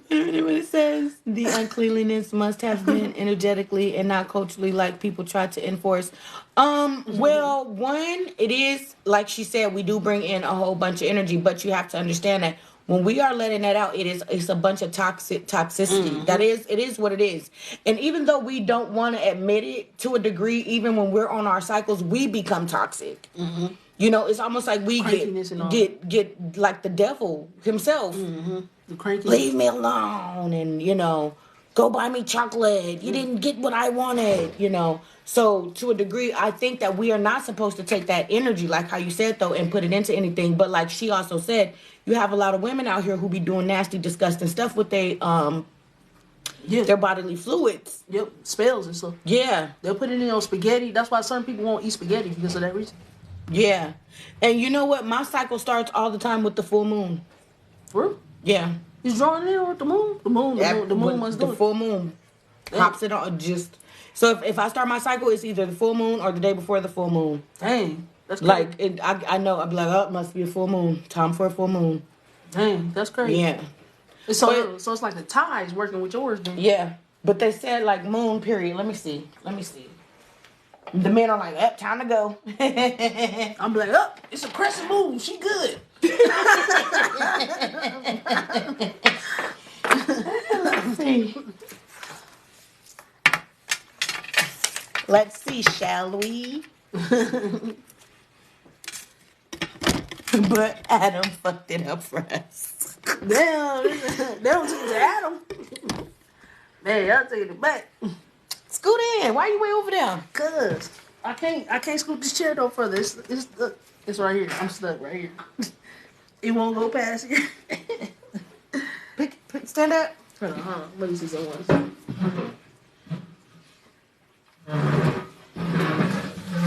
When it says the uncleanliness must have been energetically and not culturally like people try to enforce. Well, one, it is like she said, we do bring in a whole bunch of energy, but you have to understand that when we are letting that out, it's a bunch of toxicity. Mm-hmm. It is what it is. And even though we don't want to admit it to a degree, even when we're on our cycles, we become toxic. Mm-hmm. It's almost like we get like the devil himself. Mm-hmm. The cranky. Leave me alone, and go buy me chocolate. You didn't get what I wanted. So to a degree, I think that we are not supposed to take that energy, like how you said though, and put it into anything. But like she also said, you have a lot of women out here who be doing nasty, disgusting stuff with their bodily fluids. Yep, spells and stuff. Yeah, they'll put it in on spaghetti. That's why certain people won't eat spaghetti because of that reason. Yeah, and you know what? My cycle starts all the time with the full moon. Really? Yeah. He's drawing in with the moon. The moon must do it. The full moon pops it on. So if I start my cycle, it's either the full moon or the day before the full moon. Dang, that's crazy. I know. I'd be like, oh, it must be a full moon. Time for a full moon. Dang, that's crazy. Yeah. So it's like the tides working with yours then. Yeah, but they said like moon period. Let me see. The men are like, up, time to go. I'm like, up, it's a crescent moon. She good. Let's see, shall we? But Adam fucked it up for us. Damn, they don't take it to Adam. Man, y'all taking it back. Scoot in. Why you way over there? Cause I can't scoot this chair no further. It's right here. I'm stuck right here. It won't go past here. Stand up. Hold on. Let me see someone.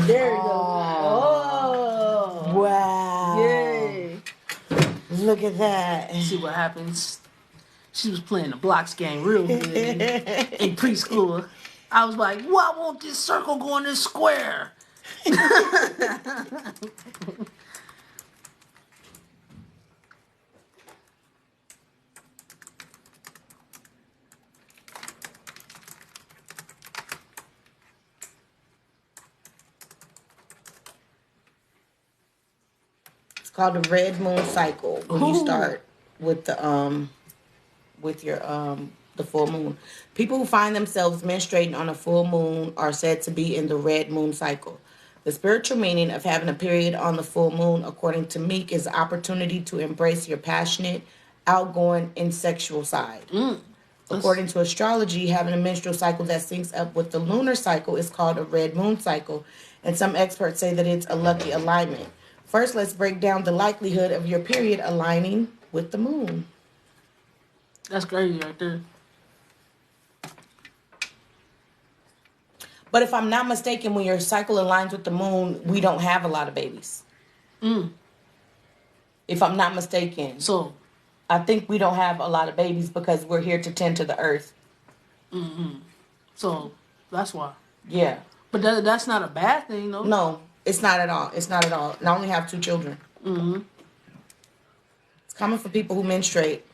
There you go. what happens. She was playing the blocks game real good in preschool. I was like, why won't this circle go in this square? It's called the red moon cycle. When you Ooh. start with the full moon. People who find themselves menstruating on a full moon are said to be in the red moon cycle. The spiritual meaning of having a period on the full moon, according to Meek, is the opportunity to embrace your passionate, outgoing, and sexual side. According to astrology, having a menstrual cycle that syncs up with the lunar cycle is called a red moon cycle, and some experts say that it's a lucky alignment. First, let's break down the likelihood of your period aligning with the moon. That's crazy right there. But if I'm not mistaken, when your cycle aligns with the moon, we don't have a lot of babies. If I'm not mistaken. So, I think we don't have a lot of babies because we're here to tend to the earth. so that's why. Yeah. But that's not a bad thing, though. No, it's not at all. It's not at all. And I only have 2 children. It's common for people who menstruate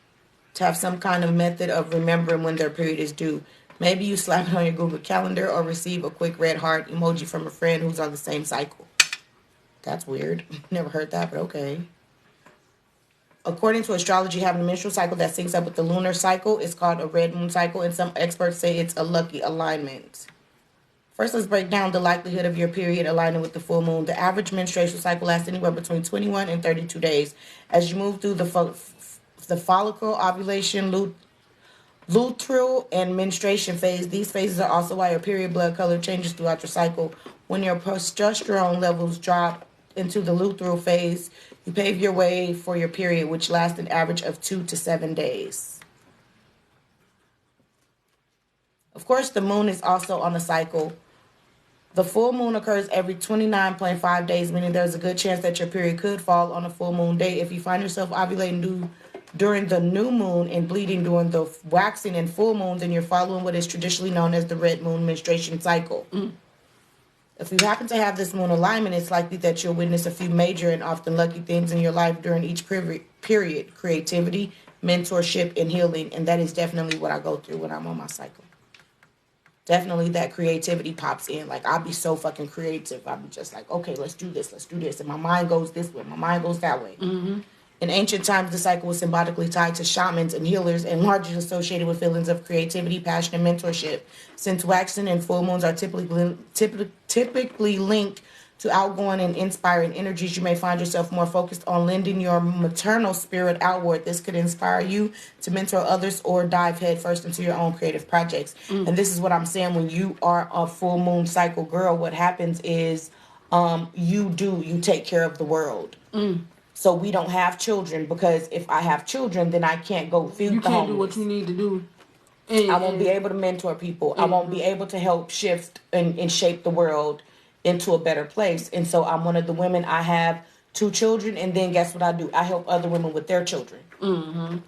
to have some kind of method of remembering when their period is due. Maybe you slap it on your Google Calendar or receive a quick red heart emoji from a friend who's on the same cycle. That's weird. Never heard that, but okay. According to astrology, having a menstrual cycle that syncs up with the lunar cycle is called a red moon cycle, and some experts say it's a lucky alignment. First, let's break down the likelihood of your period aligning with the full moon. The average menstruation cycle lasts anywhere between 21 and 32 days. As you move through the follicle, ovulation, luteal, and menstruation phase, these phases are also why your period blood color changes throughout your cycle. When your progesterone levels drop into the luteal phase, you pave your way for your period, which lasts an average of 2 to 7 days. Of course, the moon is also on a cycle. The full moon occurs every 29.5 days, meaning there's a good chance that your period could fall on a full moon day. If you find yourself ovulating during the new moon and bleeding during the waxing and full moon, then you're following what is traditionally known as the red moon menstruation cycle. If you happen to have this moon alignment, it's likely that you'll witness a few major and often lucky things in your life during each period: creativity, mentorship, and healing. And that is definitely what I go through when I'm on my cycle. Definitely that creativity pops in. Like, I'll be so fucking creative. I'll be just like, okay, let's do this. And my mind goes this way. My mind goes that way. In ancient times, the cycle was symbolically tied to shamans and healers and largely associated with feelings of creativity, passion, and mentorship. Since waxing and full moons are typically linked to outgoing and inspiring energies, you may find yourself more focused on lending your maternal spirit outward. This could inspire you to mentor others or dive headfirst into your own creative projects. And this is what I'm saying. When you are a full moon cycle girl, what happens is you take care of the world. So we don't have children, because if I have children, then I can't go feed the homeless. You can't do what you need to do. I won't be able to mentor people. I won't be able to help shift and shape the world into a better place. And so I'm one of the women. I have 2 children, and then guess what I do? I help other women with their children.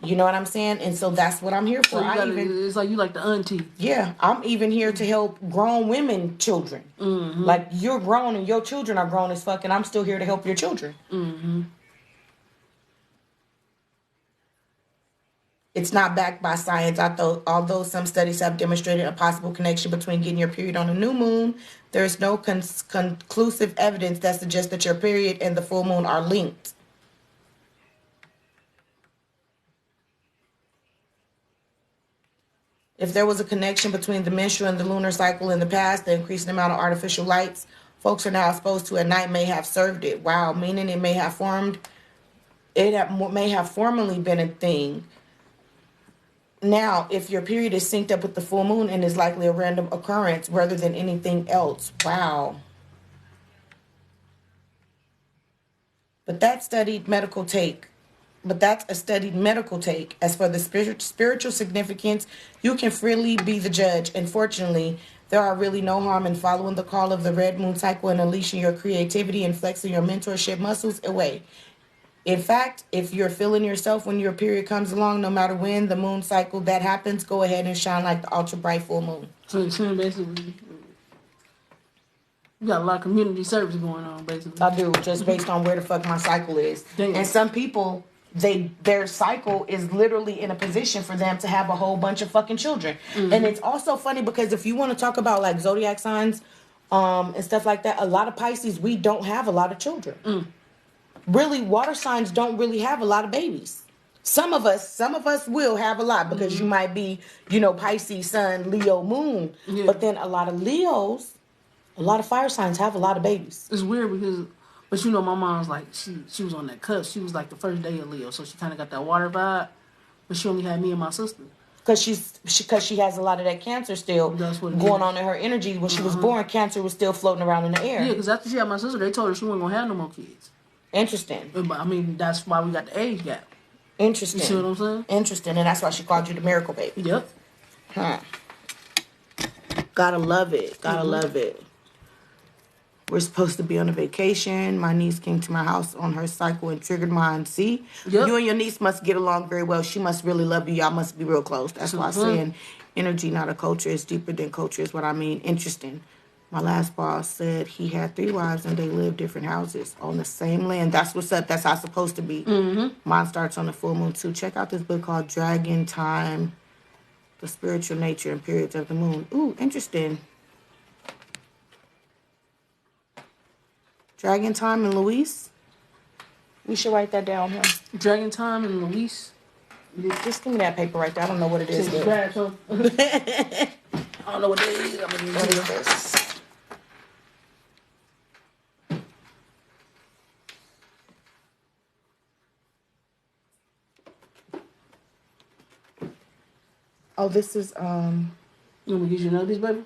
You know what I'm saying? And so that's what I'm here for. So it's like you like the auntie. Yeah, I'm even here to help grown women children. Like, you're grown and your children are grown as fuck, and I'm still here to help your children. It's not backed by science. Although some studies have demonstrated a possible connection between getting your period on a new moon, there is no conclusive evidence that suggests that your period and the full moon are linked. If there was a connection between the menstrual and the lunar cycle in the past, the increasing amount of artificial lights folks are now exposed to at night may have served it. Wow, meaning it may have formerly been a thing. Now, if your period is synced up with the full moon and is likely a random occurrence rather than anything else. Wow. But that's a studied medical take. As for the spiritual significance, you can freely be the judge. Unfortunately, there are really no harm in following the call of the red moon cycle and unleashing your creativity and flexing your mentorship muscles away. In fact, if you're feeling yourself when your period comes along, no matter when the moon cycle that happens, go ahead and shine like the ultra bright full moon. So basically, you got a lot of community service going on, basically. I do, just based on where the fuck my cycle is. Damn. And some people, their cycle is literally in a position for them to have a whole bunch of fucking children. And it's also funny because if you want to talk about like zodiac signs and stuff like that, a lot of Pisces, we don't have a lot of children. Really, water signs don't really have a lot of babies. Some of us will have a lot because you might be, Pisces, Sun, Leo, Moon. Yeah. But then a lot of Leos, a lot of fire signs have a lot of babies. It's weird because, but my mom's like, she was on that cusp. She was like the first day of Leo, so she kind of got that water vibe. But she only had me and my sister. Because she has a lot of that Cancer still going on in her energy. When she was born, Cancer was still floating around in the air. Yeah, because after she had my sister, they told her she wasn't going to have no more kids. Interesting. I mean, that's why we got the age gap. Interesting. You see what I'm saying? Interesting, and that's why she called you the miracle baby. Yep. Huh. Gotta love it. Gotta love it. We're supposed to be on a vacation. My niece came to my house on her cycle and triggered mine. See? Yep. You and your niece must get along very well. She must really love you. Y'all must be real close. That's why I'm saying energy, not a culture. It's deeper than culture is what I mean. Interesting. My last boss said he had 3 wives and they lived different houses on the same land. That's what's up. That's how it's supposed to be. Mine starts on the full moon too. Check out this book called Dragon Time, The Spiritual Nature and Periods of the Moon. Ooh, interesting. Dragon Time and Luis. We should write that down here. Dragon Time and Luis. Just give me that paper right there. I don't know what it is. I don't know what it is. What is this? Oh, this is You want me to get you another piece, baby?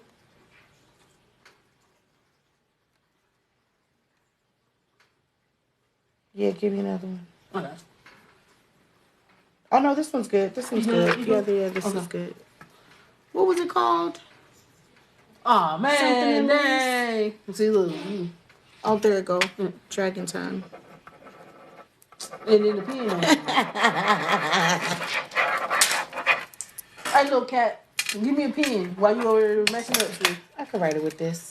Yeah, give me another one. Okay. Oh no, this one's good. This one's good. Yeah, this is good. What was it called? Oh man, dang. See, look. Oh, there it go. Dragon Time. And then the pen on it. Hey, little cat, give me a pen while you over there messing up shit. I can write it with this.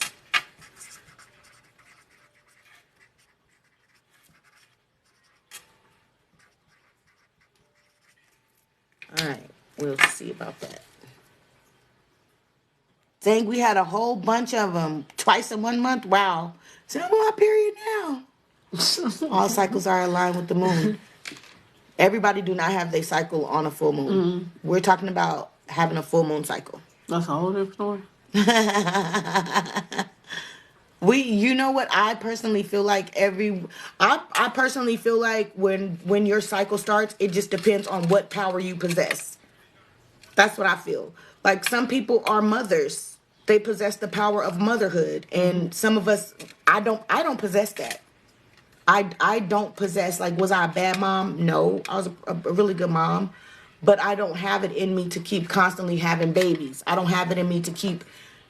All right, we'll see about that. Dang, we had a whole bunch of them twice in 1 month. Wow. So I'm on my period now. All cycles are aligned with the moon. Everybody do not have their cycle on a full moon. We're talking about having a full moon cycle. That's a whole different story. You know what I personally feel like I personally feel like when your cycle starts, it just depends on what power you possess. That's what I feel. Like some people are mothers. They possess the power of motherhood. And some of us, I don't possess that. I don't possess, like, was I a bad mom? No, I was a really good mom. But I don't have it in me to keep constantly having babies. I don't have it in me to keep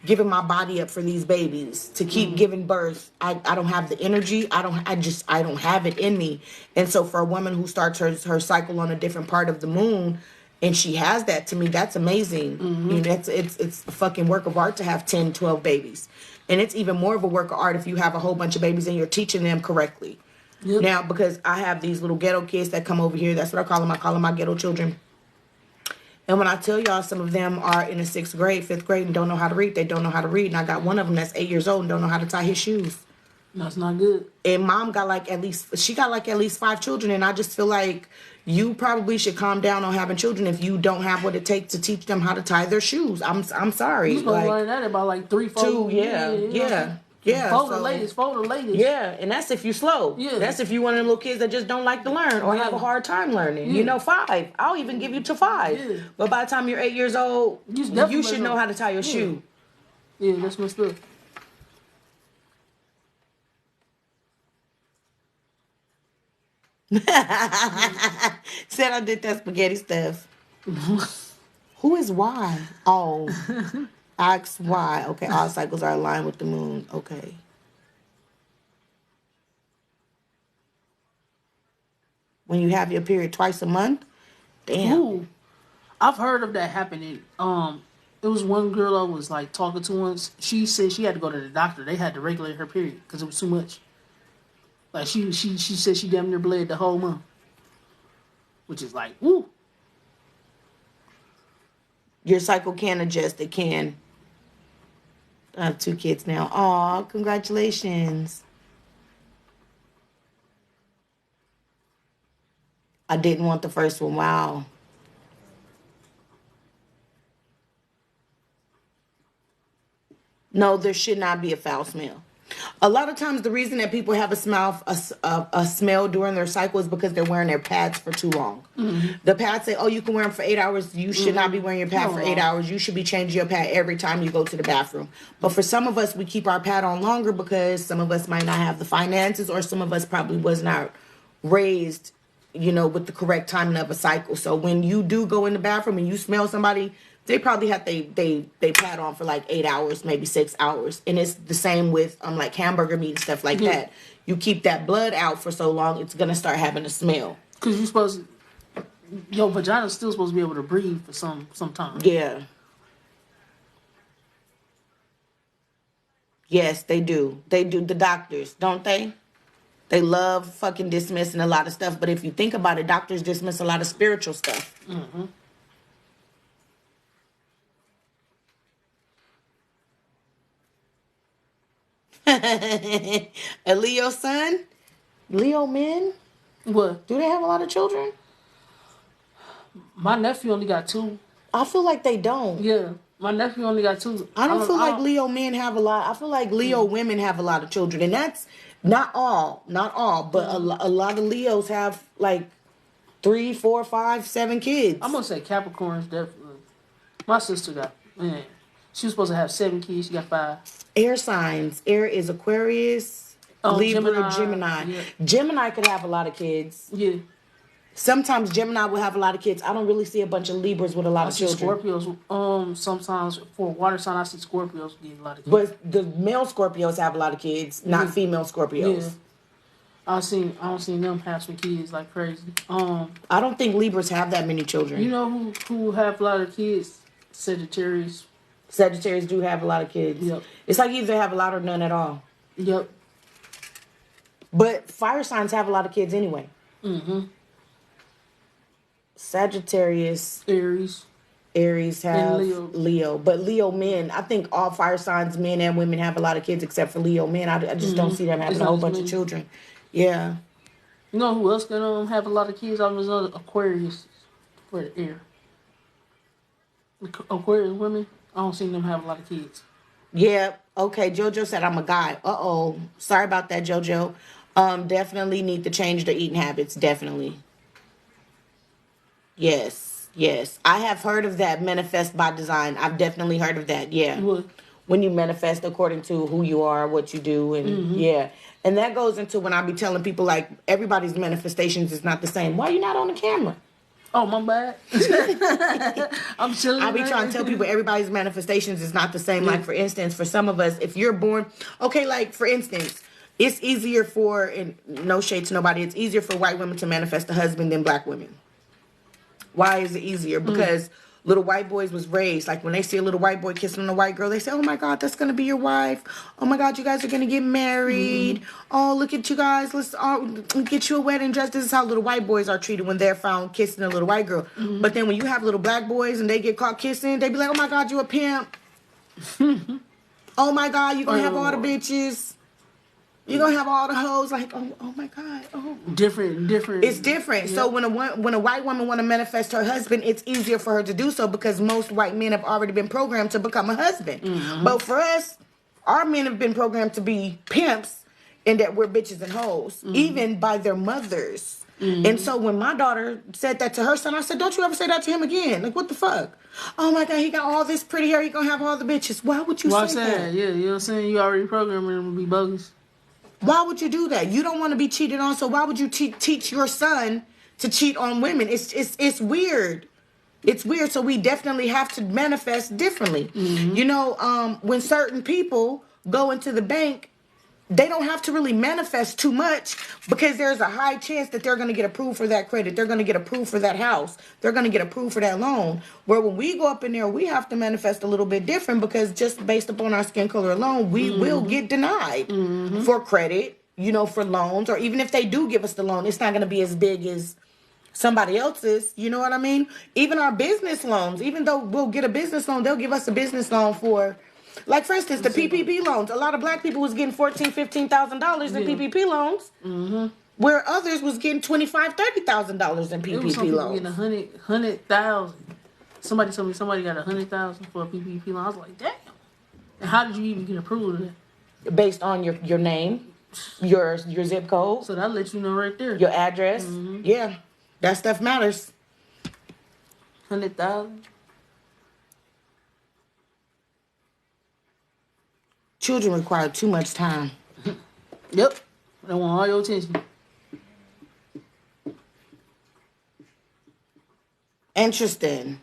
giving my body up for these babies, to keep giving birth. I don't have the energy. I don't have it in me. And so for a woman who starts her cycle on a different part of the moon, and she has that, to me, that's amazing. You know, it's a fucking work of art to have 10, 12 babies. And it's even more of a work of art if you have a whole bunch of babies and you're teaching them correctly. Yep. Now, because I have these little ghetto kids that come over here, that's what I call them. I call them my ghetto children. And when I tell y'all, some of them are in the 6th grade, 5th grade, and don't know how to read. They don't know how to read. And I got one of them that's 8 years old and don't know how to tie his shoes. That's not good. And mom got at least 5 children. And I just feel like you probably should calm down on having children if you don't have what it takes to teach them how to tie their shoes. I'm sorry. You're supposed to learn that about like 3, 4. 2, yeah. Fold the latest. Yeah, and that's if you slow. Yeah. That's if you one of them little kids that just don't like to learn or have a hard time learning. Yeah. You know, 5. I'll even give you to 5. Yeah. But by the time you're 8 years old, you should know how to tie your shoe. Yeah, that's my stuff. Said I did that spaghetti stuff. Who is Y? Oh. Ask why. Okay, all cycles are aligned with the moon. Okay. when you have your period twice a month. Damn. Ooh, I've heard of that happening. It was one girl I was like talking to once. She said she had to go to the doctor. They had to regulate her period because it was too much. Like she said she damn near bled the whole month, which is like, woo. Your cycle can adjust. It can. I have 2 kids now. Aw, congratulations. I didn't want the first one. Wow. No, there should not be a foul smell. A lot of times, the reason that people have a smell during their cycle is because they're wearing their pads for too long. Mm-hmm. The pads say, "Oh, you can wear them for 8 hours." You should not be wearing your pad for 8 hours. You should be changing your pad every time you go to the bathroom. But for some of us, we keep our pad on longer because some of us might not have the finances, or some of us probably was not raised, with the correct timing of a cycle. So when you do go in the bathroom and you smell somebody, they probably have they pad on for like 8 hours, maybe 6 hours. And it's the same with like hamburger meat and stuff like that. You keep that blood out for so long, it's gonna start having a smell. Because you're supposed to, your vagina's still supposed to be able to breathe for some time. Yeah. Yes, they do. They do, the doctors, don't they? They love fucking dismissing a lot of stuff. But if you think about it, doctors dismiss a lot of spiritual stuff. Mm-hmm. A Leo son? Leo men? What? Do they have a lot of children? My nephew only got 2. I feel like they don't. Yeah. My nephew only got 2. I don't feel like Leo men have a lot. I feel like Leo women have a lot of children. And that's not all, but a lot of Leos have like 3, 4, 5, 7 kids. I'm going to say Capricorns, definitely. My sister got, she was supposed to have 7 kids. She got 5. Air signs. Air is Aquarius, Libra, Gemini. Yeah. Gemini could have a lot of kids. Yeah. Sometimes Gemini will have a lot of kids. I don't really see a bunch of Libras with a lot of children. Scorpios. Sometimes for water sign, I see Scorpios get a lot of kids. But the male Scorpios have a lot of kids, not female Scorpios. Yeah. I don't see them have some kids like crazy. I don't think Libras have that many children. You know who have a lot of kids? Sagittarius. Sagittarius do have a lot of kids. Yep. It's like either have a lot or none at all. Yep. But fire signs have a lot of kids anyway. Mm-hmm. Sagittarius. Aries have Leo. But Leo men, I think all fire signs, men and women, have a lot of kids except for Leo men. I just don't see them having a whole bunch of children. Yeah. You know who else can have a lot of kids? Aquarius for the air. Aquarius women, I don't see them have a lot of kids. Yeah. Okay. JoJo said I'm a guy. Uh-oh. Sorry about that, JoJo. Definitely need to change their eating habits. Definitely. Yes. I have heard of that, manifest by design. I've definitely heard of that. Yeah. What? When you manifest according to who you are, what you do, and yeah. And that goes into when I be telling people, like, everybody's manifestations is not the same. Why are you not on the camera? Oh, my bad. I'm chilling. I be trying to tell people everybody's manifestations is not the same. Like, for instance, for some of us, if you're born... Okay, like, for instance, it's easier for... And no shade to nobody. It's easier for white women to manifest a husband than black women. Why is it easier? Because little white boys was raised, like when they see a little white boy kissing on a white girl, they say, oh my God, that's going to be your wife. Oh my God, you guys are going to get married. Oh, look at you guys. Let's get you a wedding dress. This is how little white boys are treated when they're found kissing a little white girl. But then when you have little black boys and they get caught kissing, they be like, oh my God, you a pimp. Oh my God, you're going to have all the bitches. You're going to have all the hoes. Like, oh my God. Oh. Different. It's different. Yeah. So when a white woman want to manifest her husband, it's easier for her to do so because most white men have already been programmed to become a husband. But for us, our men have been programmed to be pimps and that we're bitches and hoes, even by their mothers. And so when my daughter said that to her son, I said, don't you ever say that to him again. Like, what the fuck? Oh my God, he got all this pretty hair. He going to have all the bitches. Why would you say that? Yeah, you know what I'm saying? You already programmed him to be bogus. Why would you do that? You don't want to be cheated on, so why would you teach your son to cheat on women? It's weird. It's weird, so we definitely have to manifest differently. You know, when certain people go into the bank, they don't have to really manifest too much because there's a high chance that they're going to get approved for that credit. They're going to get approved for that house. They're going to get approved for that loan. Where when we go up in there, we have to manifest a little bit different because just based upon our skin color alone, we will get denied for credit, you know, for loans. Or even if they do give us the loan, it's not going to be as big as somebody else's. You know what I mean? Even our business loans, even though we'll get a business loan, they'll give us a business loan for... Like, for instance, the PPP loans. A lot of black people was getting $14,000, $15,000 in PPP loans, where others was getting $25,000, $30,000 in PPP some loans. Getting 100,000. Somebody told me somebody got 100,000 for a PPP loan. I was like, damn. And how did you even get approved of that? Based on your name, your zip code. So that lets you know right there. Your address. Yeah, that stuff matters. 100,000. Children require too much time. Yep. They want all your attention. Interesting.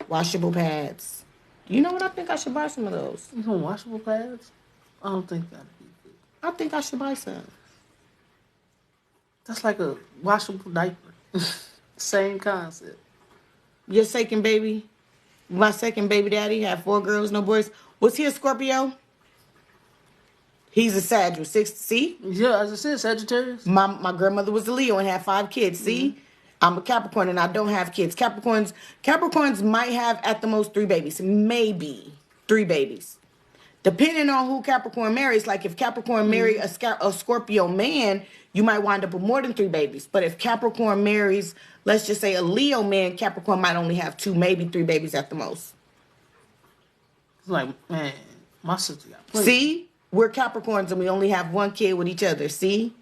Washable pads. You know what? I think I should buy some of those. You want washable pads? I don't think that'd be good. I think I should buy some. That's like a washable diaper. Same concept. Your second baby, my second baby daddy had 4 girls, no boys. Was he a Scorpio? He's a Sagittarius. 6. See? Yeah, as I said, Sagittarius. My grandmother was a Leo and had 5 kids. See? I'm a Capricorn and I don't have kids. Capricorns might have at the most 3 babies. Maybe 3 babies. Depending on who Capricorn marries. Like if Capricorn marry a Scorpio man, you might wind up with more than 3 babies. But if Capricorn marries, let's just say a Leo man, Capricorn might only have 2, maybe 3 babies at the most. Like, man, my sister got plenty. See? We're Capricorns and we only have 1 kid with each other. See?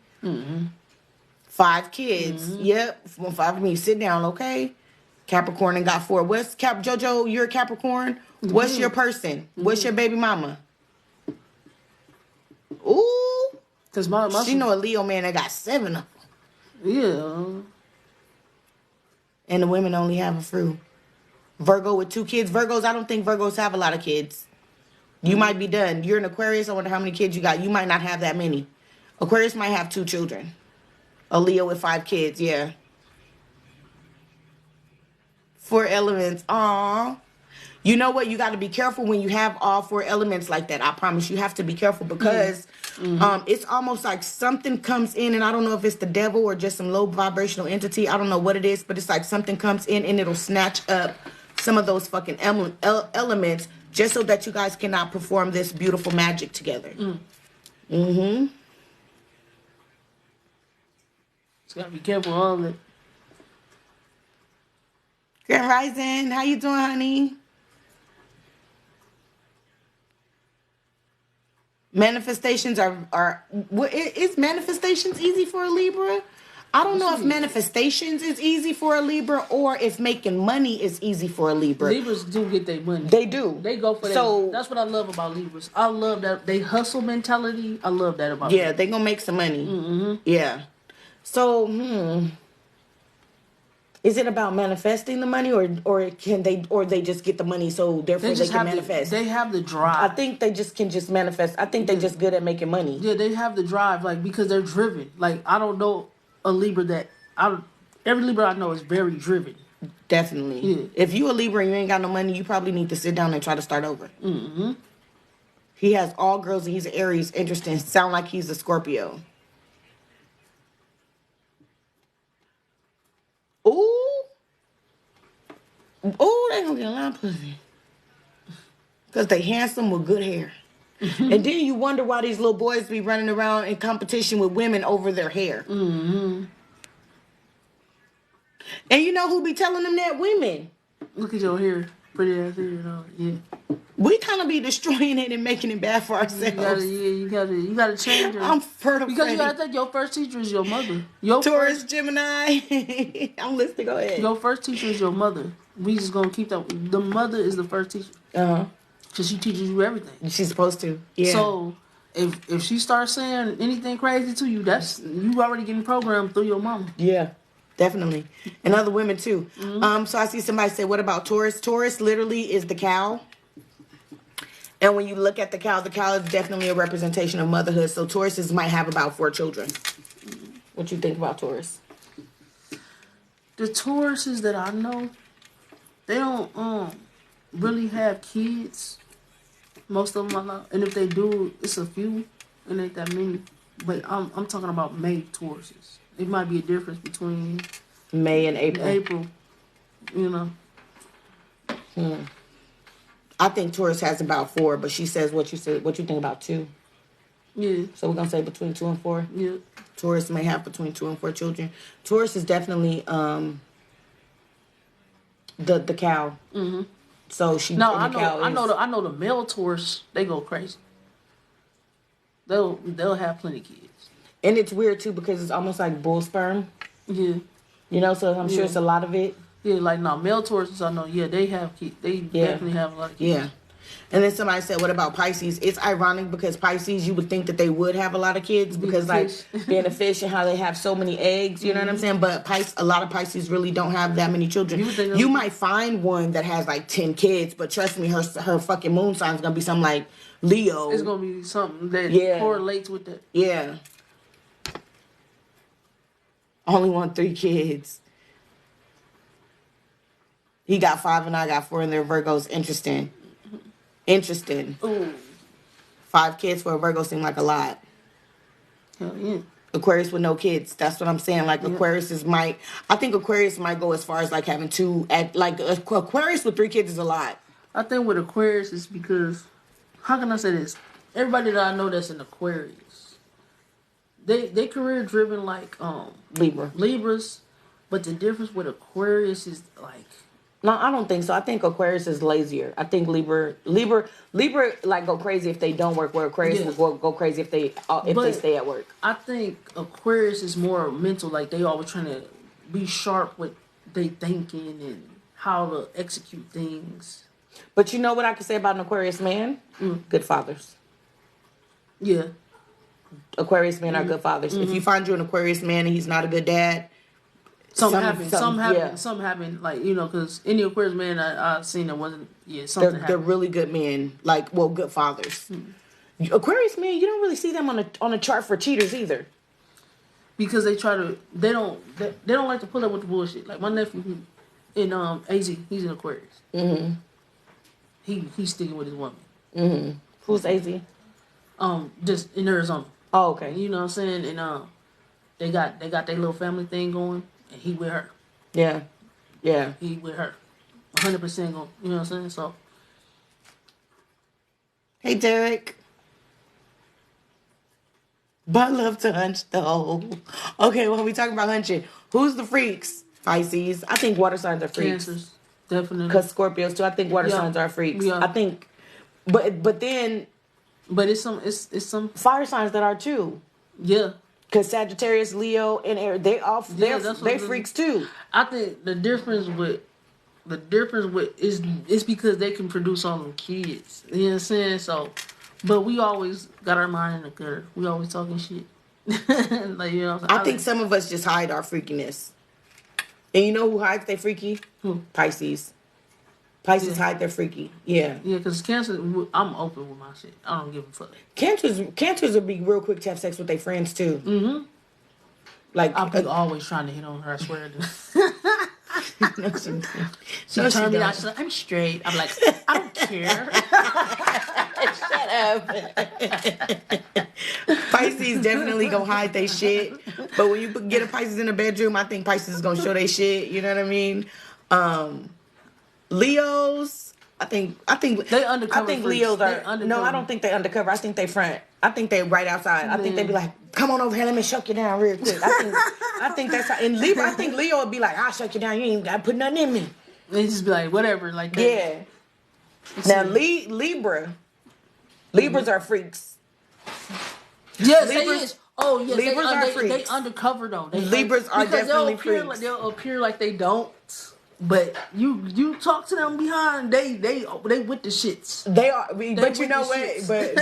5 kids. Yep. 5 of me. Sit down, okay? Capricorn and got 4. What's Jojo, you're a Capricorn. What's your person? What's your baby mama? Ooh. Because my she know a Leo man that got 7 of them. Yeah. And the women only have a few. Virgo with 2 kids. Virgos, I don't think Virgos have a lot of kids. You might be done. You're an Aquarius. I wonder how many kids you got. You might not have that many. Aquarius might have 2 children. A Leo with 5 kids, yeah. 4 elements. Aww. You know what? You got to be careful when you have all 4 elements like that. I promise you have to be careful because it's almost like something comes in, and I don't know if it's the devil or just some low vibrational entity. I don't know what it is, but it's like something comes in and it'll snatch up some of those fucking elements just so that you guys cannot perform this beautiful magic together. Just gotta be careful with all of it. Grand Rising, how you doing, honey? Manifestations is manifestations easy for a Libra? I don't know if manifestations is easy for a Libra or if making money is easy for a Libra. Libras do get their money. They do. They go for that. So that's what I love about Libras. I love that they hustle mentality. I love that about them. They gonna make some money. Yeah. So, is it about manifesting the money, or can they just get the money so therefore they can manifest? They have the drive. I think they just can manifest. I think they just good at making money. Yeah, they have the drive, like because they're driven. Like I don't know a Libra every Libra I know is very driven. Definitely. Yeah. If you a Libra and you ain't got no money, you probably need to sit down and try to start over. He has all girls and he's an Aries. Interesting. Sound like he's a Scorpio. Ooh, they gonna get a lot of pussy. Because they handsome with good hair. And then you wonder why these little boys be running around in competition with women over their hair. And you know who be telling them that? Women. Look at your hair. Pretty ass hair. Yeah. We kind of be destroying it and making it bad for ourselves. You gotta change it. I'm fertile. Because you gotta think your first teacher is your mother. Taurus, Gemini. I'm listening. Go ahead. Your first teacher is your mother. We just gonna keep that. The mother is the first teacher. Because she teaches you everything. She's supposed to. Yeah. So if she starts saying anything crazy to you, that's you already getting programmed through your mama. Yeah. Definitely. And other women too. So I see somebody say, what about Taurus? Taurus literally is the cow. And when you look at the cow is definitely a representation of motherhood. So Tauruses might have about 4 children. What you think about Taurus? The Tauruses that I know, they don't really have kids. Most of them are not. And if they do, it's a few. It ain't that many. But I'm talking about May Tauruses. It might be a difference between May and April. April, you know. I think Taurus has about 4, but she says what you think about 2. Yeah. So we're gonna say between 2 and 4. Yeah. Taurus may have between 2 and 4 children. Taurus is definitely the cow. Mm-hmm. So she. No, I know the male Taurus. They go crazy. They'll have plenty of kids. And it's weird too because it's almost like bull sperm. Yeah. You know, so I'm sure it's a lot of it. Yeah, like no, male Tauruses I know, yeah, they have kids. They definitely have a lot of kids. Yeah. And then somebody said, what about Pisces? It's ironic because Pisces, you would think that they would have a lot of kids because like being a fish and how they have so many eggs, you know what I'm saying? But a lot of Pisces really don't have that many children. You might find one that has like 10 kids, but trust me, her fucking moon sign is going to be something like Leo. It's going to be something that correlates with that. Yeah. Only want 3 kids. He got 5 and I got 4 and they're Virgos. Interesting. Ooh. 5 kids for a Virgo seem like a lot. Hell yeah. Aquarius with no kids. That's what I'm saying. Like I think Aquarius might go as far as like having 2 Aquarius with 3 kids is a lot. I think with Aquarius is because, how can I say this? Everybody that I know that's an Aquarius, they career driven like Libras, but the difference with Aquarius is like. No, I don't think so. I think Aquarius is lazier. I think Libra like go crazy if they don't work. Where Aquarius will go crazy if they stay at work. I think Aquarius is more mental. Like they always trying to be sharp with they thinking and how to execute things. But you know what I can say about an Aquarius man? Good fathers. Yeah. Aquarius men are good fathers. If you find you an Aquarius man and he's not a good dad. Something happened, like, you know, because any Aquarius man I've seen that wasn't, something happened. They're really good men, like, good fathers. Aquarius men, you don't really see them on a chart for cheaters either. Because they don't like to pull up with the bullshit. Like, my nephew in AZ, he's an Aquarius. Mm-hmm. He's sticking with his woman. Mm-hmm. Who's AZ? Just in Arizona. Oh, okay. You know what I'm saying? And they got their little family thing going. And he with her. Yeah. Yeah. He with her. 100% going. You know what I'm saying? So. Hey, Derek. But love to hunch, though. Okay, when we talk about hunching, who's the freaks? Pisces. I think water signs are freaks. Cancers. Definitely. Because Scorpios, too. I think water signs are freaks. Yeah. I think. But then. But it's some. Fire signs that are, too. Yeah. Because Sagittarius, Leo, and Aries, they freaks too. I think the difference with is because they can produce all them kids. You know what I'm saying? So, but we always got our mind in the gutter. We always talking shit. Like, you know. I think some of us just hide our freakiness. And you know who hides their freaky? Who? Pisces. Pisces hide their freaky. Yeah. Yeah, because Cancer, I'm open with my shit. I don't give a fuck. Cancers will be real quick to have sex with their friends too. Mm-hmm. Like I'll be always trying to hit on her. I swear to. She turned me out. She's like, I'm straight. I'm like, I don't care. Shut up. Pisces definitely gonna hide their shit. But when you get a Pisces in the bedroom, I think Pisces is gonna show their shit. You know what I mean? Leos, I think they undercover. I think Leos are no. I don't think they undercover. I think they front. I think they right outside. I think they be like, "Come on over here, let me shook you down real quick." I think that's how. In Libra, I think Leo would be like, "I'll shook you down. You ain't got to put nothing in me." They just be like, whatever, like that. Yeah. Now Libras are freaks. Yes, they is. Oh yes, Libras are freaks. They undercover though. Libras are definitely freaks. They'll appear like they don't. But you talk to them behind, they with the shits. They are, but you know what? But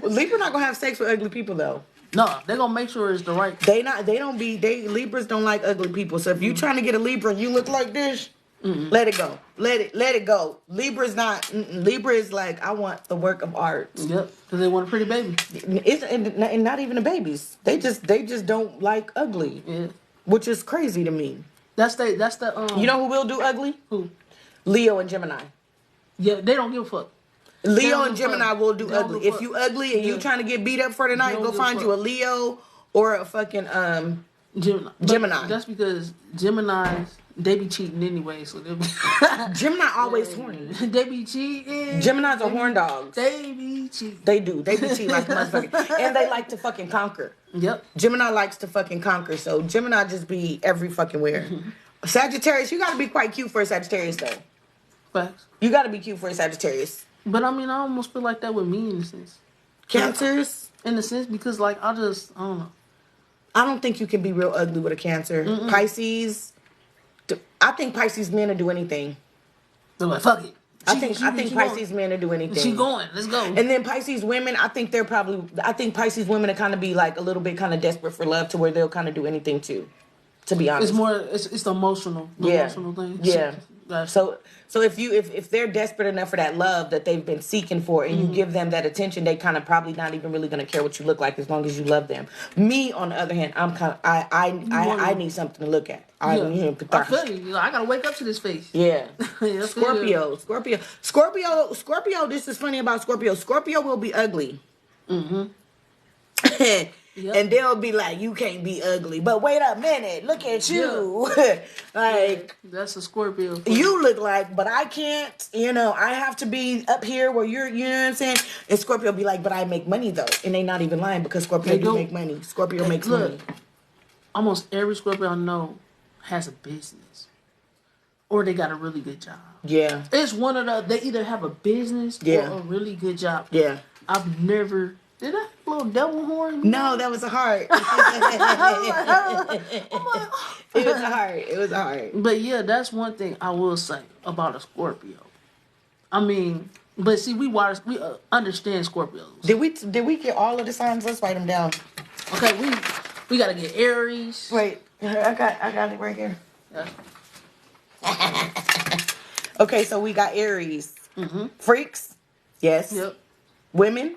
Libra not gonna have sex with ugly people though. No, they gonna make sure it's the right. Libras don't like ugly people. So if you trying to get a Libra and you look like this, Let it go. Let it go. Libra's not. Libra is like, I want the work of art. Yep, because they want a pretty baby. It's and not even the babies. They just don't like ugly. Yeah, Which is crazy to me. that's the You know who will do ugly? who? Leo and Gemini. Yeah, they don't give a fuck. Leo and Gemini will do They don't ugly. give a If you fuck. ugly and you Yeah. trying to get beat up for the night, don't go give a find you a fuck. Leo or a fucking Gemini. But Gemini. That's because Geminis, they be cheating anyway, so they be Gemini always horny. they be cheating. Geminis are horn dogs. They be cheating. They do. They be cheating like a motherfucker. And they like to fucking conquer. Yep. Gemini likes to fucking conquer. So Gemini just be every fucking where. Sagittarius, you gotta be quite cute for a Sagittarius though. Facts. You gotta be cute for a Sagittarius. But I mean, I almost feel like that with me in a sense. Cancers, In a sense, because like I don't know. I don't think you can be real ugly with a Cancer. Pisces, I think Pisces men will do anything. They're like, fuck it. I think Pisces men will do anything. She going. Let's go. And then Pisces women, I think Pisces women are kind of be like a little bit kind of desperate for love to where they'll kind of do anything too. To be honest, it's more. It's the emotional. Emotional thing. Yeah. Gotcha. So if they're desperate enough for that love that they've been seeking for, and you give them that attention, they kind of probably not even really gonna care what you look like as long as you love them. Me, on the other hand, I'm kind of I need something to look at. I feel you. I gotta wake up to this face. Yeah. Yeah, Scorpio. This is funny about Scorpio. Scorpio will be ugly. Yep. And they'll be like, you can't be ugly. But wait a minute, look at you. Like, that's a Scorpio. you look like, but I can't, I have to be up here where you're, you know what I'm saying? And Scorpio be like, but I make money though. And they not even lying because Scorpio do make money. Scorpio makes money. Almost every Scorpio I know has a business. Or they got a really good job. Yeah. It's one of the, they either have a business or a really good job. Yeah. I've never, did I have a little devil horn? No, that was a heart. It was a heart. It was a heart. But yeah, that's one thing I will say about a Scorpio. I mean, but see, we understand Scorpios. Did we get all of the signs? Let's write them down. Okay, we gotta get Aries. Wait, I got it right here. Yeah. Okay, so we got Aries. Freaks. Yes. Yep. Women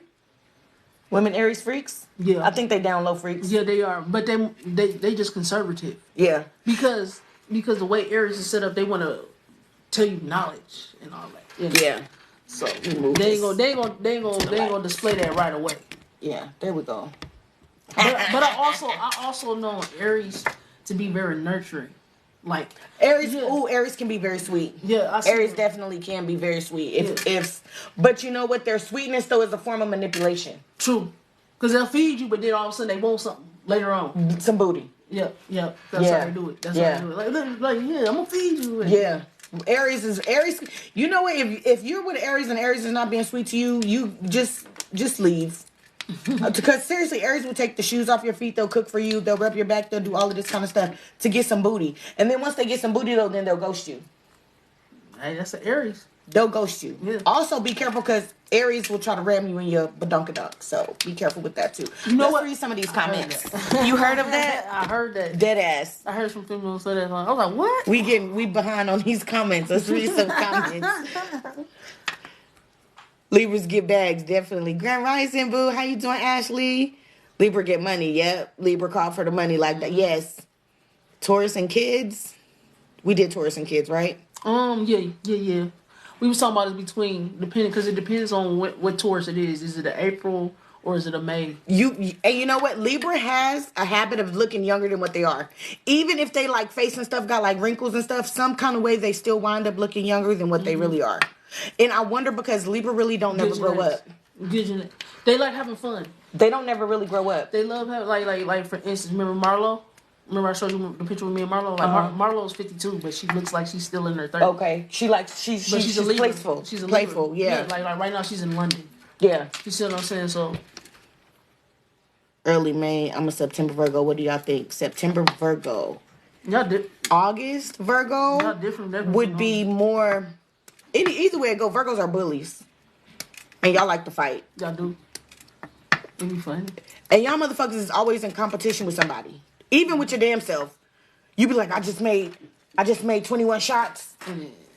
Aries freaks. Yeah. I think they down low freaks. Yeah, they are, but they just conservative. Yeah. Because the way Aries is set up, they want to tell you knowledge and all that. Yeah. So they ain't gonna display that right away. Yeah. There we go. But I also know Aries to be very nurturing. Like Aries, Aries can be very sweet. Yeah, Aries definitely can be very sweet. But you know what? Their sweetness though is a form of manipulation. True, because they'll feed you, but then all of a sudden they want something later on. Some booty. Yep. That's how they do it. That's how they do it. Like, yeah, I'm gonna feed you. Yeah. Aries. You know what? If you're with Aries and Aries is not being sweet to you, you just leave. Because seriously, Aries will take the shoes off your feet. They'll cook for you. They'll rub your back. They'll do all of this kind of stuff to get some booty. And then once they get some booty, though, then they'll ghost you. Hey, that's an Aries. They'll ghost you. Yeah. Also, be careful because Aries will try to ram you in your badonkadonk. So be careful with that too. You know Let's what? read some of these comments. You heard of that? I heard that. Dead ass. I heard some females say that. I was like, what? We behind on these comments. Let's read some comments. Libras get bags, definitely. Grand Rising, boo. How you doing, Ashley? Libra get money. Yep. Libra call for the money like that. Yes. Taurus and kids. We did Taurus and kids, right? Yeah. We was talking about it between depending because it depends on what Taurus it is. Is it an April or is it a May? And you know what? Libra has a habit of looking younger than what they are. Even if they like face and stuff got like wrinkles and stuff, some kind of way they still wind up looking younger than what they really are. And I wonder because Libra really don't never grow up. They like having fun. They don't never really grow up. They love having like for instance, remember Marlo? Remember I showed you the picture with me and Marlo? Like Marlo's 52, but she looks like she's still in her 30s. Okay. She's playful. She's a playful, Libra. yeah. Like right now she's in London. Yeah. You see what I'm saying? So early May, I'm a September Virgo. What do y'all think? September Virgo. August Virgo y'all different would be more. Either way it go, Virgos are bullies. And y'all like to fight. Y'all do. It'd be fun. And y'all motherfuckers is always in competition with somebody. Even with your damn self. You be like, I just made I just made 21 shots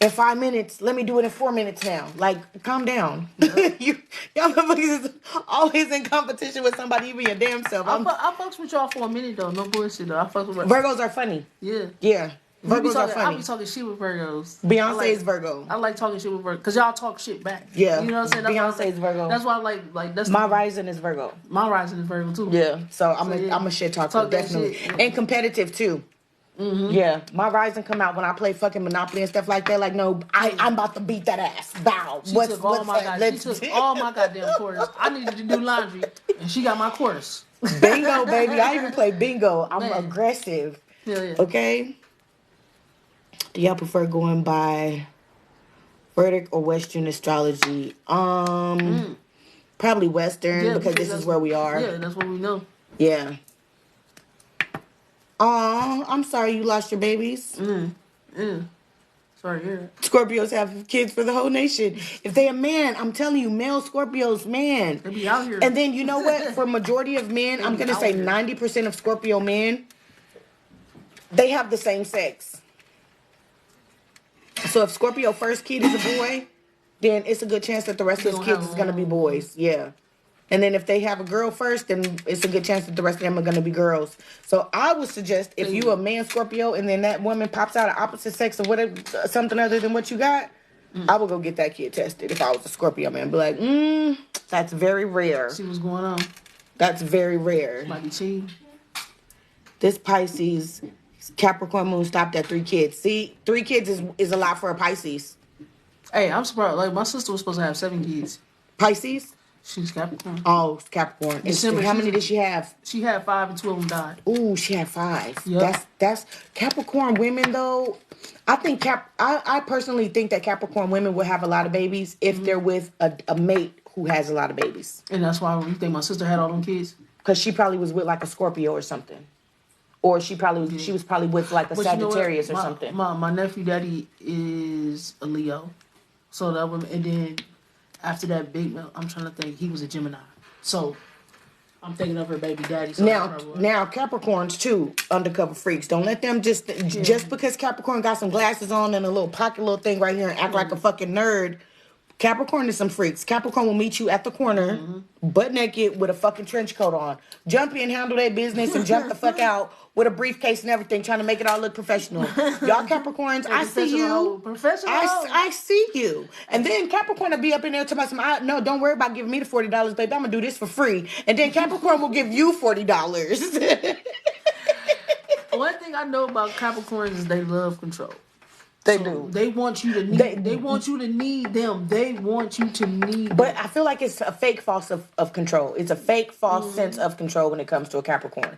in 5 minutes. Let me do it in 4 minutes now. Like, calm down. Y'all motherfuckers is always in competition with somebody, even your damn self. I fucks with y'all for a minute though. No bullshit though. I fucks with Virgos are funny. Yeah. Yeah. Virgos are I funny. be talking shit with Virgos. Beyonce is Virgo. I like talking shit with Virgos because y'all talk shit back. Yeah. You know what I'm saying? Beyonce is Virgo. That's why I like that's my rising is Virgo. My rising is Virgo too. Yeah. So I'm a shit talker, definitely. Shit, yeah. And competitive too. Mm-hmm. Yeah, my rising come out when I play fucking Monopoly and stuff like that. Like, no, I'm about to beat that ass. Bow. She took all my goddamn quarters. I needed to do laundry, and she got my quarters. Bingo, baby. I even play bingo. I'm aggressive. Yeah. Okay. Do y'all prefer going by Vedic or Western astrology? Probably Western because this is where we are. Yeah, that's what we know. Yeah. Oh, I'm sorry you lost your babies. Sorry, yeah. Scorpios have kids for the whole nation. If they a man, I'm telling you, male Scorpios, man. They be out here. And then you know what? For majority of men, I'm gonna say 90% of Scorpio men, they have the same sex. So if Scorpio first kid is a boy, then it's a good chance that the rest of his kids is gonna be boys. Yeah. And then if they have a girl first, then it's a good chance that the rest of them are going to be girls. So I would suggest if you a man Scorpio and then that woman pops out of opposite sex or whatever, something other than what you got, I would go get that kid tested if I was a Scorpio man. Be like, that's very rare. See what's going on. That's very rare. Might be cheating. This Pisces, Capricorn moon stopped at 3 kids. See, 3 kids is a lot for a Pisces. Hey, I'm surprised. Like, my sister was supposed to have 7 kids. Pisces? She's Capricorn. Oh, Capricorn. December, how many did she have? She had 5 and 2 of them died. Ooh, she had 5. Yep. That's Capricorn women though. I think I personally think that Capricorn women will have a lot of babies if they're with a mate who has a lot of babies. And that's why you think my sister had all them kids? Because she probably was with like a Scorpio or something. Or she was probably with like a Sagittarius or something. My nephew daddy is a Leo. So that woman, and then after that big male, I'm trying to think, he was a Gemini. So I'm thinking of her baby daddy. So now Capricorns too, undercover freaks. Don't let them just because Capricorn got some glasses on and a little pocket little thing right here and act like a fucking nerd. Capricorn is some freaks. Capricorn will meet you at the corner, butt naked with a fucking trench coat on. Jump in, handle their business, and jump the fuck out with a briefcase and everything, trying to make it all look professional. Y'all Capricorns, I see you. Professional. I see you. And then Capricorn will be up in there talking about no, don't worry about giving me the $40, baby. I'm gonna do this for free. And then Capricorn will give you $40. One thing I know about Capricorns is they love control. They do. They want you to need. They want you to need them. They want you to need. But I feel like it's a fake false of control. It's a fake false sense of control when it comes to a Capricorn.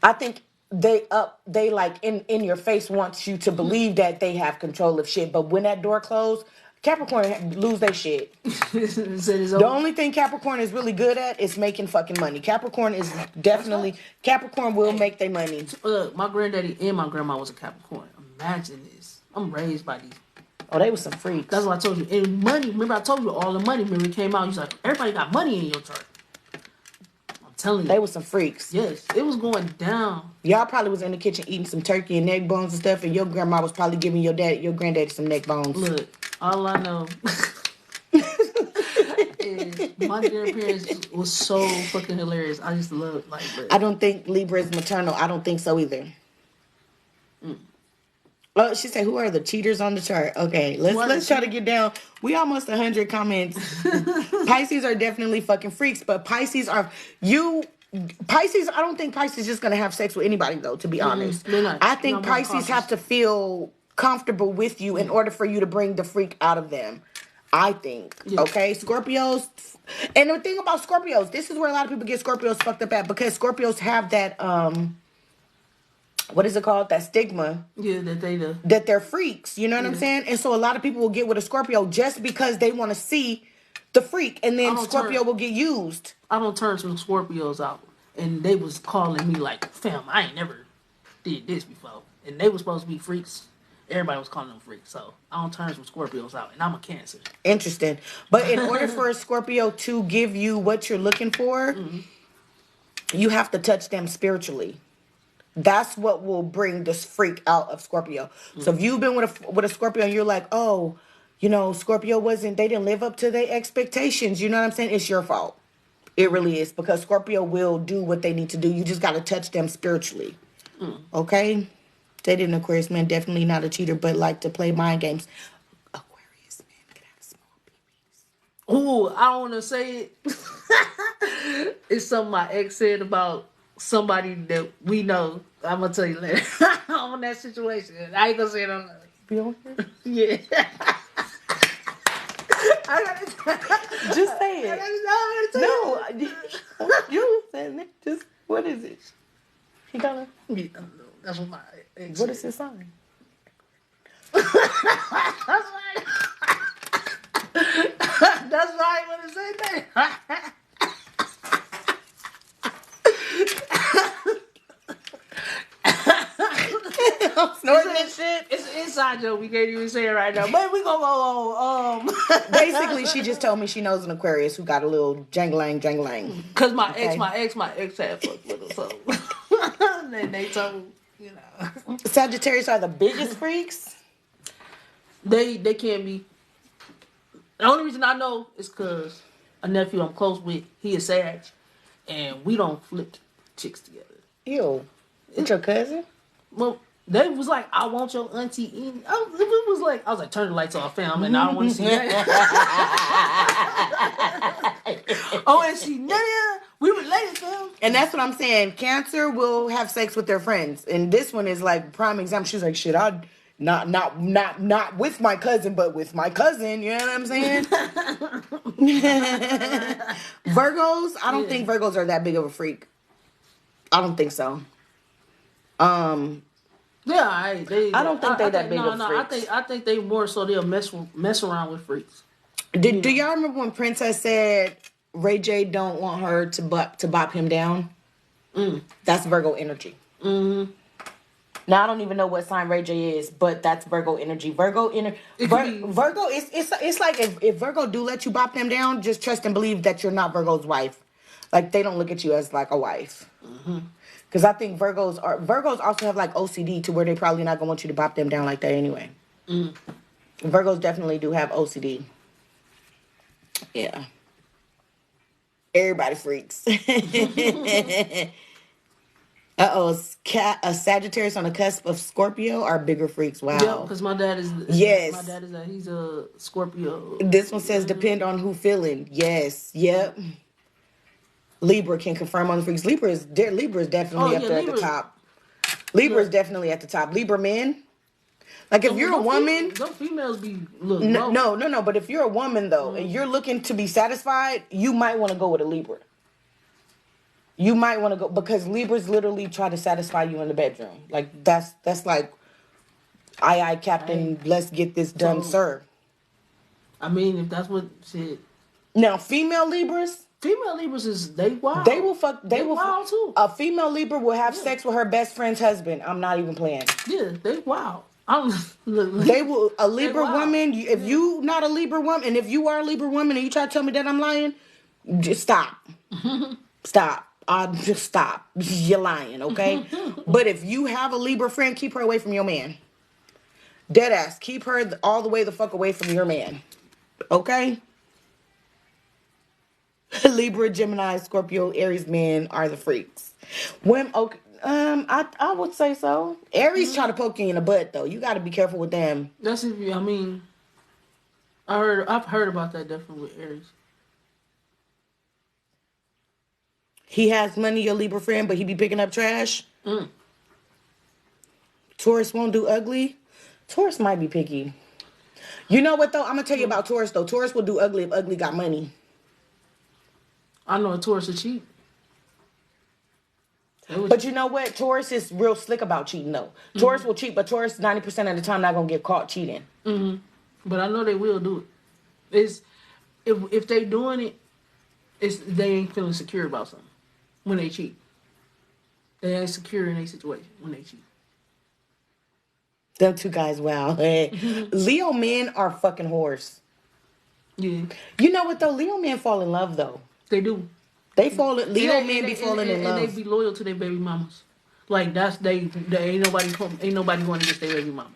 I think they like in your face wants you to believe that they have control of shit. But when that door closed, Capricorn lose their shit. The only thing Capricorn is really good at is making fucking money. Capricorn will make their money. Look, my granddaddy and my grandma was a Capricorn. Imagine this. I'm raised by these. Oh, they was some freaks. That's what I told you. And money, remember I told you all the money when it came out. You was like, everybody got money in your chart. I'm telling you. They was some freaks. Yes, it was going down. Y'all probably was in the kitchen eating some turkey and neck bones and stuff, and your grandma was probably giving your granddaddy some neck bones. Look, all I know is my grandparents was so fucking hilarious. I used to love I don't think Libra is maternal. I don't think so either. Oh, she said, who are the cheaters on the chart? Okay, let's try to get down. We almost 100 comments. Pisces are definitely fucking freaks, but Pisces, I don't think Pisces is just going to have sex with anybody, though, to be honest. I think Pisces have to feel comfortable with you in order for you to bring the freak out of them. I think. Yeah. Okay? Scorpios. And the thing about Scorpios, this is where a lot of people get Scorpios fucked up at, because Scorpios have that, what is it called? That stigma. Yeah, that they're freaks. You know what I'm saying? And so a lot of people will get with a Scorpio just because they want to see the freak, and then Scorpio will get used. I don't turn some Scorpios out, and they was calling me like, fam, I ain't never did this before. And they was supposed to be freaks. Everybody was calling them freaks. So I don't turn some Scorpios out, and I'm a Cancer. Interesting. But in order for a Scorpio to give you what you're looking for, you have to touch them spiritually. That's what will bring this freak out of Scorpio. So if you've been with a Scorpio and you're like, oh, Scorpio they didn't live up to their expectations. You know what I'm saying? It's your fault. It really is, because Scorpio will do what they need to do. You just got to touch them spiritually. Okay? Dated an Aquarius man, definitely not a cheater, but like to play mind games. Aquarius man can have small babies. Ooh, I don't want to say it. It's something my ex said about somebody that we know. I'm going to tell you later. On that situation. I ain't going to say it on that. Be on here? Yeah. I gotta Just say it. I gotta tell you. No, you said it. Just, what is it? He got a... Yeah, that's what my ex What said. is his sign? That's right. That's why I want to say that. I'm snorting this shit. It's an inside joke. We can't even say it right now. But we gonna go on. Basically, she just told me she knows an Aquarius who got a little jangling. Cause my Okay. ex had fucked with her, so then they told Sagittarius are the biggest freaks. they can't be. The only reason I know is cause a nephew I'm close with, he is Sag, and we don't flip chicks together. Ew. It's your cousin? Well, they was like, I want your auntie in. I was like, turn the lights off, fam, and I don't want to see that. Oh, and she, we related, fam. And that's what I'm saying. Cancer will have sex with their friends. And this one is like prime example. She's like, shit, I'd not with my cousin, but with my cousin. You know what I'm saying? Virgos, I don't think Virgos are that big of a freak. I don't think so. Yeah, I don't think they that big of freaks. I think they more so they'll mess around with freaks. Do y'all remember when Princess said Ray J don't want her to bop him down? That's Virgo energy. Mm-hmm. Now I don't even know what sign Ray J is, but that's Virgo energy. Virgo, it's like if Virgo do let you bop them down, just trust and believe that you're not Virgo's wife. Like they don't look at you as like a wife. Because I think Virgos also have like OCD to where they probably not gonna want you to bop them down like that anyway. Virgos definitely do have OCD. Yeah. Everybody freaks. A Sagittarius on the cusp of Scorpio are bigger freaks. Wow. Yeah, because my dad is. Yes. My dad is he's a Scorpio. This one says depend on who feeling. Yes. Yep. Libra can confirm on the freaks. Libra is definitely up there at the top. Libra is definitely at the top. Libra men. Like if you're a woman, those females be look. No. But if you're a woman though, and you're looking to be satisfied, you might want to go with a Libra. You might want to go because Libras literally try to satisfy you in the bedroom. Like that's like, aye, Captain, let's get this done, sir. I mean, if that's what shit. Now, female Libras is they wild. They will fuck. They will wild too. A female Libra will have sex with her best friend's husband. I'm not even playing. Yeah, they wild. They will. A Libra woman. If you not a Libra woman, and if you are a Libra woman, and you try to tell me that I'm lying, just stop. Stop. Just stop. You're lying, okay? But if you have a Libra friend, keep her away from your man. Deadass. Keep her all the way the fuck away from your man. Okay? Libra, Gemini, Scorpio, Aries men are the freaks. Okay, I would say so. Aries try to poke you in the butt though. You got to be careful with them. That's if I mean, I've heard about that definitely with Aries. He has money, your Libra friend, but he be picking up trash. Taurus won't do ugly. Taurus might be picky. You know what though? I'm gonna tell you about Taurus though. Taurus will do ugly if ugly got money. I know a Taurus is cheap. But you know what? Taurus is real slick about cheating though. Taurus will cheat, but Taurus 90% of the time not gonna get caught cheating. But I know they will do it. It's if they doing it, they ain't feeling secure about something when they cheat. They ain't secure in a situation when they cheat. Them two guys, wow. Leo men are fucking whores. Yeah. You know what though? Leo men fall in love though. They do. Leo men be falling in love. And they be loyal to their baby mamas. Like they ain't nobody going to get their baby mama.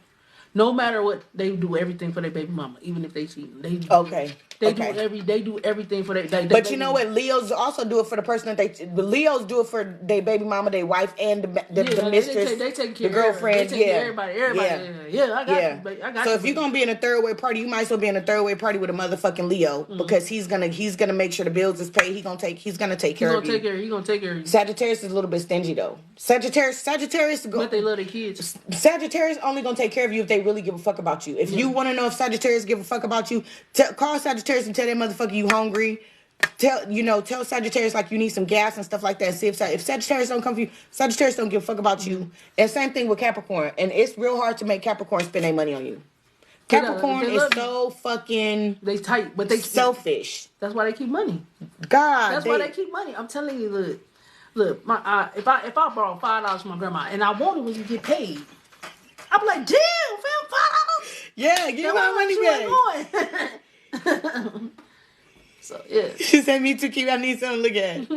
No matter what, they do everything for their baby mama, even if they cheat. They do everything for their. But you know what? Leos also do it for the person that Leos do it for their baby mama, their wife, and the mistress, they take care the girlfriend. They take care of everybody. I got you. Baby. I got so you. if you're gonna be in a third way party, you might as well be in a third way party with a motherfucking Leo because he's gonna make sure the bills is paid. He's gonna take care of you. He's gonna take care of you. Sagittarius is a little bit stingy though. Sagittarius. But they love their kids. Sagittarius only gonna take care of you if they really give a fuck about you. If you want to know if Sagittarius give a fuck about you, call Sagittarius and tell that motherfucker you hungry. Tell Sagittarius like you need some gas and stuff like that. And see if Sagittarius don't come for you, Sagittarius don't give a fuck about you. And same thing with Capricorn. And it's real hard to make Capricorn spend their money on you. Capricorn is so fucking they tight, but they selfish. That's why they keep money. God, why they keep money. I'm telling you, look, if I borrow $5 from my grandma and I want it when you get paid, I'm like, damn, fam, $5. Yeah, give my money back. So yeah. She said, "Me too, Kewii. I need something to look at."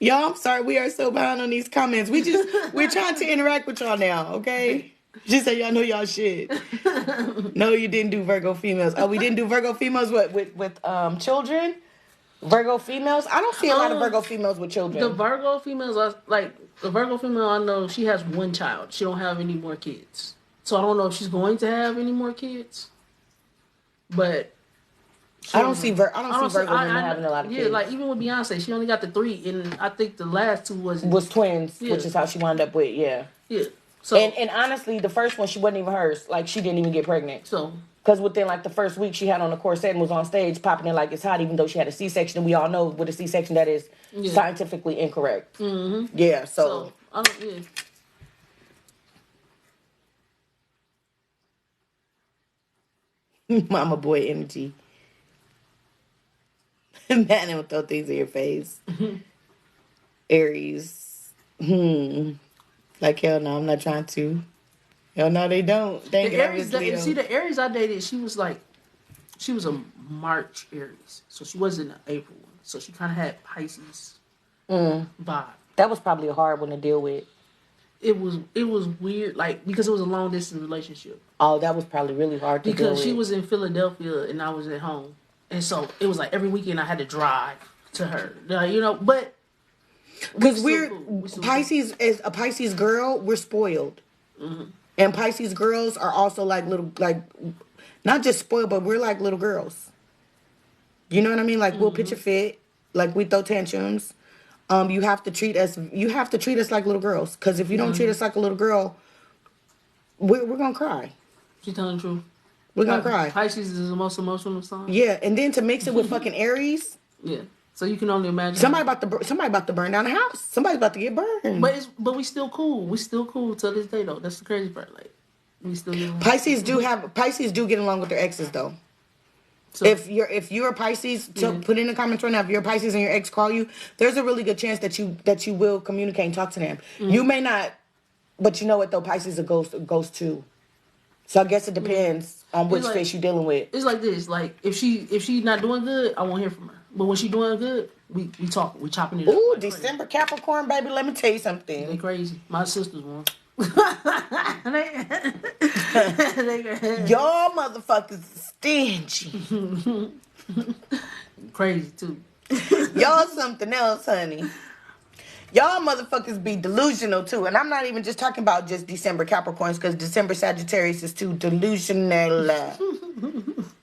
Y'all, I'm sorry, we are so behind on these comments. We're trying to interact with y'all now, okay? She said, "Y'all know y'all shit." No, you didn't do Virgo females. Oh, we didn't do Virgo females with children. Virgo females. I don't see a lot of Virgo females with children. The Virgo females are like the Virgo female. I know she has one child. She don't have any more kids. So I don't know if she's going to have any more kids. But I don't see Virgo women having a lot of kids. Yeah, like even with Beyonce, she only got the 3, and I think the last 2 was twins, which is how she wound up with. Yeah. So and honestly, the first one she wasn't even hers. Like she didn't even get pregnant. So because within like the first week she had on a corset and was on stage popping it like it's hot, even though she had a C-section. And we all know with a C-section that is scientifically incorrect. Mm-hmm. Yeah. So I don't. Yeah. Mama boy energy. Man, don't throw things in your face. Aries. Like, hell no, I'm not trying to. Hell no, they don't. The Aries, the Aries I dated, she was a March Aries. So she wasn't an April one. So she kind of had Pisces vibe. That was probably a hard one to deal with. It was weird, like, because it was a long distance relationship. Oh, that was probably really hard to deal with. Because she was in Philadelphia and I was at home. And so it was like every weekend I had to drive to her. But because Pisces, as a Pisces girl, we're spoiled. Mm-hmm. And Pisces girls are also like little, like, not just spoiled, but we're like little girls. You know what I mean? Like, we'll pitch a fit. Like, we throw tantrums. You have to treat us like little girls. Because if you don't treat us like a little girl, we're going to cry. She's telling the truth. We're going to cry. Pisces is the most emotional sign. Yeah, and then to mix it with fucking Aries. Yeah. So you can only imagine. Somebody about to burn down the house. Somebody's about to get burned. But we still cool. We still cool till this day though. That's the crazy part. Like we still get along. Pisces do get along with their exes though. So, if you're a Pisces, put in the comments right now. If you're a Pisces and your ex call you, there's a really good chance that you will communicate and talk to them. Mm-hmm. You may not, but you know what though, Pisces are ghost too. So I guess it depends on which face you're dealing with. It's like this. Like if she's not doing good, I won't hear from her. But when she's doing good, we talk. We chopping it up. Ooh, like December crazy. Capricorn, baby. Let me tell you something. They crazy. My sister's one. Y'all motherfuckers stingy. Crazy too. Y'all something else, honey. Y'all motherfuckers be delusional too. And I'm not even just talking about just December Capricorns, because December Sagittarius is too delusional.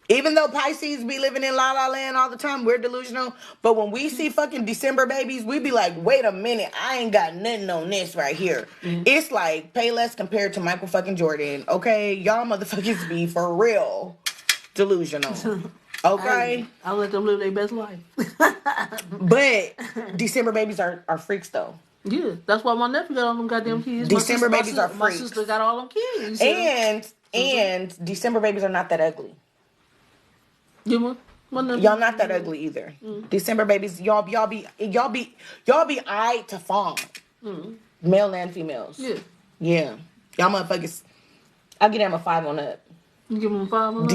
Even though Pisces be living in La La Land all the time, we're delusional. But when we see fucking December babies, we be like, wait a minute, I ain't got nothing on this right here. Mm-hmm. It's like Payless compared to Michael fucking Jordan. Okay? Y'all motherfuckers be for real delusional. Okay? I'll let them live their best life. But December babies are freaks though. Yeah, that's why my nephew got all them goddamn kids. December babies are freaks. My sister got all them kids. And December babies are not that ugly. Y'all not that ugly either. Mm. December babies, y'all be eyed to fawn. Mm. Male and females. Yeah. Y'all motherfuckers. I'll give them a 5 on up. You give them a 5 on up?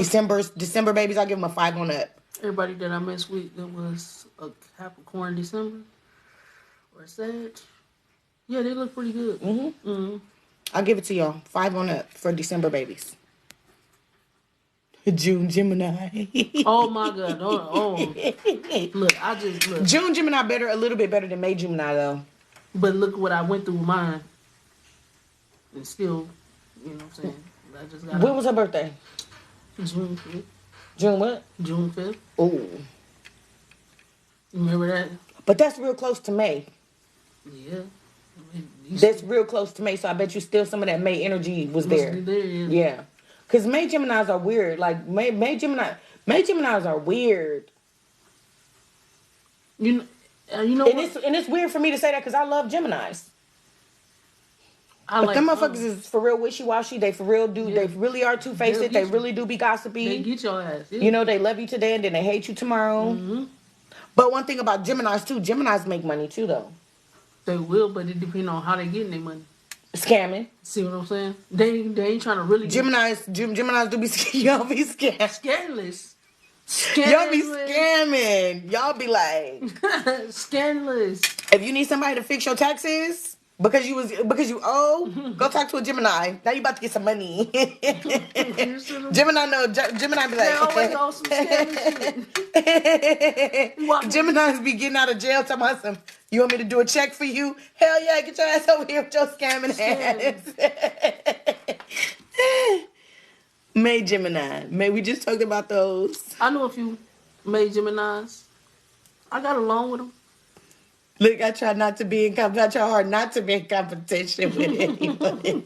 December babies, I'll give them a 5 on up. Everybody that I messed with that was a Capricorn December or a Sag, Yeah, they look pretty good. I'll give it to y'all. 5 on up for December babies. June Gemini. Oh my God! Look, I just look. June Gemini a little bit better than May Gemini though. But look what I went through with mine, and still, you know what I'm saying. I just got. When was her birthday? June 5th. June what? June 5th. Ooh. Remember that? But that's real close to May. Yeah. That's real close to May, so I bet you still some of that May energy was there. Yeah. Because May Geminis are weird. Like, May Geminis are weird. You know and it's weird for me to say that because I love Geminis. But them motherfuckers is for real wishy-washy. They for real do. Yeah. They really are two-faced. They really do be gossipy. They get your ass. Yeah. You know, they love you today and then they hate you tomorrow. But one thing about Geminis, too, Geminis make money, too, though. They will, but it depends on how they getting their money. Scamming. See what I'm saying? They ain't trying to really... Geminis do be... Y'all be scamming. Scandalous. Y'all be scamming. Y'all be like... Scandalous. If you need somebody to fix your taxes... Because you owe, go talk to a Gemini. Now you about to get some money. Gemini be like, always on some scary shit. Geminis be getting out of jail talking about some, you want me to do a check for you? Hell yeah, get your ass over here with your scamming ass. May Gemini. May we just talked about those. I know a few May Geminis. I got along with them. Look, I try hard not to be in competition with anybody.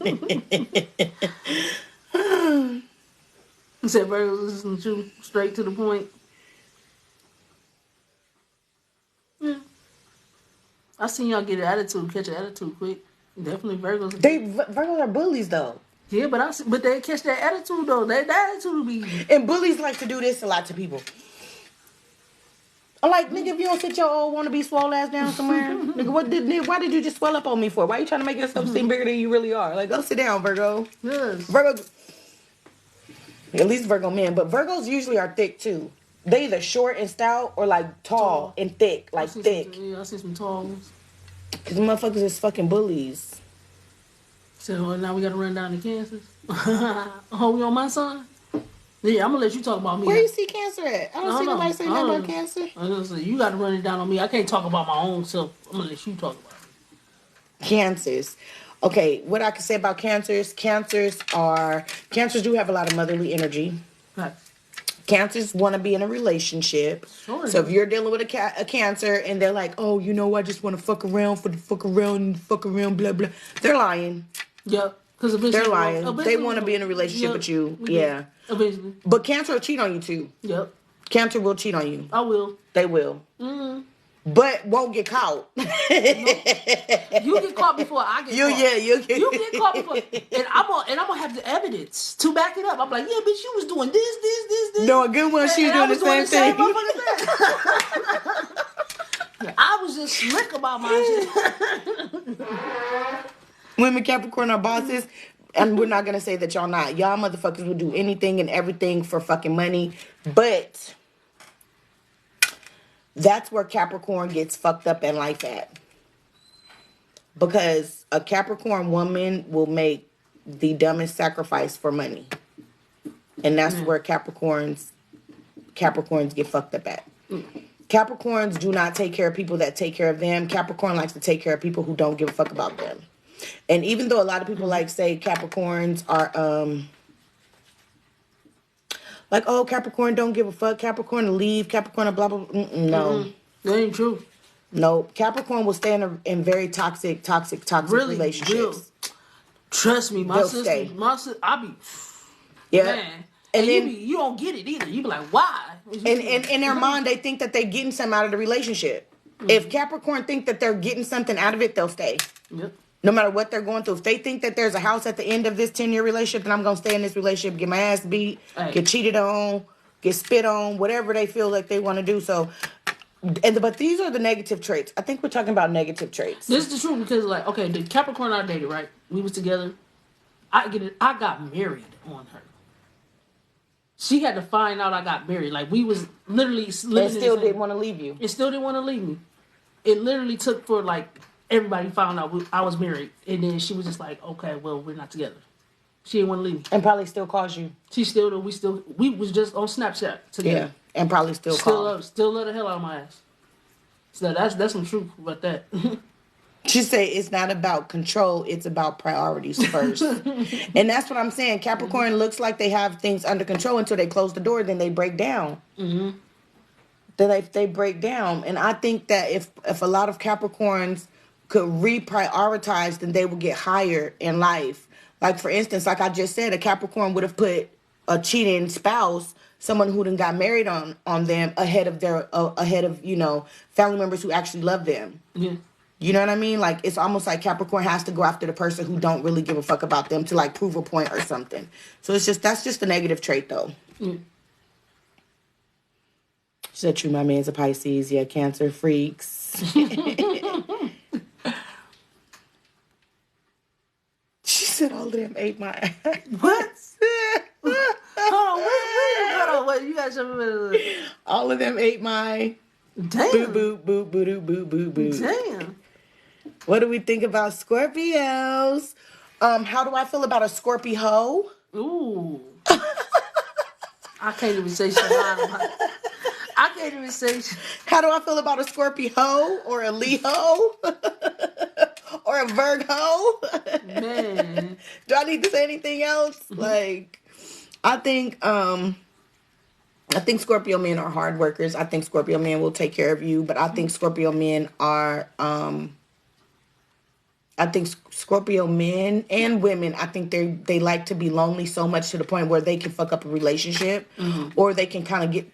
He said Virgos listen to you straight to the point. Yeah. I seen y'all get an attitude, catch an attitude quick. Definitely Virgos. Virgos are bullies though. Yeah, but they catch that attitude though. That attitude be. And bullies like to do this a lot to people. I'm like, nigga, if you don't sit your old wanna be swole ass down somewhere, nigga, why did you just swell up on me for? Why you trying to make yourself seem bigger than you really are? Like, go sit down, Virgo. Yes. Virgo, at least Virgo men, but Virgos usually are thick too. They either short and stout or like tall and thick, like thick. I see some tall ones. Cause motherfuckers is fucking bullies. So now we gotta run down to Kansas. Oh, we on my side? Yeah, I'm gonna let you talk about me. Where you see Cancer at? I don't see nobody saying nothing about Cancer. I was gonna say, you gotta run it down on me. I can't talk about my own self. I'm gonna let you talk about it. Cancers. Okay, what I can say about Cancers do have a lot of motherly energy. Right. Cancers want to be in a relationship. Sure. So if you're dealing with a Cancer and they're like, oh, you know, I just want to fuck around for the fuck around, blah, blah. They're lying. Yep. They're lying. They want to be in a relationship with you. Yeah. Eventually. But Cancer will cheat on you too. Yep. Cancer will cheat on you. I will. They will. Mm-hmm. But won't get caught. No. You get caught before I get caught. Yeah, you get caught before, and I'm gonna have the evidence to back it up. I'm like, yeah, bitch, you was doing this. No, a good one. She was doing the same thing. I was just slick about my shit. Women Capricorn are bosses, and we're not gonna say that y'all not. Y'all motherfuckers will do anything and everything for fucking money, but that's where Capricorn gets fucked up in life at. Because a Capricorn woman will make the dumbest sacrifice for money. And that's where Capricorns get fucked up at. Capricorns do not take care of people that take care of them. Capricorn likes to take care of people who don't give a fuck about them. And even though a lot of people like say Capricorns are like, oh, Capricorn don't give a fuck, Capricorn to leave, Capricorn to blah blah blah. No. That ain't true. No, Capricorn will stay in very toxic relationships. Real. Trust me, my sister, I be man. And then you don't get it either. You be like, why? And in their mind, they think that they're getting something out of the relationship. If Capricorn think that they're getting something out of it, they'll stay. Yep. No matter what they're going through. If they think that there's a house at the end of this 10-year relationship, then I'm going to stay in this relationship, get my ass beat, get cheated on, get spit on, whatever they feel like they want to do. So, but these are the negative traits. I think we're talking about negative traits. This is the truth because, like, okay, the Capricorn I dated, right? We was together. I got married on her. She had to find out I got married. Like, we was literally living. And still didn't want to leave you. It still didn't want to leave me. It literally took for, like, everybody found out I was married, and then she was just like, okay, well, we're not together. She didn't want to leave me. And probably still calls you. She still, we was just on Snapchat together. Yeah, and probably still calls. Still love the hell out of my ass. So that's some truth about that. She say it's not about control, it's about priorities first. And that's what I'm saying. Capricorn looks like they have things under control until they close the door, then they break down. Mm-hmm. Then they break down. And I think that if a lot of Capricorns could reprioritize, then they would get higher in life. Like, for instance, like I just said, a Capricorn would have put a cheating spouse, someone who done got married on them, ahead of family members who actually love them. Yeah. You know what I mean? Like, it's almost like Capricorn has to go after the person who don't really give a fuck about them to, like, prove a point or something. So that's just a negative trait, though. Mm. She said, true, my man's a Pisces. Yeah, Cancer freaks. She said all of them ate my ass. What? Hold on, wait, you got something. All of them ate my... Damn. Boo, boo, boo, boo, boo, boo, boo. Damn. What do we think about Scorpios? How do I feel about a Scorpio hoe? Ooh. I can't even say shit. I can't even say shit. How do I feel about a Scorpio hoe or a Leo or a Virgo? Man. Do I need to say anything else? Like, I think Scorpio men are hard workers. I think Scorpio men will take care of you, but I think Scorpio men are I think Scorpio men and women, I think they like to be lonely so much to the point where they can fuck up a relationship, or they can kind of get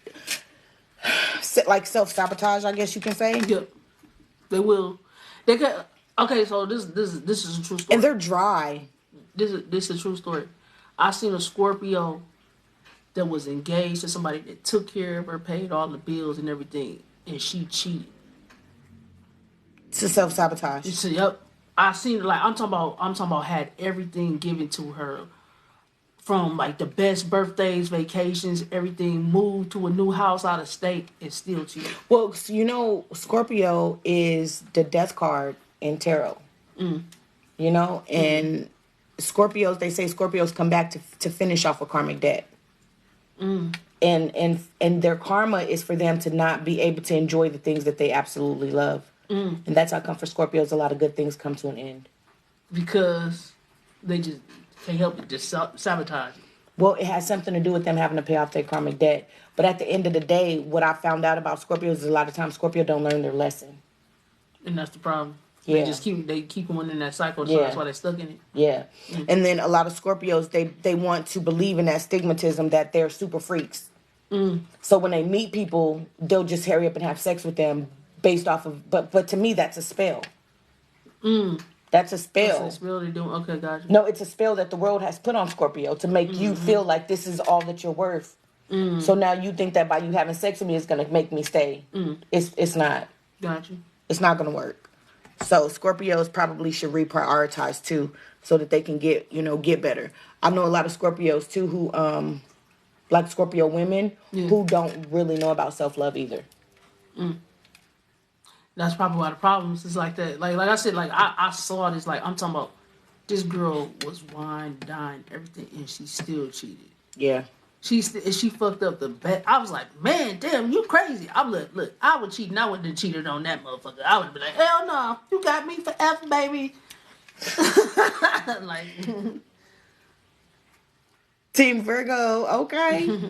like self-sabotage, I guess you can say. Yep. They will. They can. Okay, so this is a true story. And they're dry. This is a true story. I seen a Scorpio that was engaged to somebody that took care of her, paid all the bills and everything, and she cheated. To self-sabotage. So, yep. I seen it. Like, I'm talking about had everything given to her, from like the best birthdays, vacations, everything, moved to a new house out of state, and still cheated. Well, you know, Scorpio is the death card in tarot. You know, and Scorpios, they say Scorpios come back to finish off a karmic debt. And their karma is for them to not be able to enjoy the things that they absolutely love. And that's how come for Scorpios a lot of good things come to an end. Because they just can't help it, just sabotage it. Well, it has something to do with them having to pay off their karmic debt. But at the end of the day, what I found out about Scorpios is a lot of times Scorpio don't learn their lesson. And that's the problem. Yeah. They keep going in that cycle, so that's why they're stuck in it. Yeah. And then a lot of Scorpios, they want to believe in that stigmatism that they're super freaks. So when they meet people, they'll just hurry up and have sex with them based off of, but to me, that's a spell. That's a spell. That's a spell they're doing. Okay, gotcha. No, it's a spell that the world has put on Scorpio to make you feel like this is all that you're worth. So now you think that by you having sex with me, it's going to make me stay. It's not. Gotcha. It's not going to work. So Scorpios probably should reprioritize too, so that they can get better. I know a lot of Scorpios too who, like Scorpio women, who don't really know about self-love either. That's probably why the problems is like that. Like I said, like I saw this. Like, I'm talking about, this girl was wine, dine, everything, and she still cheated. Yeah. She fucked up the bet. I was like, man, damn, you crazy. I'm like, look, I would cheat, and I wouldn't have cheated on that motherfucker. I would have been like, hell no, you got me forever, baby. Like, Team Virgo, okay.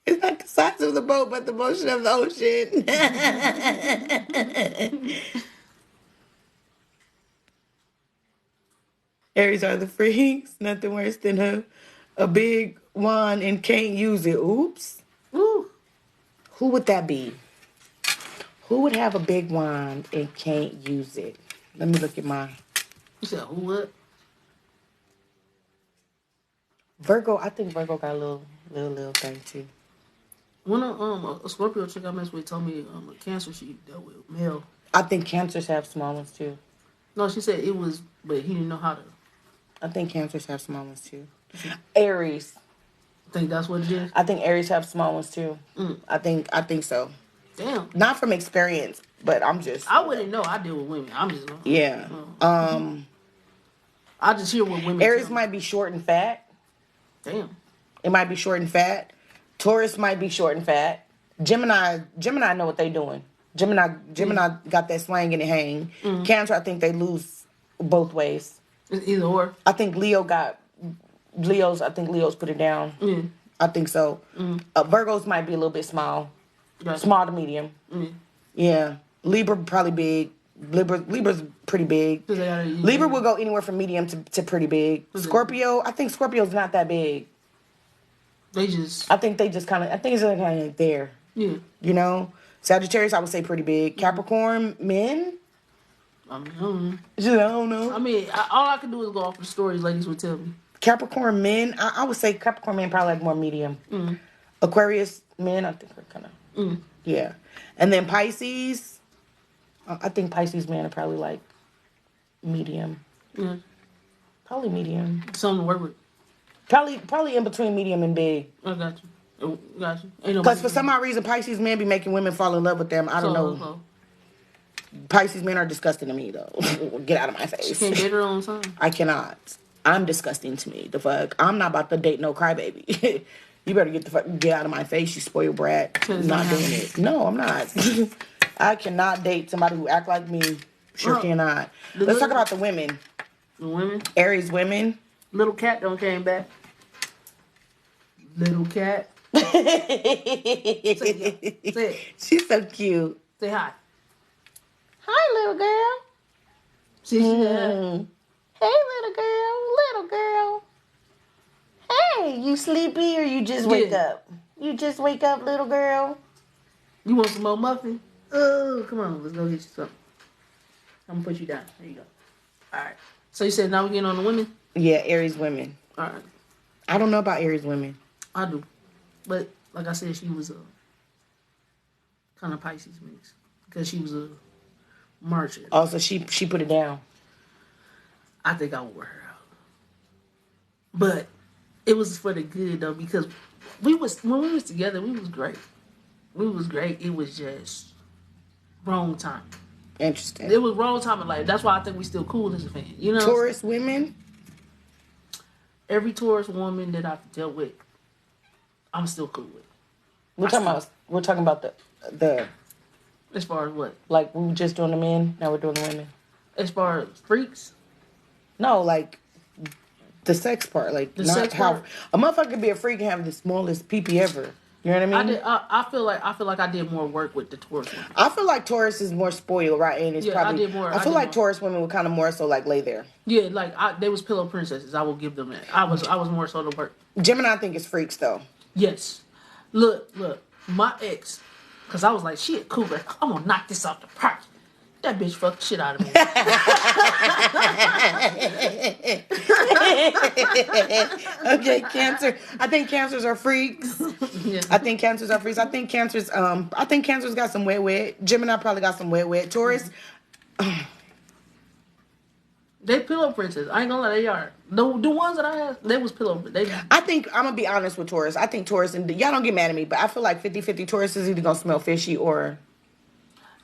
It's not the size of the boat, but the motion of the ocean. Aries are the freaks. Nothing worse than a big wand and can't use it. Oops. ooh, Who would that be? Who would have a big wand and can't use it? Let me look at mine. you said who what? Virgo, I think Virgo got a little thing too. One of a Scorpio chick I messed with told me a Cancer she dealt with male. I think Cancers have small ones too. No, she said it was, but he didn't know how to. I think Cancers have small ones too. Aries. Think that's what it is. I think Aries have small ones too. I think so. Damn. Not from experience, but I'm just. I wouldn't know. I deal with women. I'm just. Yeah. I just hear what women. Aries tell me. might be short and fat. Damn. It might be short and fat. Taurus might be short and fat. Gemini know what they doing. Gemini got that swing and it hang. Cancer, I think they lose both ways. It's either or. I think Leos put it down. I think so. Virgos might be a little bit small. Gotcha. Small to medium. Yeah. Libra probably big. Libra's pretty big. Libra will go anywhere from medium to pretty big. Scorpio, I think Scorpio's not that big. I think they just kind of it's kind of there. Yeah. You know? Sagittarius, I would say pretty big. Capricorn, men? I don't know. I don't know. All I can do is go off the stories ladies would tell me. Capricorn men, I would say Capricorn men probably like more medium. Aquarius men, I think are kind of, yeah. And then Pisces, I think Pisces men are probably like medium. Probably medium. Something to work with. Probably in between medium and big. I got you. Because for some odd reason, Pisces men be making women fall in love with them. I don't know. Pisces men are disgusting to me, though. Get out of my face. She can't date her own son. I cannot. I'm disgusting to me. The fuck? I'm not about to date no crybaby. You better get out of my face, you spoiled brat. Not doing it. No, I'm not. I cannot date somebody who act like me. Sure cannot. Let's talk about the women. The women? Aries women. Little cat don't came back. Little cat. Say it. She's so cute. Say hi. Hi, little girl. See, Hey, little girl. Hey, you sleepy or you just wake up? You just wake up, little girl. You want some more muffin? Oh, come on, let's go get you something. I'm gonna put you down. There you go. All right. So you said now we're getting on the women? Yeah, Aries women. All right. I don't know about Aries women. I do, but like I said, she was a kind of Pisces mix because she was a merchant. Also, she put it down. I think I wore her out, but it was for the good though because when we was together, we was great. We was great. It was just wrong time. Interesting. It was wrong time in life. That's why I think we still cool as a fan. You know, Taurus women. Every Taurus woman that I've dealt with, I'm still cool with. We're talking about the. As far as what? Like we were just doing the men, now we're doing the women. As far as freaks. No, like the sex part, like the not sex how part. A motherfucker could be a freak and have the smallest pee ever. You know what I mean? I feel like I did more work with the Taurus women. I feel like Taurus is more spoiled, right? And it's probably. I did more. I feel like Taurus women were kind of more so like lay there. Yeah, like they was pillow princesses. I will give them that. I was more so the work. Gemini, I think is freaks though. Yes. Look, my ex, because I was like, she a cougar. I'm gonna knock this off the park. That bitch fucked the shit out of me. Okay, Cancer. I think Cancers are freaks. Yeah. I think Cancers are freaks. I think Cancers got some wet. Gemini probably got some wet. Taurus. They pillow princess. I ain't gonna lie, they are. The ones that I had, they was pillow. I think I'm gonna be honest with Taurus. I think Taurus, and y'all don't get mad at me, but I feel like 50-50 Taurus is either gonna smell fishy or.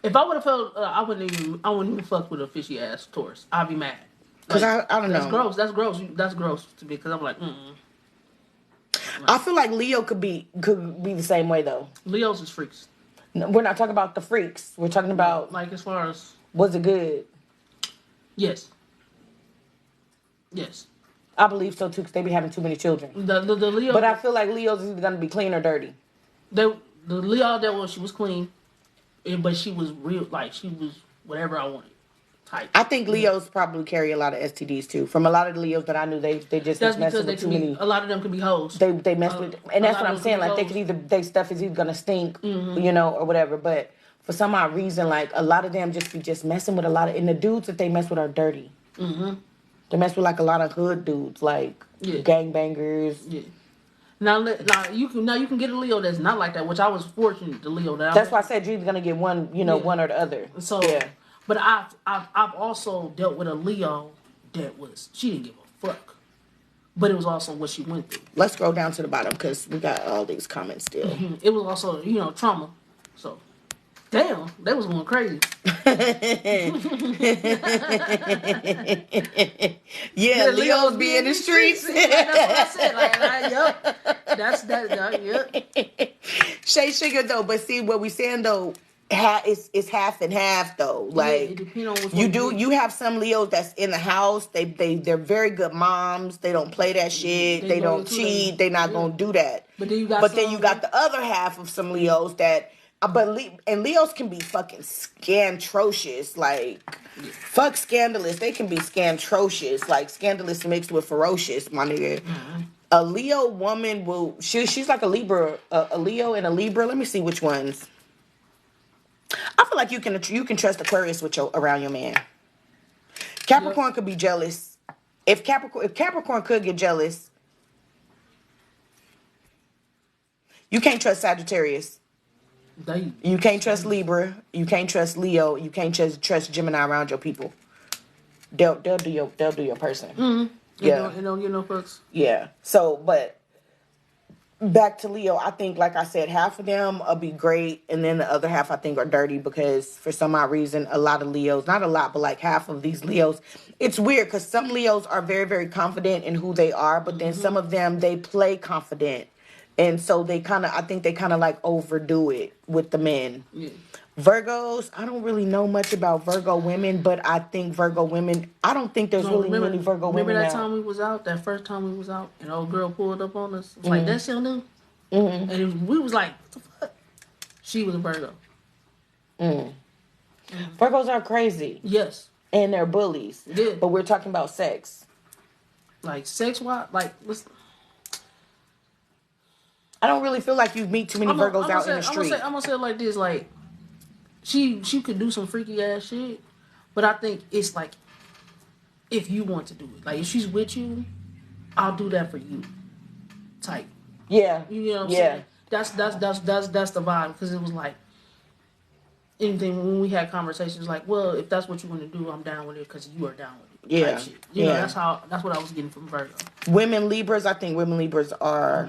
If I would have felt, I wouldn't even fuck with a fishy ass Taurus. I'd be mad. Cause I don't know. That's gross. That's gross to me. Cause I'm like, I feel like Leo could be the same way though. Leos is freaks. No, we're not talking about the freaks. We're talking about like as far as was it good? Yes. I believe so too, because they be having too many children. The Leo. But I feel like Leo's is either gonna be clean or dirty. The Leo that was, she was clean, but she was real, like she was whatever I wanted. Type. I think Leos probably carry a lot of STDs too. From a lot of the Leos that I knew, they just that's messing because with too many. A lot of them could be hoes. They mess with, and that's what I'm saying. Like they could either they stuff is either gonna stink, you know, or whatever. But for some odd reason, like a lot of them just be messing with a lot of, and the dudes that they mess with are dirty. Mm-hmm. They mess with like a lot of hood dudes, like gangbangers. Yeah. Now you can get a Leo that's not like that, which I was fortunate. The Leo that's why I said you're gonna get one, one or the other. So yeah. But I've also dealt with a Leo that she didn't give a fuck, but it was also what she went through. Let's scroll down to the bottom because we got all these comments still. Mm-hmm. It was also trauma. So Damn, they was going crazy. Yeah, Leos be in the streets. Like, that's what I said. Yep. That's that. Yep. Shay Sugar though, but see what we saying though, it's half and half though. Like it depends on which you one do, you have some Leos that's in the house. They're very good moms. They don't play that shit. They don't cheat. They not gonna do that. But then you got the other half of some Leos that. And Leos can be fucking scantrocious, like fuck scandalous. They can be scantrocious, like scandalous mixed with ferocious, my nigga. Mm-hmm. A Leo woman will she's like a Libra, a Leo and a Libra. Let me see which ones. I feel like you can trust Aquarius with around your man. Capricorn could be jealous. If Capricorn could get jealous, you can't trust Sagittarius. You can't trust Libra. You can't trust Leo. You can't trust Gemini around your people. They'll do your person. Mm-hmm. Yeah, they don't get no fucks. Yeah. So, but back to Leo, I think, like I said, half of them will be great, and then the other half I think are dirty because for some odd reason, a lot of Leos, not a lot, but like half of these Leos, it's weird because some Leos are very, very confident in who they are, but then some of them they play confident. And so I think they kind of like overdo it with the men. Yeah. Virgos, I don't really know much about Virgo women, but I think Virgo women, I don't think there's many Virgo women. Remember that time we was out, that first time we was out, and old girl pulled up on us? It was like, that's your new? Mm-hmm. And we was like, what the fuck? She was a Virgo. Mm. Mm-hmm. Virgos are crazy. Yes. And they're bullies. Yeah. But we're talking about sex. Like, sex-wise? Like, what's... I don't really feel like you meet too many Virgos out in the street. I'm gonna say it like this, like, she could do some freaky ass shit, but I think it's like, if you want to do it. Like, if she's with you, I'll do that for you. Type. Yeah. You know what I'm saying? That's the vibe, because it was like, anything, when we had conversations, like, well, if that's what you want to do, I'm down with it, because you are down with it. Yeah. Shit. You know, that's what I was getting from Virgo. Women Libras, I think women Libras are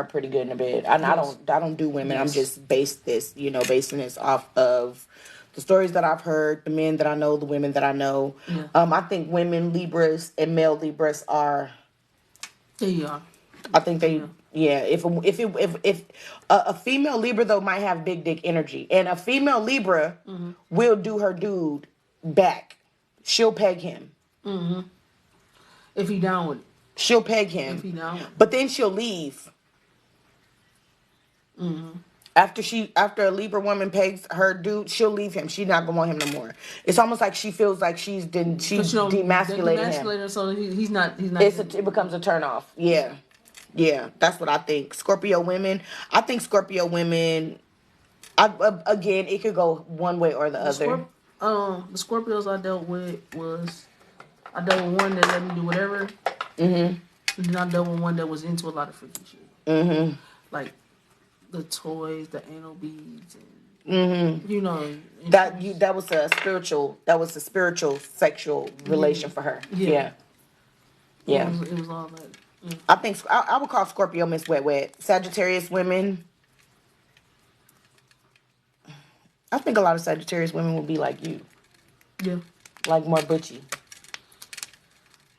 pretty good in the bed. I don't do women. Yes. I'm just basing this off of the stories that I've heard, the men that I know, the women that I know. Yeah. I think women Libras and male Libras are. There you are. I think they. Yeah. If a female Libra though might have big dick energy, and a female Libra will do her dude back. She'll peg him. Mm-hmm. If he down with it. She'll peg him. If he down with it. But then she'll leave. Mm-hmm. After a Libra woman pegs her dude, she'll leave him. She's not gonna want him no more. It's almost like she feels like she's demasculated him. So he's not. It becomes a turn off. Yeah, yeah. That's what I think. Scorpio women. I think Scorpio women. Again, it could go one way or the other. The Scorpios I dealt with one that let me do whatever. Mm-hmm. And then I dealt with one that was into a lot of freaky shit. Mm-hmm. Like the toys, the anal beads, and you know that was a spiritual sexual relation for her. Yeah. It was all that. Yeah. I think I would call Scorpio Miss Wet Wet. Sagittarius women. I think a lot of Sagittarius women will be like you. Yeah. Like more butchy.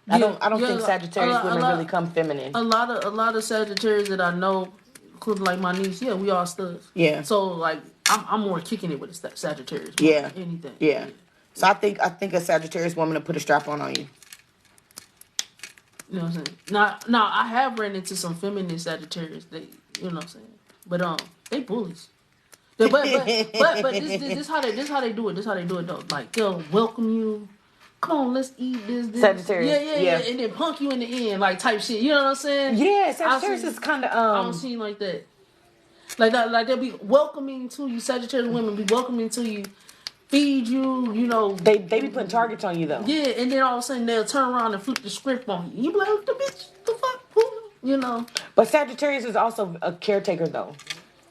I don't think Sagittarius women really come feminine. A lot of Sagittarius that I know, including like my niece, we all studs. Yeah. So like I'm more kicking it with a Sagittarius. Yeah. Than anything. Yeah. So I think a Sagittarius woman will put a strap on you. You know what I'm saying? Now I have ran into some feminine Sagittarius. They, you know what I'm saying? But they bullies. But this how they do it. This how they do it though. Like they'll welcome you. Come on, let's eat this. Sagittarius. Yeah. And then punk you in the end, like type shit. You know what I'm saying? Yeah, Sagittarius is kind of. I don't see like that. Like that. Like they'll be welcoming to you. Sagittarius women be welcoming to you, feed you. You know. They be putting targets on you though. Yeah, and then all of a sudden they'll turn around and flip the script on you. You be like, the bitch, the fuck, who? You know. But Sagittarius is also a caretaker though.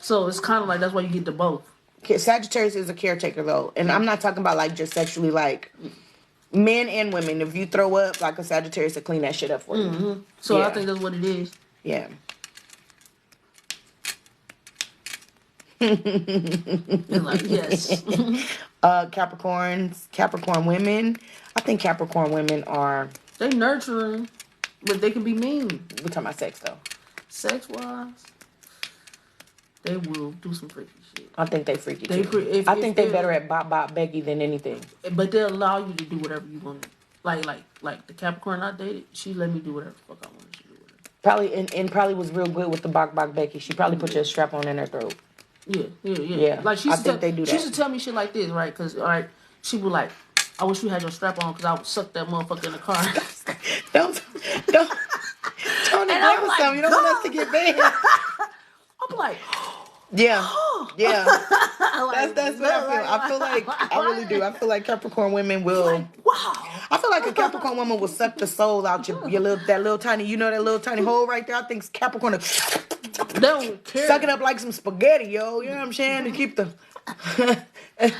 So it's kind of like that's why you get the both. Sagittarius is a caretaker though, and I'm not talking about like just sexually, like men and women. If you throw up, like a Sagittarius to clean that shit up for you. Mm-hmm. So I think that's what it is. Yeah. They're like, yes. Capricorn women. I think Capricorn women are. They nurturing, but they can be mean. We're talking about sex though. Sex wise, they will do some freaky shit. I think they freaky too. I think they better at bop Becky than anything. But they'll allow you to do whatever you want. Like the Capricorn I dated, she let me do whatever the fuck I wanted to do with her. Probably and probably was real good with the bop Becky. She probably put your strap on in her throat. Yeah. Like I think they do that. She used to tell me shit like this, right? Because she would like, I wish you had your strap on because I would suck that motherfucker in the car. don't neglect like, something. You don't want us to get bad. I'm like, yeah. like, That's what I feel. I really do. I feel like Capricorn women will. like, wow. I feel like a Capricorn woman will suck the soul out your little tiny, that little tiny hole right there. I think Capricorn will They don't care. suck it up like some spaghetti, yo. You know what I'm saying? To keep the. And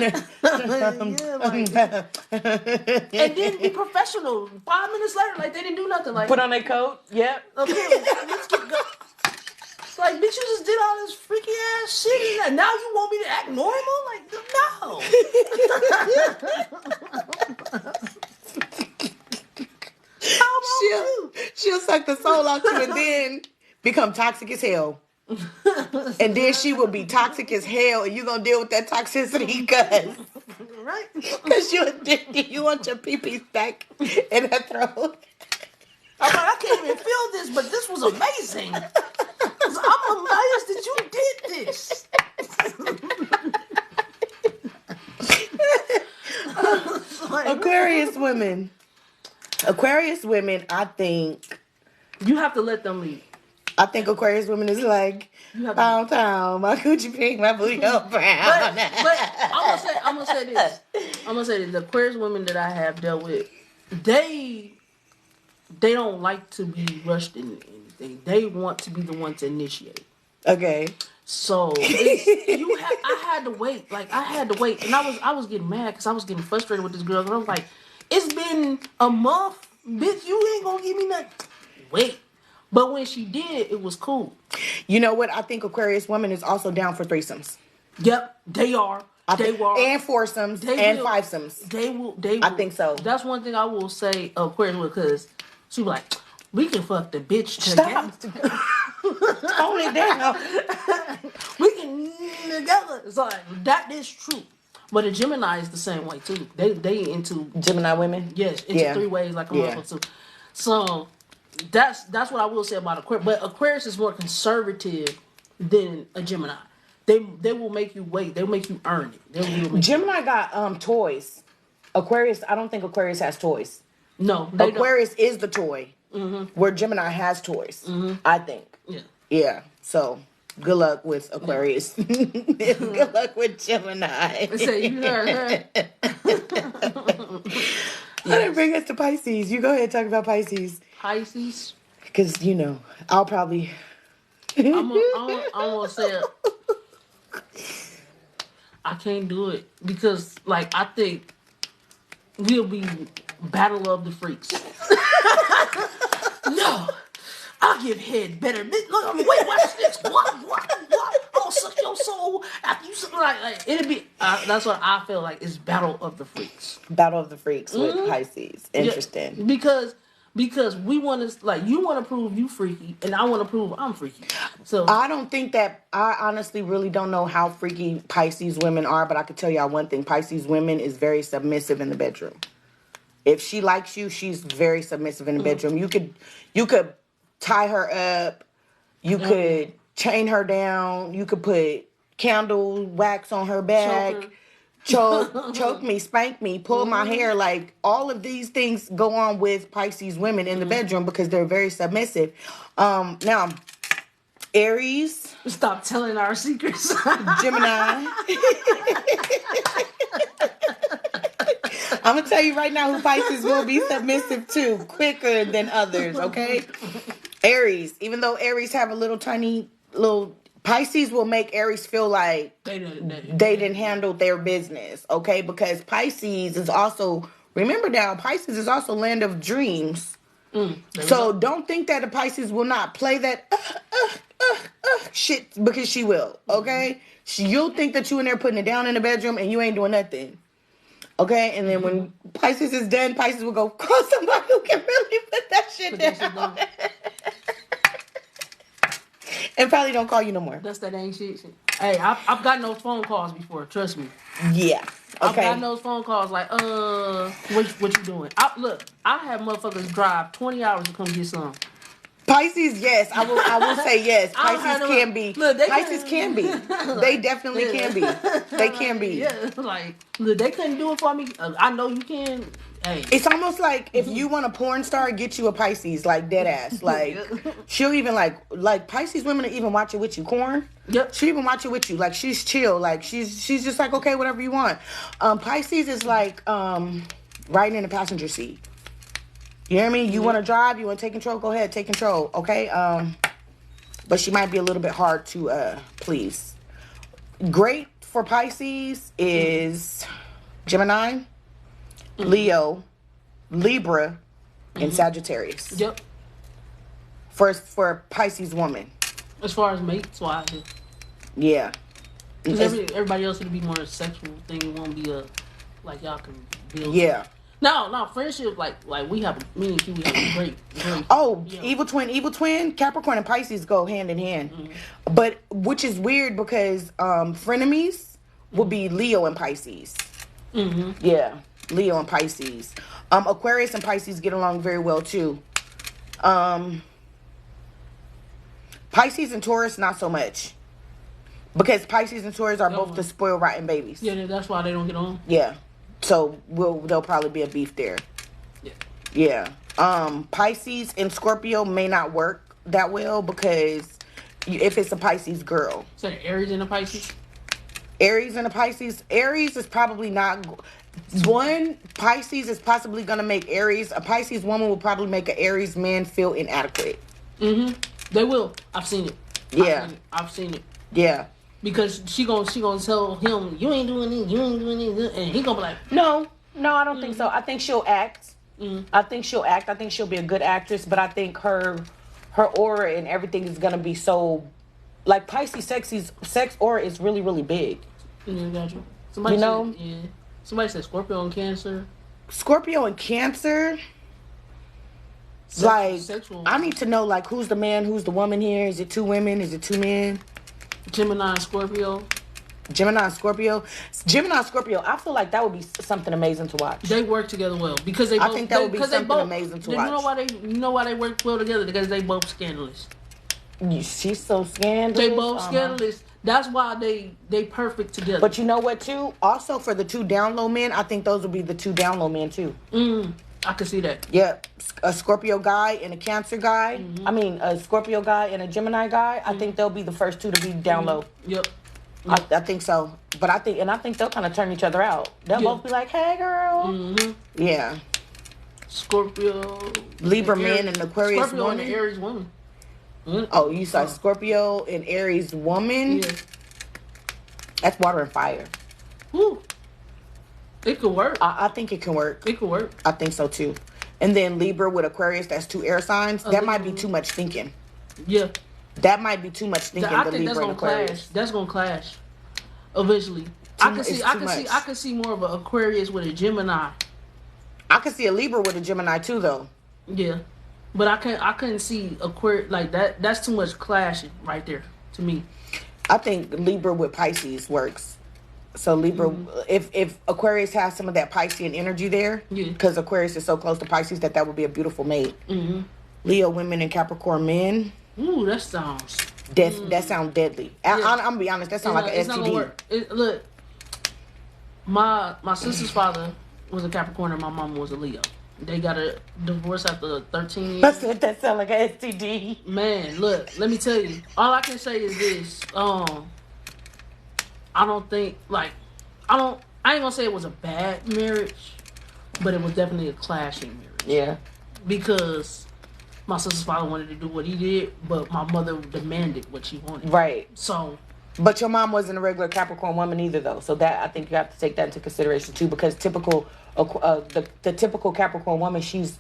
then be professional. 5 minutes later, like they didn't do nothing. Like Put on their coat. Yep. okay, let's get going. Like, bitch, you just did all this freaky ass shit, and now you want me to act normal? Like, no. How about you? She'll suck the soul out you and then become toxic as hell. And then she will be toxic as hell, and you're gonna deal with that toxicity because you want your pee-pee stuck in her throat. I'm like, I can't even feel this, but this was amazing. I'm amazed that you did this. Aquarius women, I think. You have to let them lead. I think Aquarius women is like, pound town, my coochie pink, my booty all brown. But I'm gonna say this. The Aquarius women that I have dealt with, they don't like to be rushed in anything. They want to be the one to initiate. Okay. So I had to wait. Like I had to wait, and I was getting mad because I was getting frustrated with this girl. And I was like, it's been a month, bitch. You ain't gonna give me nothing. Wait. But when she did, it was cool. You know what? I think Aquarius women is also down for threesomes. Yep, they are. They were. And foursomes and fivesomes. They will. I think so. That's one thing I will say Aquarius with, because she was like, we can fuck the bitch together. Tone it down. We can together. It's like, that is true. But a Gemini is the same way too. They into Gemini women? Yes, into 3 ways like a motherfucker too. So that's what I will say about Aquarius. But Aquarius is more conservative than a Gemini. They will make you wait. They'll make you earn it. Gemini got toys. Aquarius, I don't think Aquarius has toys. No, Aquarius is the toy. Mm-hmm. Where Gemini has toys. Mm-hmm. I think. Yeah. So good luck with Aquarius. Good luck with Gemini. So you heard her. Let it bring us to Pisces. You go ahead and talk about Pisces. Pisces? Because, I'll probably... I'm gonna say it. I can't do it. Because, I think we'll be battle of the freaks. No. I'll give head better. Look, wait, watch this. What? I'm gonna suck your soul after you suck. It'll be. That's what I feel like. It's battle of the freaks. Battle of the freaks with Pisces. Interesting. Yeah, because we want to you want to prove you freaky, and I want to prove I'm freaky. So I don't think that. I honestly really don't know how freaky Pisces women are, but I could tell y'all one thing: Pisces women is very submissive in the bedroom. If she likes you, she's very submissive in the bedroom. You could tie her up. You could chain her down. You could put candle wax on her back. Choke me, spank me, pull my hair. All of these things go on with Pisces women in the bedroom because they're very submissive. Now, Aries. Stop telling our secrets. Gemini. I'm going to tell you right now who Pisces will be submissive to quicker than others, okay? Aries. Even though Aries have a little Pisces will make Aries feel like they didn't handle their business, okay? Because Pisces is also, remember now, Pisces is also land of dreams. So don't think that a Pisces will not play that shit, because she will, okay? You'll think that you in there putting it down in the bedroom and you ain't doing nothing. Okay? And then when Pisces is done, Pisces will go, call somebody who can really put that shit down. And probably don't call you no more. That's that ain't shit. Hey, I've gotten those phone calls before. Trust me. Yeah. Okay. I've gotten those phone calls like, what you doing? I have motherfuckers drive 20 hours to come get some. Pisces, yes. I will say yes. I Pisces can be. Look, Pisces can be. They definitely can be. They can be. Yeah, like, look, they couldn't do it for me. I know you can. Hey. It's almost like if you want a porn star, get you a Pisces, like dead ass. Like she'll even like Pisces women will even watch it with you. Corn. Yep. She'll even watch it with you. Like she's chill. Like she's just like, okay, whatever you want. Pisces is like riding in the passenger seat. You hear me? You want to drive? You want to take control? Go ahead, take control. Okay. But she might be a little bit hard to please. Great for Pisces is Gemini, Leo, Libra, and Sagittarius. Yep. For Pisces woman. As far as mates wise. Yeah. Because everybody else would be more sexual thing. It won't be like y'all can build. Yeah. No, friendship me and Kewii have a great. Oh, you know. evil twin, Capricorn and Pisces go hand in hand. Mm-hmm. But which is weird because frenemies would be Leo and Pisces. Mm-hmm. Yeah, Leo and Pisces. Aquarius and Pisces get along very well too. Pisces and Taurus not so much. Because Pisces and Taurus are both the spoiled rotten babies. Yeah, that's why they don't get on. Yeah. So there'll probably be a beef there. Yeah. Pisces and Scorpio may not work that well because if it's a Pisces girl. So Aries and a Pisces? Aries and a Pisces. Aries is probably not. One, Pisces is possibly going to make Aries. A Pisces woman will probably make an Aries man feel inadequate. Mm-hmm. They will. I've seen it. Yeah. I've seen it. Yeah. Because she gonna tell him, you ain't doing this, and he gonna be like, no, I don't think so. I think she'll act. I think she'll act. I think she'll be a good actress, but I think her aura and everything is gonna be so, like Pisces sex aura is really, really big. Yeah, gotcha. Somebody said Scorpio and Cancer. Scorpio and Cancer. Sexual. I need to know like who's the man, who's the woman here. Is it two women? Is it two men? Gemini and Scorpio. Gemini and Scorpio. I feel like that would be something amazing to watch. They work together well because I think that would be something amazing to watch. You know why they work well together? Because they both scandalous. She's so scandalous. They both scandalous. That's why they perfect together. But you know what too? Also for the two down low men, I think those would be the two down low men too. I can see that. Yep. A Scorpio guy and a Cancer guy. Mm-hmm. I mean, a Scorpio guy and a Gemini guy. I think they'll be the first two to be down low. Yep. I think so. But I think they'll kind of turn each other out. They'll both be like, "Hey, girl." Mm-hmm. Yeah. Scorpio. Libra man and Aquarius Scorpio woman. and Aries woman. Oh, you saw Scorpio and Aries woman? Yeah. That's water and fire. Woo. It could work. I think it can work. It could work. I think so too. And then Libra with Aquarius, that's two air signs. That might be too much thinking. Yeah. That might be too much thinking. I think that's gonna clash. That's gonna clash. Eventually. I can see more of an Aquarius with a Gemini. I can see a Libra with a Gemini too though. Yeah. But I couldn't see Aquarius like that. That's too much clashing right there to me. I think Libra with Pisces works. So Libra, if Aquarius has some of that Piscean energy there, because Aquarius is so close to Pisces that would be a beautiful mate. Mm-hmm. Leo women and Capricorn men. Ooh, that sounds. That sounds deadly. Yeah. I'm gonna be honest. That sounds like an STD. Look, my sister's father was a Capricorn and my mama was a Leo. They got a divorce after 13 years. That sounds like an STD. Man, look, let me tell you. All I can say is this. I don't think, I ain't gonna say it was a bad marriage, but it was definitely a clashing marriage. Yeah. Because my sister's father wanted to do what he did, but my mother demanded what she wanted. Right. So. But your mom wasn't a regular Capricorn woman either, though. So that, I think you have to take that into consideration, too, because the typical Capricorn woman, she's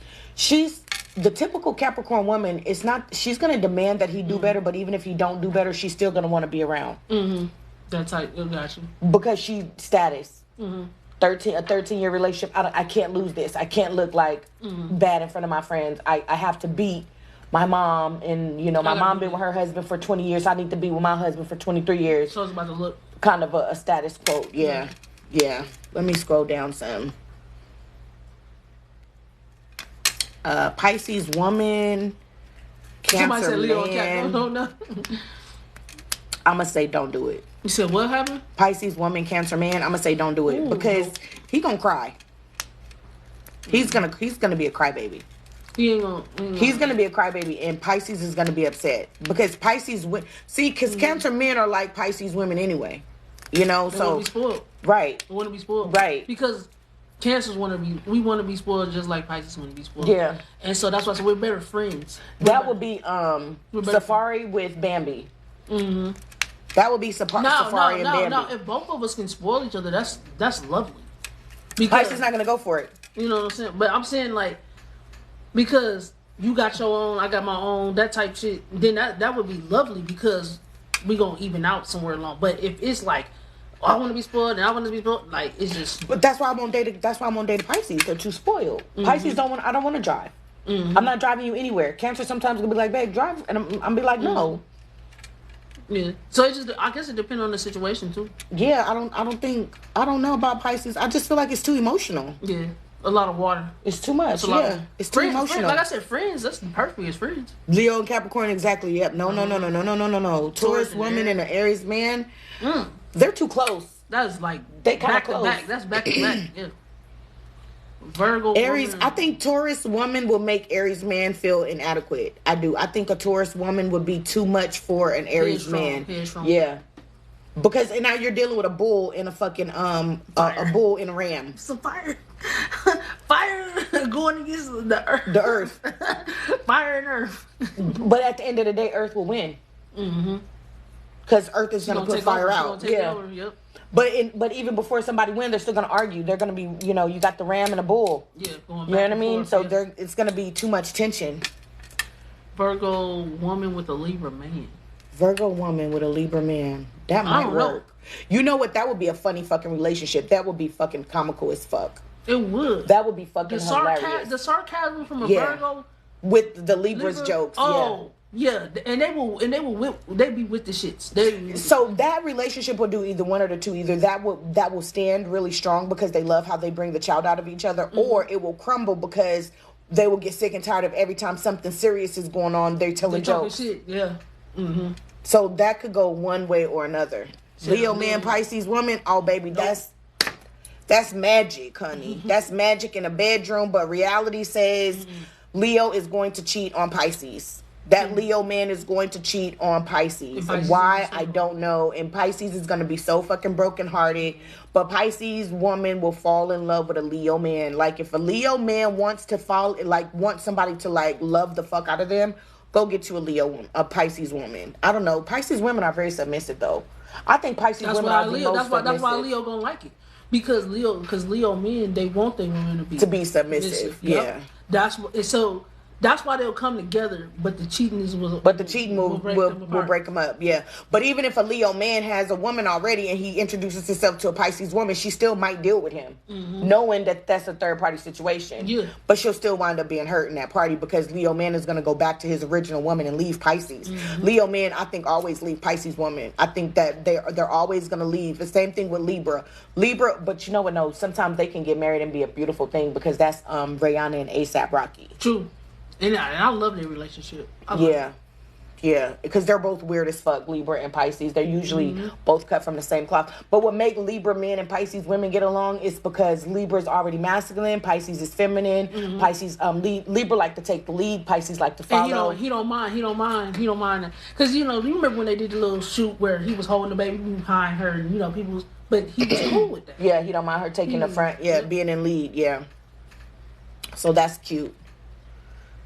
the typical Capricorn woman, she's going to demand that he do better, but even if he don't do better, she's still going to want to be around. Mm-hmm. That type, I got you. Because she status. Mm-hmm. 13-year relationship. I can't lose this. I can't look like bad in front of my friends. I have to beat my mom, and my mom been with her husband for 20 years. So I need to be with my husband for 23 years. So it's about to look kind of a status quote. Yeah. Let me scroll down some. Pisces woman, Somebody Cancer said Leo and man. No. I'm gonna say don't do it. You said what happened? Pisces woman, Cancer man. I'm gonna say don't do it because he gonna cry. He's gonna be a crybaby. He's gonna be a crybaby, and Pisces is gonna be upset because Pisces because Cancer men are like Pisces women anyway. They want to be spoiled. Right. They want to be spoiled. Right. Because Cancers want to be spoiled just like Pisces want to be spoiled. Yeah. And so that's why we're better friends. That would be Safari with Bambi. Mm-hmm. That would be Safari and Bambi. No. If both of us can spoil each other, that's lovely. Because Pisces not gonna go for it. You know what I'm saying? But I'm saying like because you got your own, I got my own, that type shit. Then that would be lovely because we gonna even out somewhere along. But if it's like I want to be spoiled and I want to be spoiled, like it's just. But that's why I'm on date. That's why I'm on date Pisces. They're too spoiled. Mm-hmm. Pisces don't want. I don't want to drive. Mm-hmm. I'm not driving you anywhere. Cancer sometimes gonna be like, babe, drive, and I'm be like, no. Yeah. So it just, I guess it depends on the situation too. Yeah, I don't know about Pisces. I just feel like it's too emotional. Yeah. A lot of water. It's too much. It's too emotional. Friends, like I said, friends. That's perfect as friends. Leo and Capricorn, exactly. Yep. No. Taurus woman and an Aries man. They're too close. That's like they kind of back to back. That's back to back. Yeah. Virgo. Aries. Woman. I think Taurus woman will make Aries man feel inadequate. I do. I think a Taurus woman would be too much for an Aries man. Yeah. Because now you're dealing with a bull and a fucking a bull and a ram. Some fire going against the earth. The earth. Fire and earth. But at the end of the day, Earth will win. Mm-hmm. Because Earth is gonna put fire out. Yeah. Over, yep. But even before somebody wins, they're still gonna argue. They're gonna be, you got the ram and the bull. Yeah. Going back you know what I mean? Forth, so it's gonna be too much tension. Virgo woman with a Libra man. Virgo woman with a Libra man. That might work. You know what? That would be a funny fucking relationship. That would be fucking comical as fuck. It would. That would be fucking hilarious. The sarcasm from a Virgo with the Libra's jokes. Oh, yeah. And they be with the shits. So that relationship will do either one or the two. Either that will stand really strong because they love how they bring the child out of each other, or it will crumble because they will get sick and tired of every time something serious is going on, they're telling jokes. Shit. Yeah. Mm-hmm. So that could go one way or another. Leo man, Pisces woman. Oh baby, that's magic, honey. Mm-hmm. That's magic in a bedroom. But reality says Leo is going to cheat on Pisces. That Leo man is going to cheat on Pisces. Why? I don't know. And Pisces is going to be so fucking brokenhearted. But Pisces woman will fall in love with a Leo man. Like if a Leo man wants somebody to like love the fuck out of them, go get you a Pisces woman. I don't know. Pisces women are very submissive though. I think Pisces women are the most submissive. That's why Leo gonna like it. Because Leo men, they want their women to be submissive. Yeah. Yep. That's why they'll come together, but the cheating will break them up. Yeah. But even if a Leo man has a woman already and he introduces himself to a Pisces woman, she still might deal with him, knowing that that's a third party situation. Yeah. But she'll still wind up being hurt in that party because Leo man is going to go back to his original woman and leave Pisces. Leo men, I think, always leave Pisces woman. I think that they're always going to leave. The same thing with Libra, but you know what? No, sometimes they can get married and be a beautiful thing because that's Rihanna and A$AP Rocky. True. And I love their relationship. Yeah, because they're both weird as fuck, Libra and Pisces. They're usually both cut from the same cloth. But what make Libra men and Pisces women get along is because Libra is already masculine, Pisces is feminine. Pisces, Libra like to take the lead, Pisces like to follow. And he don't mind. Because you remember when they did the little shoot where he was holding the baby behind her, and people, but he was cool with that. Yeah, he don't mind her taking the front. Yeah, being in lead. Yeah. So that's cute.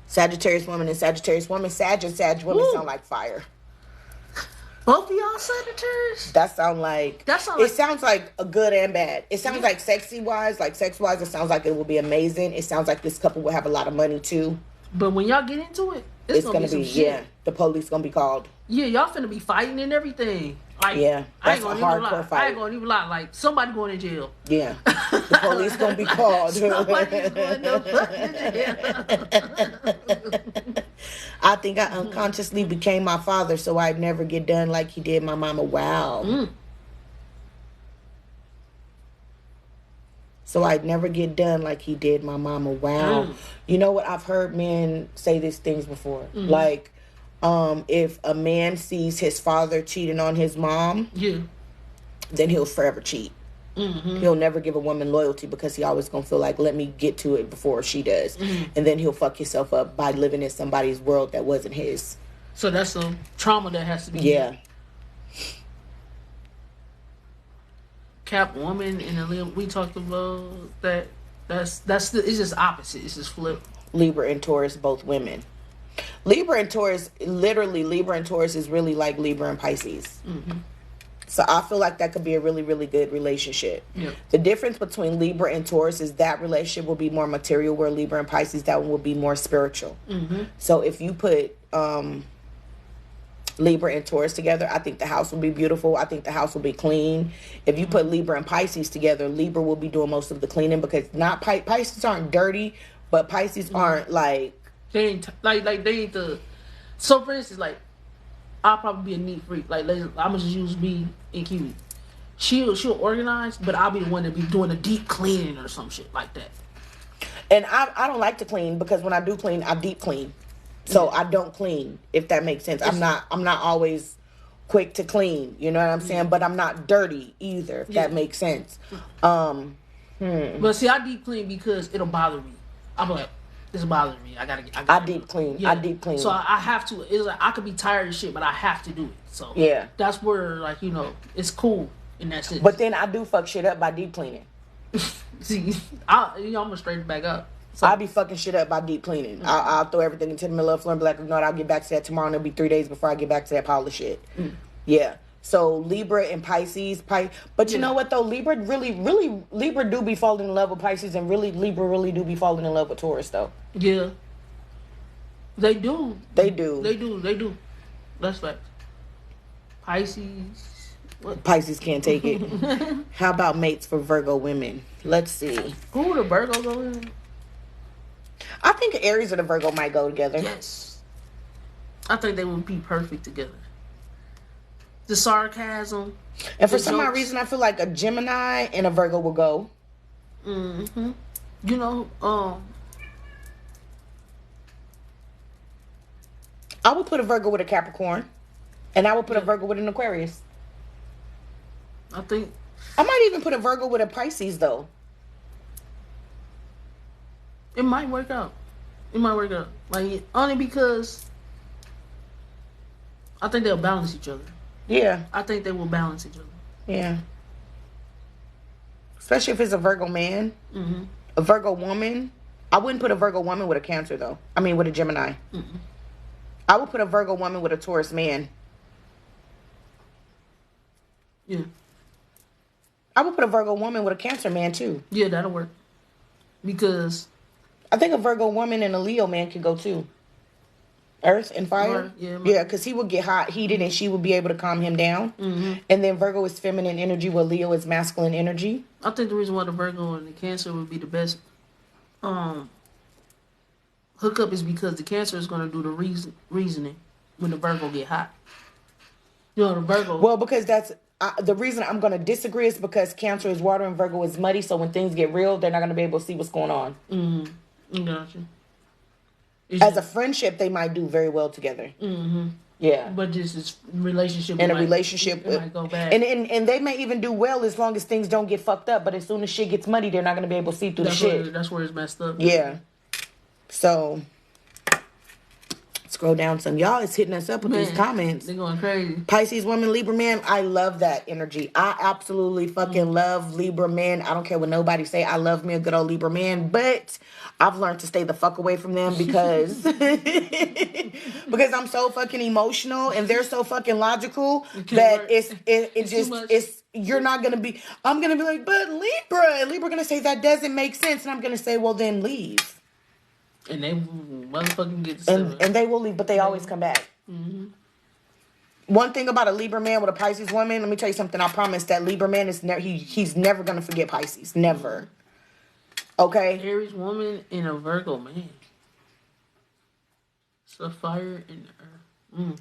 Sagittarius woman and Sagittarius woman. Sag and Sag women sound like fire. Both of y'all Sagittarius? It sounds like a good and bad. It sounds like sex-wise, it sounds like it will be amazing. It sounds like this couple will have a lot of money too. But when y'all get into it, it's gonna be some shit. the police gonna be called. Yeah, y'all finna be fighting and everything. Like, Yeah, I ain't that's gonna a even lie. hardcore fight. I ain't gonna even lie. Like, somebody going to jail. Yeah, the police gonna be called. Somebody's going to jail. I think I unconsciously became my father, so I'd never get done like he did my mama. Wow. So I'd never get done like he did my mama. Wow. You know what? I've heard men say these things before. Like, if a man sees his father cheating on his mom, then he'll forever cheat. He'll never give a woman loyalty because he always gonna feel like, let me get to it before she does. And then he'll fuck himself up by living in somebody's world that wasn't his. So that's a trauma that has to be Cap woman and a we talked about that. It's just opposite. It's just flip. Libra and Taurus, both women. Libra and Taurus is really like Libra and Pisces. So I feel like that could be a really, really good relationship. The difference between Libra and Taurus is that relationship will be more material, where Libra and Pisces, that one will be more spiritual. So if you put Libra and Taurus together, I think the house will be beautiful. I think the house will be clean. If you put Libra and Pisces together, Libra will be doing most of the cleaning, because Pisces aren't dirty, but Pisces aren't like... They ain't they ain't the... So for instance, like, I'll probably be a neat freak. Like, I'm gonna just use me and Kewii. She'll organize, but I'll be the one that be doing a deep cleaning or some shit like that. And I don't like to clean, because when I do clean, I deep clean. So I don't clean, if that makes sense. I'm not always quick to clean, you know what I'm saying? But I'm not dirty either, if that makes sense. But see, I deep clean because it'll bother me. I'm like, this is bothering me. I deep clean. I deep clean. So I have to. It's like I could be tired of shit, but I have to do it. So that's where, like, you know, it's cool in that sense. But then I do fuck shit up by deep cleaning. See, I'm gonna straighten it back up. So I'll be fucking shit up by deep cleaning. I'll throw everything into the middle of the floor and be like, no, I'll get back to that tomorrow, and it'll be 3 days before I get back to that pile of shit. Yeah. So Libra and Pisces, but you know what though? Libra do be falling in love with Pisces, and Libra really do be falling in love with Taurus though. Yeah. They do. They do. That's fact. Pisces. What? Pisces can't take it. How about mates for Virgo women? Let's see. Who the Virgo go in? I think Aries and a Virgo might go together. Yes. I think they would be perfect together. The sarcasm. And for some odd reason, I feel like a Gemini and a Virgo will go. You know, I would put a Virgo with a Capricorn. And I would put a Virgo with an Aquarius. I think I might even put a Virgo with a Pisces though. it might work out. Like, only because I think they'll balance each other. Yeah. I think they will balance each other. Yeah. Especially if it's a Virgo man. A Virgo woman. I wouldn't put a Virgo woman with a Cancer though. I mean, with a Gemini. I would put a Virgo woman with a Taurus man. Yeah. I would put a Virgo woman with a Cancer man too. Yeah, that'll work. Because I think a Virgo woman and a Leo man can go too. Earth and fire. Yeah, because he will get hot, heated, and she will be able to calm him down. And then Virgo is feminine energy, while Leo is masculine energy. I think the reason why the Virgo and the Cancer would be the best hookup is because the Cancer is going to do the reasoning when the Virgo get hot. You know, the Virgo. Well, because that's the reason I'm going to disagree is because Cancer is water and Virgo is muddy. So when things get real, they're not going to be able to see what's going on. Gotcha. As a friendship, they might do very well together. Yeah. But just this relationship. And a relationship. It might go bad. And they may even do well as long as things don't get fucked up. But as soon as shit gets muddy, they're not going to be able to see through the shit. That's where it's messed up. Yeah. So, scroll down some. Y'all is hitting us up with these comments. They're going crazy. Pisces woman, Libra man. I love that energy. I absolutely fucking love Libra men. I don't care what nobody say. I love me a good old Libra man. But I've learned to stay the fuck away from them because because I'm so fucking emotional and they're so fucking logical that it's you're not gonna be. I'm gonna be like, but Libra, and Libra gonna say that doesn't make sense, and I'm gonna say, well then leave. And they motherfucking get the seven. And they will leave, but they always come back. Mm-hmm. One thing about a Libra man with a Pisces woman, let me tell you something. I promise that Libra man is he's never gonna forget Pisces. Never. Okay. Aries woman and a Virgo man. It's a fire in the earth.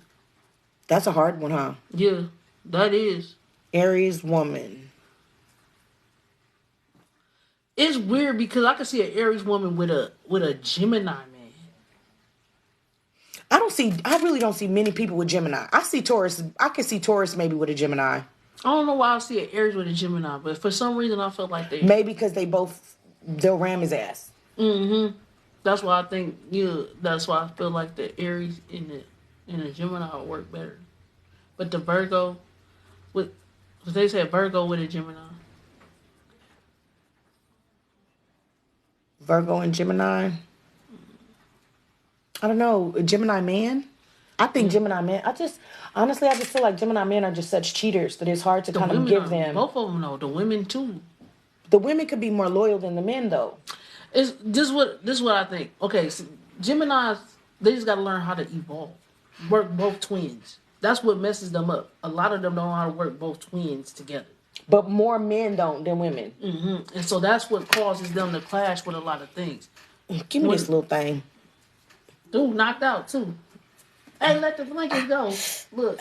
That's a hard one, huh? Yeah, that is. Aries woman. It's weird because I can see an Aries woman with a Gemini man. I really don't see many people with Gemini. I see Taurus. I can see Taurus maybe with a Gemini. I don't know why I see an Aries with a Gemini, but for some reason I feel like maybe because they'll ram his ass. Mm-hmm. That's why I think that's why I feel like the Aries in the Gemini will work better. But the Virgo they said Virgo with a Gemini. Virgo and Gemini. I don't know. A Gemini man? I think Gemini man. I just feel like Gemini men are just such cheaters that it's hard to kind of give them. Both of them though. The women too. The women could be more loyal than the men though. This is what I think. Okay, so Geminis, they just got to learn how to evolve. Work both twins. That's what messes them up. A lot of them don't know how to work both twins together. But more men don't than women. Mm-hmm. And so that's what causes them to clash with a lot of things. Give me this little thing. Dude knocked out too. Hey, let the blankets go. Look.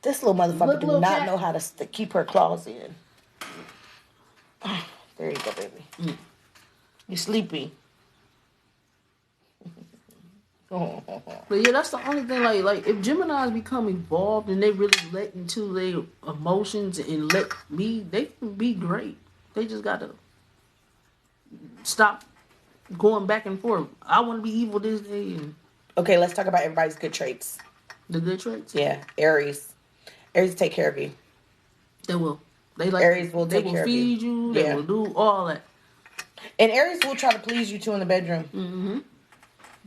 This little motherfucker do not know how to keep her claws in. Oh, there you go, baby. You sleepy. But yeah, that's the only thing. Like if Geminis become evolved and they really let into their emotions and let be, they can be great. They just gotta stop going back and forth. I want to be evil this day. Okay, let's talk about everybody's good traits. The good traits. Yeah, Aries. Aries take care of you. They will. Aries will take care of you. They will feed you. They will do all that. And Aries will try to please you too in the bedroom. Mm-hmm.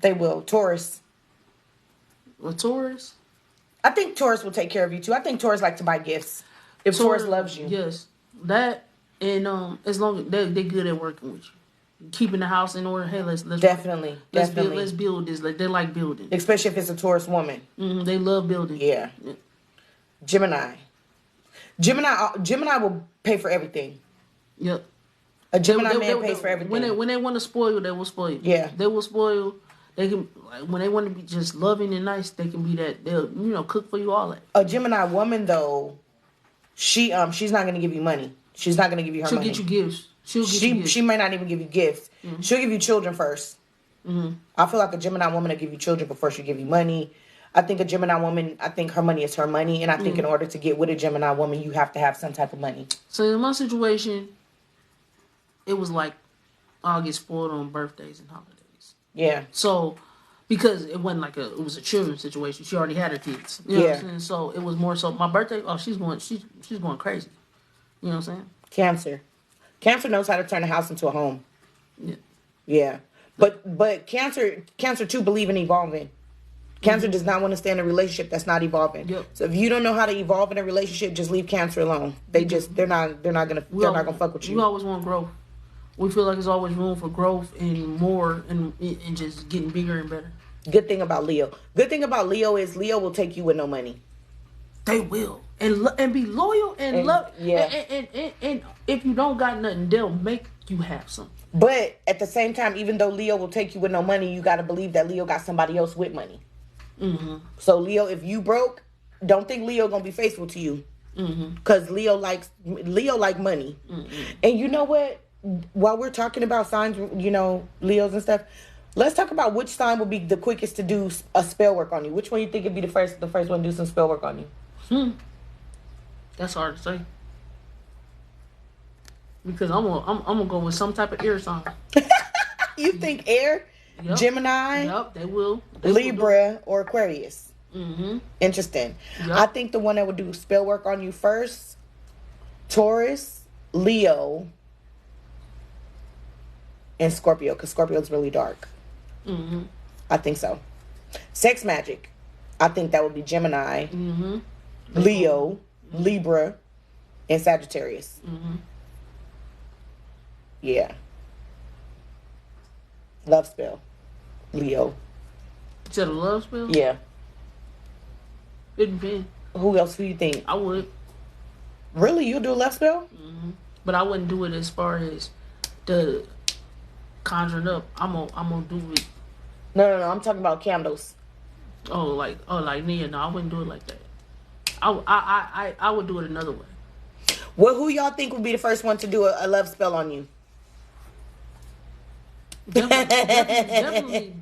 They will. Taurus. Well, Taurus? I think Taurus will take care of you too. I think Taurus like to buy gifts. If Taurus loves you. Yes. That and as long as they're good at working with you. Keeping the house in order. Hey, let's definitely. Let's build this. Like they like building. Especially if it's a Taurus woman. Mm-hmm. They love building. Yeah. Gemini will pay for everything. Yep. A Gemini man pays for everything. When they want to spoil you, they will spoil you. Yeah. They will spoil you. They can when they want to be just loving and nice, they can be that. They'll cook for you, all that. A Gemini woman though, she's not gonna give you money. She's not gonna give you her money. She'll get you gifts. She might not even give you gifts. Mm-hmm. She'll give you children first. Mm-hmm. I feel like a Gemini woman will give you children before she'll give you money. I think a Gemini woman, her money is her money, and I think in order to get with a Gemini woman, you have to have some type of money. So in my situation, it was like I'll get spoiled on birthdays and holidays. Yeah. So because it wasn't like it was a children's situation. She already had her kids. You know what I'm saying? So it was more so my birthday. Oh, she's going crazy. You know what I'm saying? Cancer knows how to turn a house into a home. Yeah. Yeah. But Cancer too believe in evolving. Cancer does not want to stay in a relationship that's not evolving. Yep. So if you don't know how to evolve in a relationship, just leave Cancer alone. They're not gonna fuck with you. We always want growth. We feel like there's always room for growth and more and just getting bigger and better. Good thing about Leo is Leo will take you with no money. They will and be loyal and love. Yeah. And if you don't got nothing, they'll make you have something. But at the same time, even though Leo will take you with no money, you got to believe that Leo got somebody else with money. Mm-hmm. So Leo, if you broke, don't think Leo gonna be faithful to you, because Leo like money. Mm-hmm. And you know what? While we're talking about signs, Leos and stuff, let's talk about which sign would be the quickest to do a spell work on you. Which one you think would be the first one to do some spell work on you? That's hard to say. Because I'm gonna go with some type of air sign. You think air? Yep. Gemini? Yep, they will. Libra or Aquarius? Mm-hmm. Interesting. Yep. I think the one that would do spell work on you first, Taurus, Leo, and Scorpio, because Scorpio's really dark. Mm-hmm. I think so. Sex magic, I think that would be Gemini, mm-hmm. Leo, Libra, and Sagittarius. Mm-hmm. Yeah. Love spell. Leo. You said a love spell? Yeah. It depends. Who else do you think? I would. Really? You do a love spell? But I wouldn't do it as far as the conjuring up. I'm gonna do it. No. I'm talking about candles. Like Nia. No, I wouldn't do it like that. I would do it another way. Well, who y'all think would be the first one to do a love spell on you? Definitely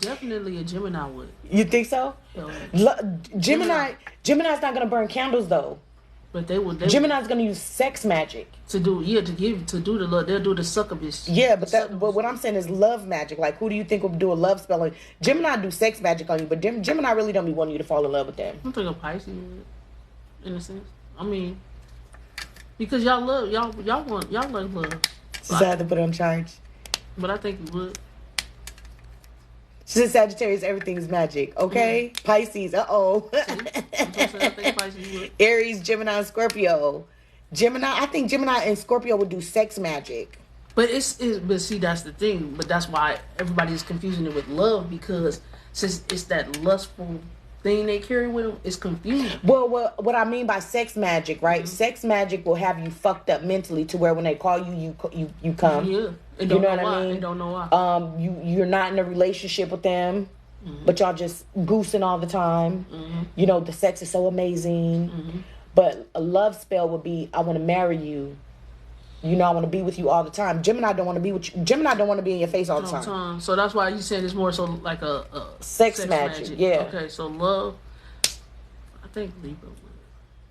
a Gemini would. You think so? Gemini. Gemini's not gonna burn candles though. But they would. Gemini's gonna use sex magic to do the love. They'll do the succubus. Yeah, but what I'm saying is love magic. Like, who do you think would do a love spell on you? Gemini do sex magic on you, but Gemini really don't be wanting you to fall in love with them. I think a Pisces would, in a sense. I mean, because y'all like love. She's had to put on charge. But I think you would. She said Sagittarius, everything is magic. Okay, Pisces. Aries, Gemini, and Scorpio. I think Gemini and Scorpio would do sex magic. But but see, that's the thing. But that's why everybody is confusing it with love, because since it's that lustful thing they carry with them, it's confusing. Well, what I mean by sex magic, right? Mm-hmm. Sex magic will have you fucked up mentally to where when they call you come. Yeah. You know what I mean? They don't know why. You're not in a relationship with them, but y'all just goosing all the time. Mm-hmm. You know, the sex is so amazing. Mm-hmm. But a love spell would be, I want to marry you. You know, I want to be with you all the time. Gemini don't want to be with you. Gemini don't want to be in your face all the time. So that's why you said it's more so like a sex magic. Yeah. Okay, so love. I think Libra would.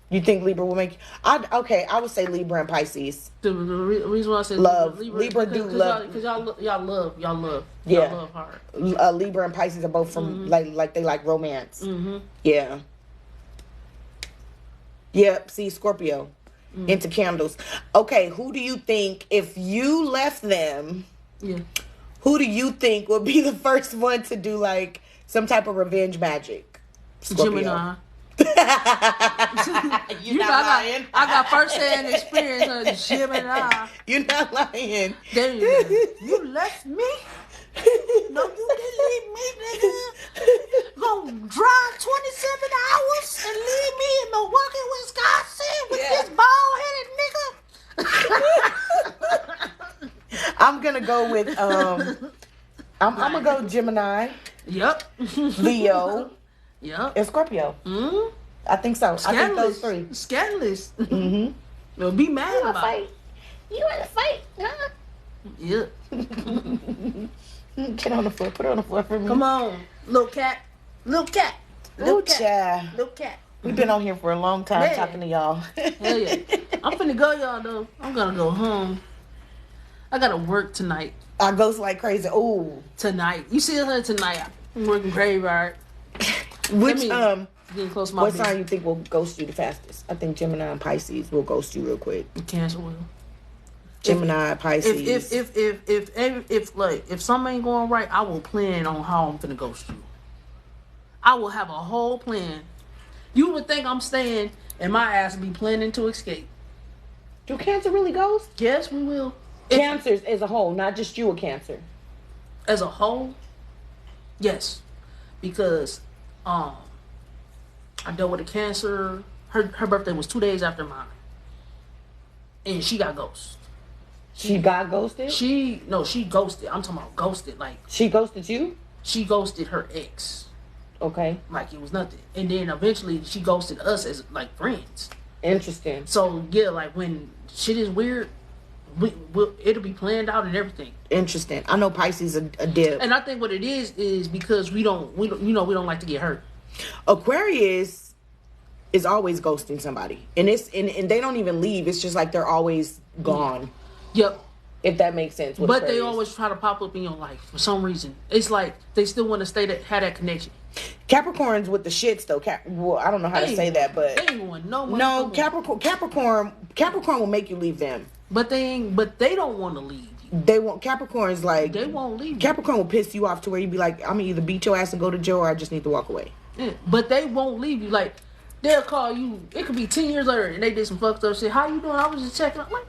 You think Libra will make? I would say Libra and Pisces. The reason why I say love, Libra do love, because y'all love hard. Libra and Pisces are both from like they like romance. Mm-hmm. Yeah. Yep. See, Scorpio into candles. Okay, who do you think if you left them? Yeah. Who do you think would be the first one to do like some type of revenge magic? Scorpio. Gemini. You're not lying. I got first-hand experience of Gemini. You're not lying. You left me? No, you didn't leave me, nigga. Gonna drive 27 hours and leave me in Milwaukee, Wisconsin with this bald-headed nigga? I'm gonna go with I'm gonna go Gemini. Yep. Leo. Yep. And Scorpio. Mm-hmm. I think so. Scandalous. I think those three. Scandalous. Mm-hmm. They'll be mad about it. You want to fight? Huh? Yeah. Get on the floor. Put it on the floor for me. Come on. Little cat. Little cat. Little cat. Little cat. We've been on here for a long time talking to y'all. Hell yeah. I'm finna go, y'all, though. I'm gonna go home. I gotta work tonight. I goes like crazy. Ooh. Tonight. You see her tonight. I'm working graveyard. Which getting close to my what sign you think will ghost you the fastest? I think Gemini and Pisces will ghost you real quick. Cancer will. Gemini, Pisces. If something ain't going right, I will plan on how I'm finna ghost you. I will have a whole plan. You would think I'm staying and my ass will be planning to escape. Do Cancer really ghost? Yes, we will. Cancers as a whole, not just you a Cancer. As a whole, yes. Because I dealt with a Cancer. Her birthday was 2 days after mine. And she got ghosted. She got ghosted? She ghosted. I'm talking about ghosted. Like, she ghosted you? She ghosted her ex. Okay. Like it was nothing. And then eventually she ghosted us as like friends. Interesting. So yeah, like when shit is weird, it'll be planned out and everything. Interesting. I know Pisces a dip. And I think what it is because we don't like to get hurt. Aquarius is always ghosting somebody. And they don't even leave. It's just like they're always gone. Yep. If that makes sense. But Aquarius, they always try to pop up in your life for some reason. It's like they still want to have that connection. Capricorns with the shits though. Well, I don't know how to say that, but Capricorn will make you leave them. But they don't want to leave you. They won't. Capricorn's like they won't leave. Capricorn will piss you off to where you be like, I'm gonna either beat your ass and go to jail, or I just need to walk away. Yeah, but they won't leave you. Like they'll call you. It could be 10 years later, and they did some fucked up shit. How you doing? I was just checking up. Like,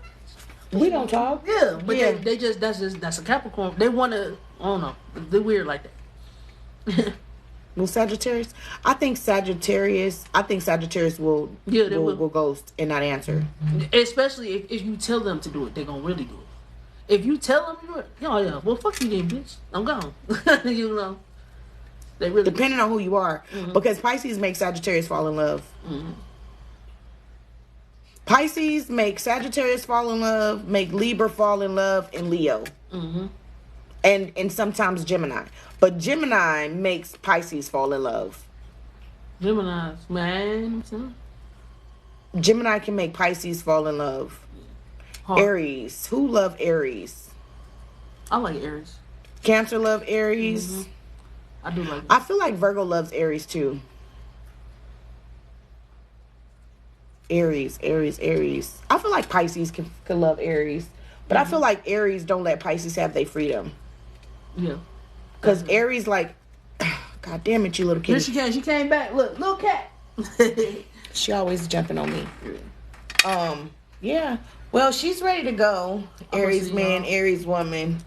we don't talk. Yeah, but they just that's a Capricorn. They want to I don't know. They're weird like that. Well, Sagittarius, I think Sagittarius will Yeah, they will ghost and not answer. Especially if you tell them to do it, they're gonna really do it. If you tell them to do it, yeah, well, fuck you then, bitch. I'm gone. You know, they really Depending on who you are, because Pisces make Sagittarius fall in love. Pisces make Sagittarius fall in love, make Libra fall in love, and Leo. And sometimes Gemini. But Gemini makes Pisces fall in love. Gemini's, man. Gemini can make Pisces fall in love. Hard. Aries. Who love Aries? I like Aries. Cancer love Aries. I do like it. I feel like Virgo loves Aries too. Aries. I feel like Pisces can love Aries. But I feel like Aries don't let Pisces have their freedom. Yeah. Because Aries like, God damn it, you little Here kitty. she came back. Look, little cat. She always jumping on me. Yeah. Well, she's ready to go. Aries man, Aries woman.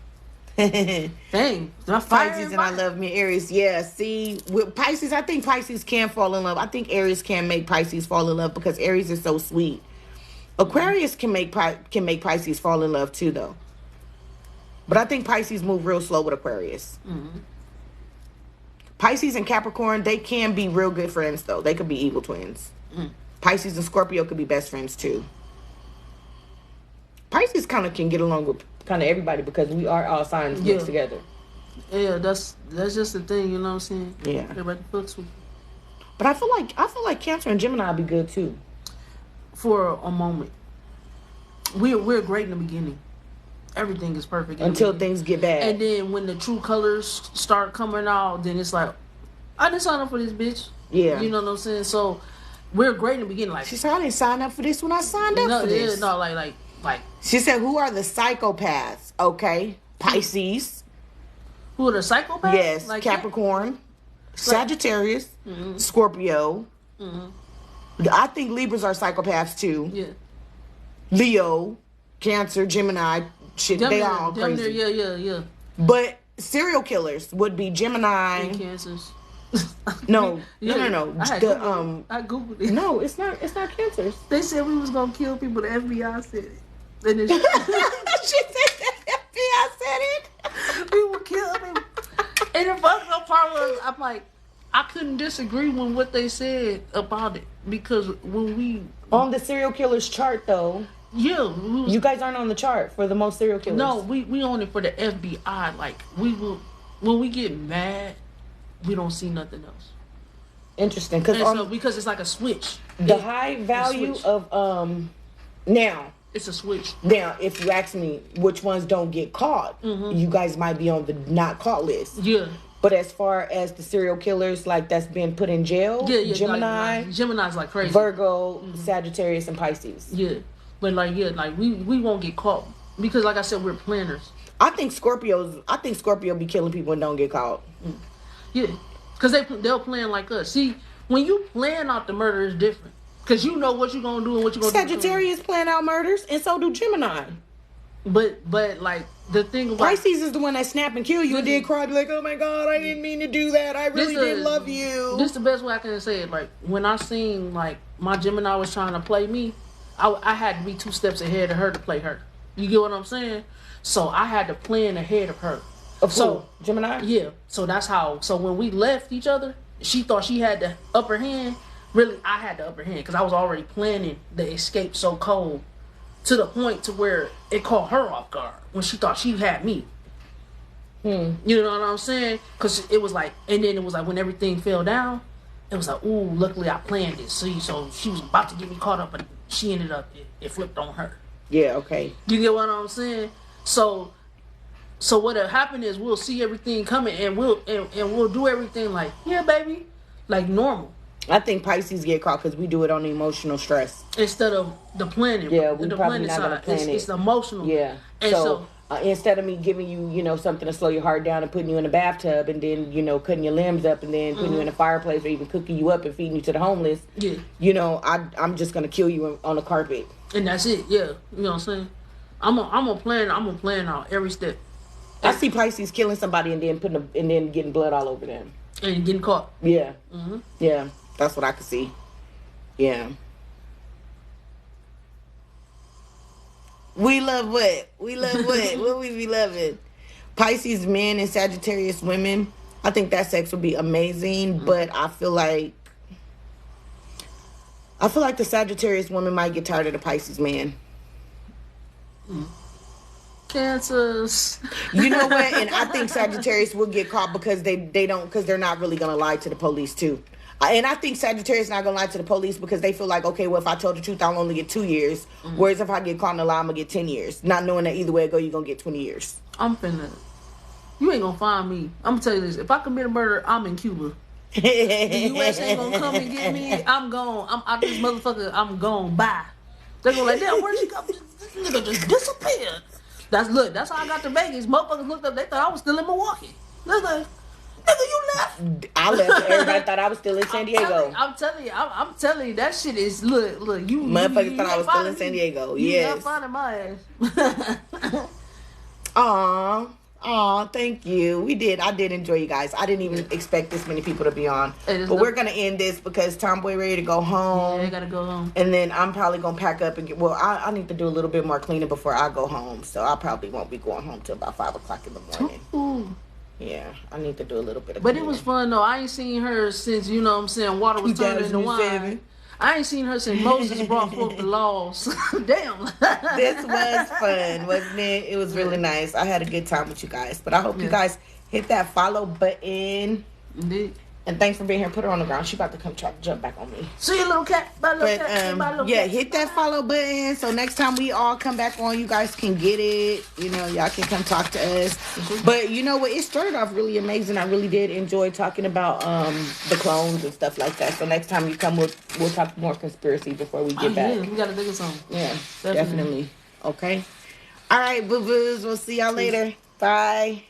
Dang. Pisces and I love me Aries. Yeah, see, with Pisces, I think Pisces can fall in love. I think Aries can make Pisces fall in love because Aries is so sweet. Aquarius can make Pisces fall in love too, though. But I think Pisces move real slow with Aquarius. Pisces and Capricorn, they can be real good friends, though. They could be evil twins. Pisces and Scorpio could be best friends, too. Pisces kind of can get along with kind of everybody because we are all signs mixed together. Yeah, that's just the thing, you know what I'm saying? Yeah. Everybody fucks with. But I feel like Cancer and Gemini would be good, too. For a moment. We're great in the beginning. Everything is perfect. Until things get bad. And then when the true colors start coming out, then it's like, I didn't sign up for this, bitch. Yeah. You know what I'm saying? So we're great in the beginning. Like, she said, I didn't sign up for this when I signed up for this. No, like. She said, who are the psychopaths? Okay. Pisces. Who are the psychopaths? Yes. Like Capricorn. Sagittarius. Scorpio. I think Libras are psychopaths too. Yeah. Leo. Cancer. Gemini. Shit, they all crazy. Yeah. But serial killers would be Gemini. And Cancers. No. I googled it. No, it's not Cancers. They said we was gonna kill people. The FBI said it. And then she said that FBI said it. We will kill people. And the fucked up part was, I'm like, I couldn't disagree with what they said about it because when we on the serial killers chart though. Yeah, you guys aren't on the chart for the most serial killers. No, we on it for the FBI. Like we will, when we get mad, we don't see nothing else. Interesting, because it's like a switch. The high value of now. It's a switch. Now, if you ask me which ones don't get caught, you guys might be on the not caught list. Yeah. But as far as the serial killers, like that's been put in jail, Gemini, Gemini's like crazy. Virgo, Sagittarius, and Pisces. Yeah. But we won't get caught because like I said, we're planners. I think Scorpio be killing people and don't get caught. Yeah, because they'll plan like us. See, when you plan out the murder, it's different because you know what you're gonna do and what you're gonna do. Sagittarius plan out murders, and so do Gemini. But like the thing about Pisces is the one that snap and kill you and then cry like, oh my God, I didn't mean to do that. I really didn't love you. This is the best way I can say it. Like when I seen like my Gemini was trying to play me. I had to be 2 steps ahead of her to play her. You get what I'm saying? So I had to plan ahead of her. So Gemini? Yeah. So that's how. So when we left each other, she thought she had the upper hand. Really, I had the upper hand because I was already planning the escape so cold to the point to where it caught her off guard when she thought she had me. You know what I'm saying? Because it was like, and then it was like when everything fell down, it was like, ooh, luckily I planned it. See, so she was about to get me caught up, but she ended up, it flipped on her. Yeah, okay. You get what I'm saying? So what'll happen is we'll see everything coming and we'll do everything like, yeah, baby, like normal. I think Pisces get caught because we do it on the emotional stress. Instead of the planning. Yeah, we the probably not going to plan it. It's the emotional. Yeah. And so instead of me giving you, something to slow your heart down and putting you in a bathtub and then, cutting your limbs up and then putting you in a fireplace or even cooking you up and feeding you to the homeless. Yeah. I'm just going to kill you on the carpet. And that's it. Yeah. You know what I'm saying? I'm gonna plan out every step. I see Pisces killing somebody and then and then getting blood all over them. And getting caught. Yeah. Yeah. That's what I could see. Yeah. We love what? We love what? What we be loving? Pisces men and Sagittarius women. I think that sex would be amazing, but I feel like the Sagittarius woman might get tired of the Pisces man. Cancers. You know what? And I think Sagittarius will get caught because they're not really gonna lie to the police too. And I think Sagittarius not gonna lie to the police because they feel like, okay, well, if I told the truth, I'll only get 2 years. Whereas if I get caught in a lie, I'm gonna get 10 years. Not knowing that either way it go, you're gonna get 20 years. You ain't gonna find me. I'm gonna tell you this. If I commit a murder, I'm in Cuba. The U.S. ain't gonna come and get me. I'm gone. I'm out this motherfucker. I'm gone. Bye. They're gonna like, damn, where'd she come? This nigga just disappeared. That's how I got to Vegas. Motherfuckers looked up. They thought I was still in Milwaukee. They're like, nigga, you left. I left. Everybody thought I was still in San Diego. I'm telling you, that shit is look. You motherfuckers thought I was still in San Diego. Yes. You not finding my ass. Aw, thank you. I did enjoy you guys. I didn't even expect this many people to be on. But we're going to end this because Tomboy ready to go home. Yeah, I got to go home. And then I'm probably going to pack up and I need to do a little bit more cleaning before I go home. So I probably won't be going home till about 5 o'clock in the morning. Ooh. Yeah, I need to do a little bit of cleaning. But it was fun, though. I ain't seen her since, you know what I'm saying, water was turned into wine. I ain't seen her since Moses brought forth the laws. Damn. This was fun, wasn't it? It was really nice. I had a good time with you guys. But I hope you guys hit that follow button. Indeed. And thanks for being here. Put her on the ground. She about to come try to jump back on me. See you, little cat. Bye, little cat. Bye, little cat. Hit that follow button. So next time we all come back on, you guys can get it. You know, y'all can come talk to us. But you know what? It started off really amazing. I really did enjoy talking about the clones and stuff like that. So next time you come, we'll talk more conspiracy before we get back. Yeah, we got to think of something. Yeah, definitely. Okay. All right, boo-boos. We'll see y'all later. Bye.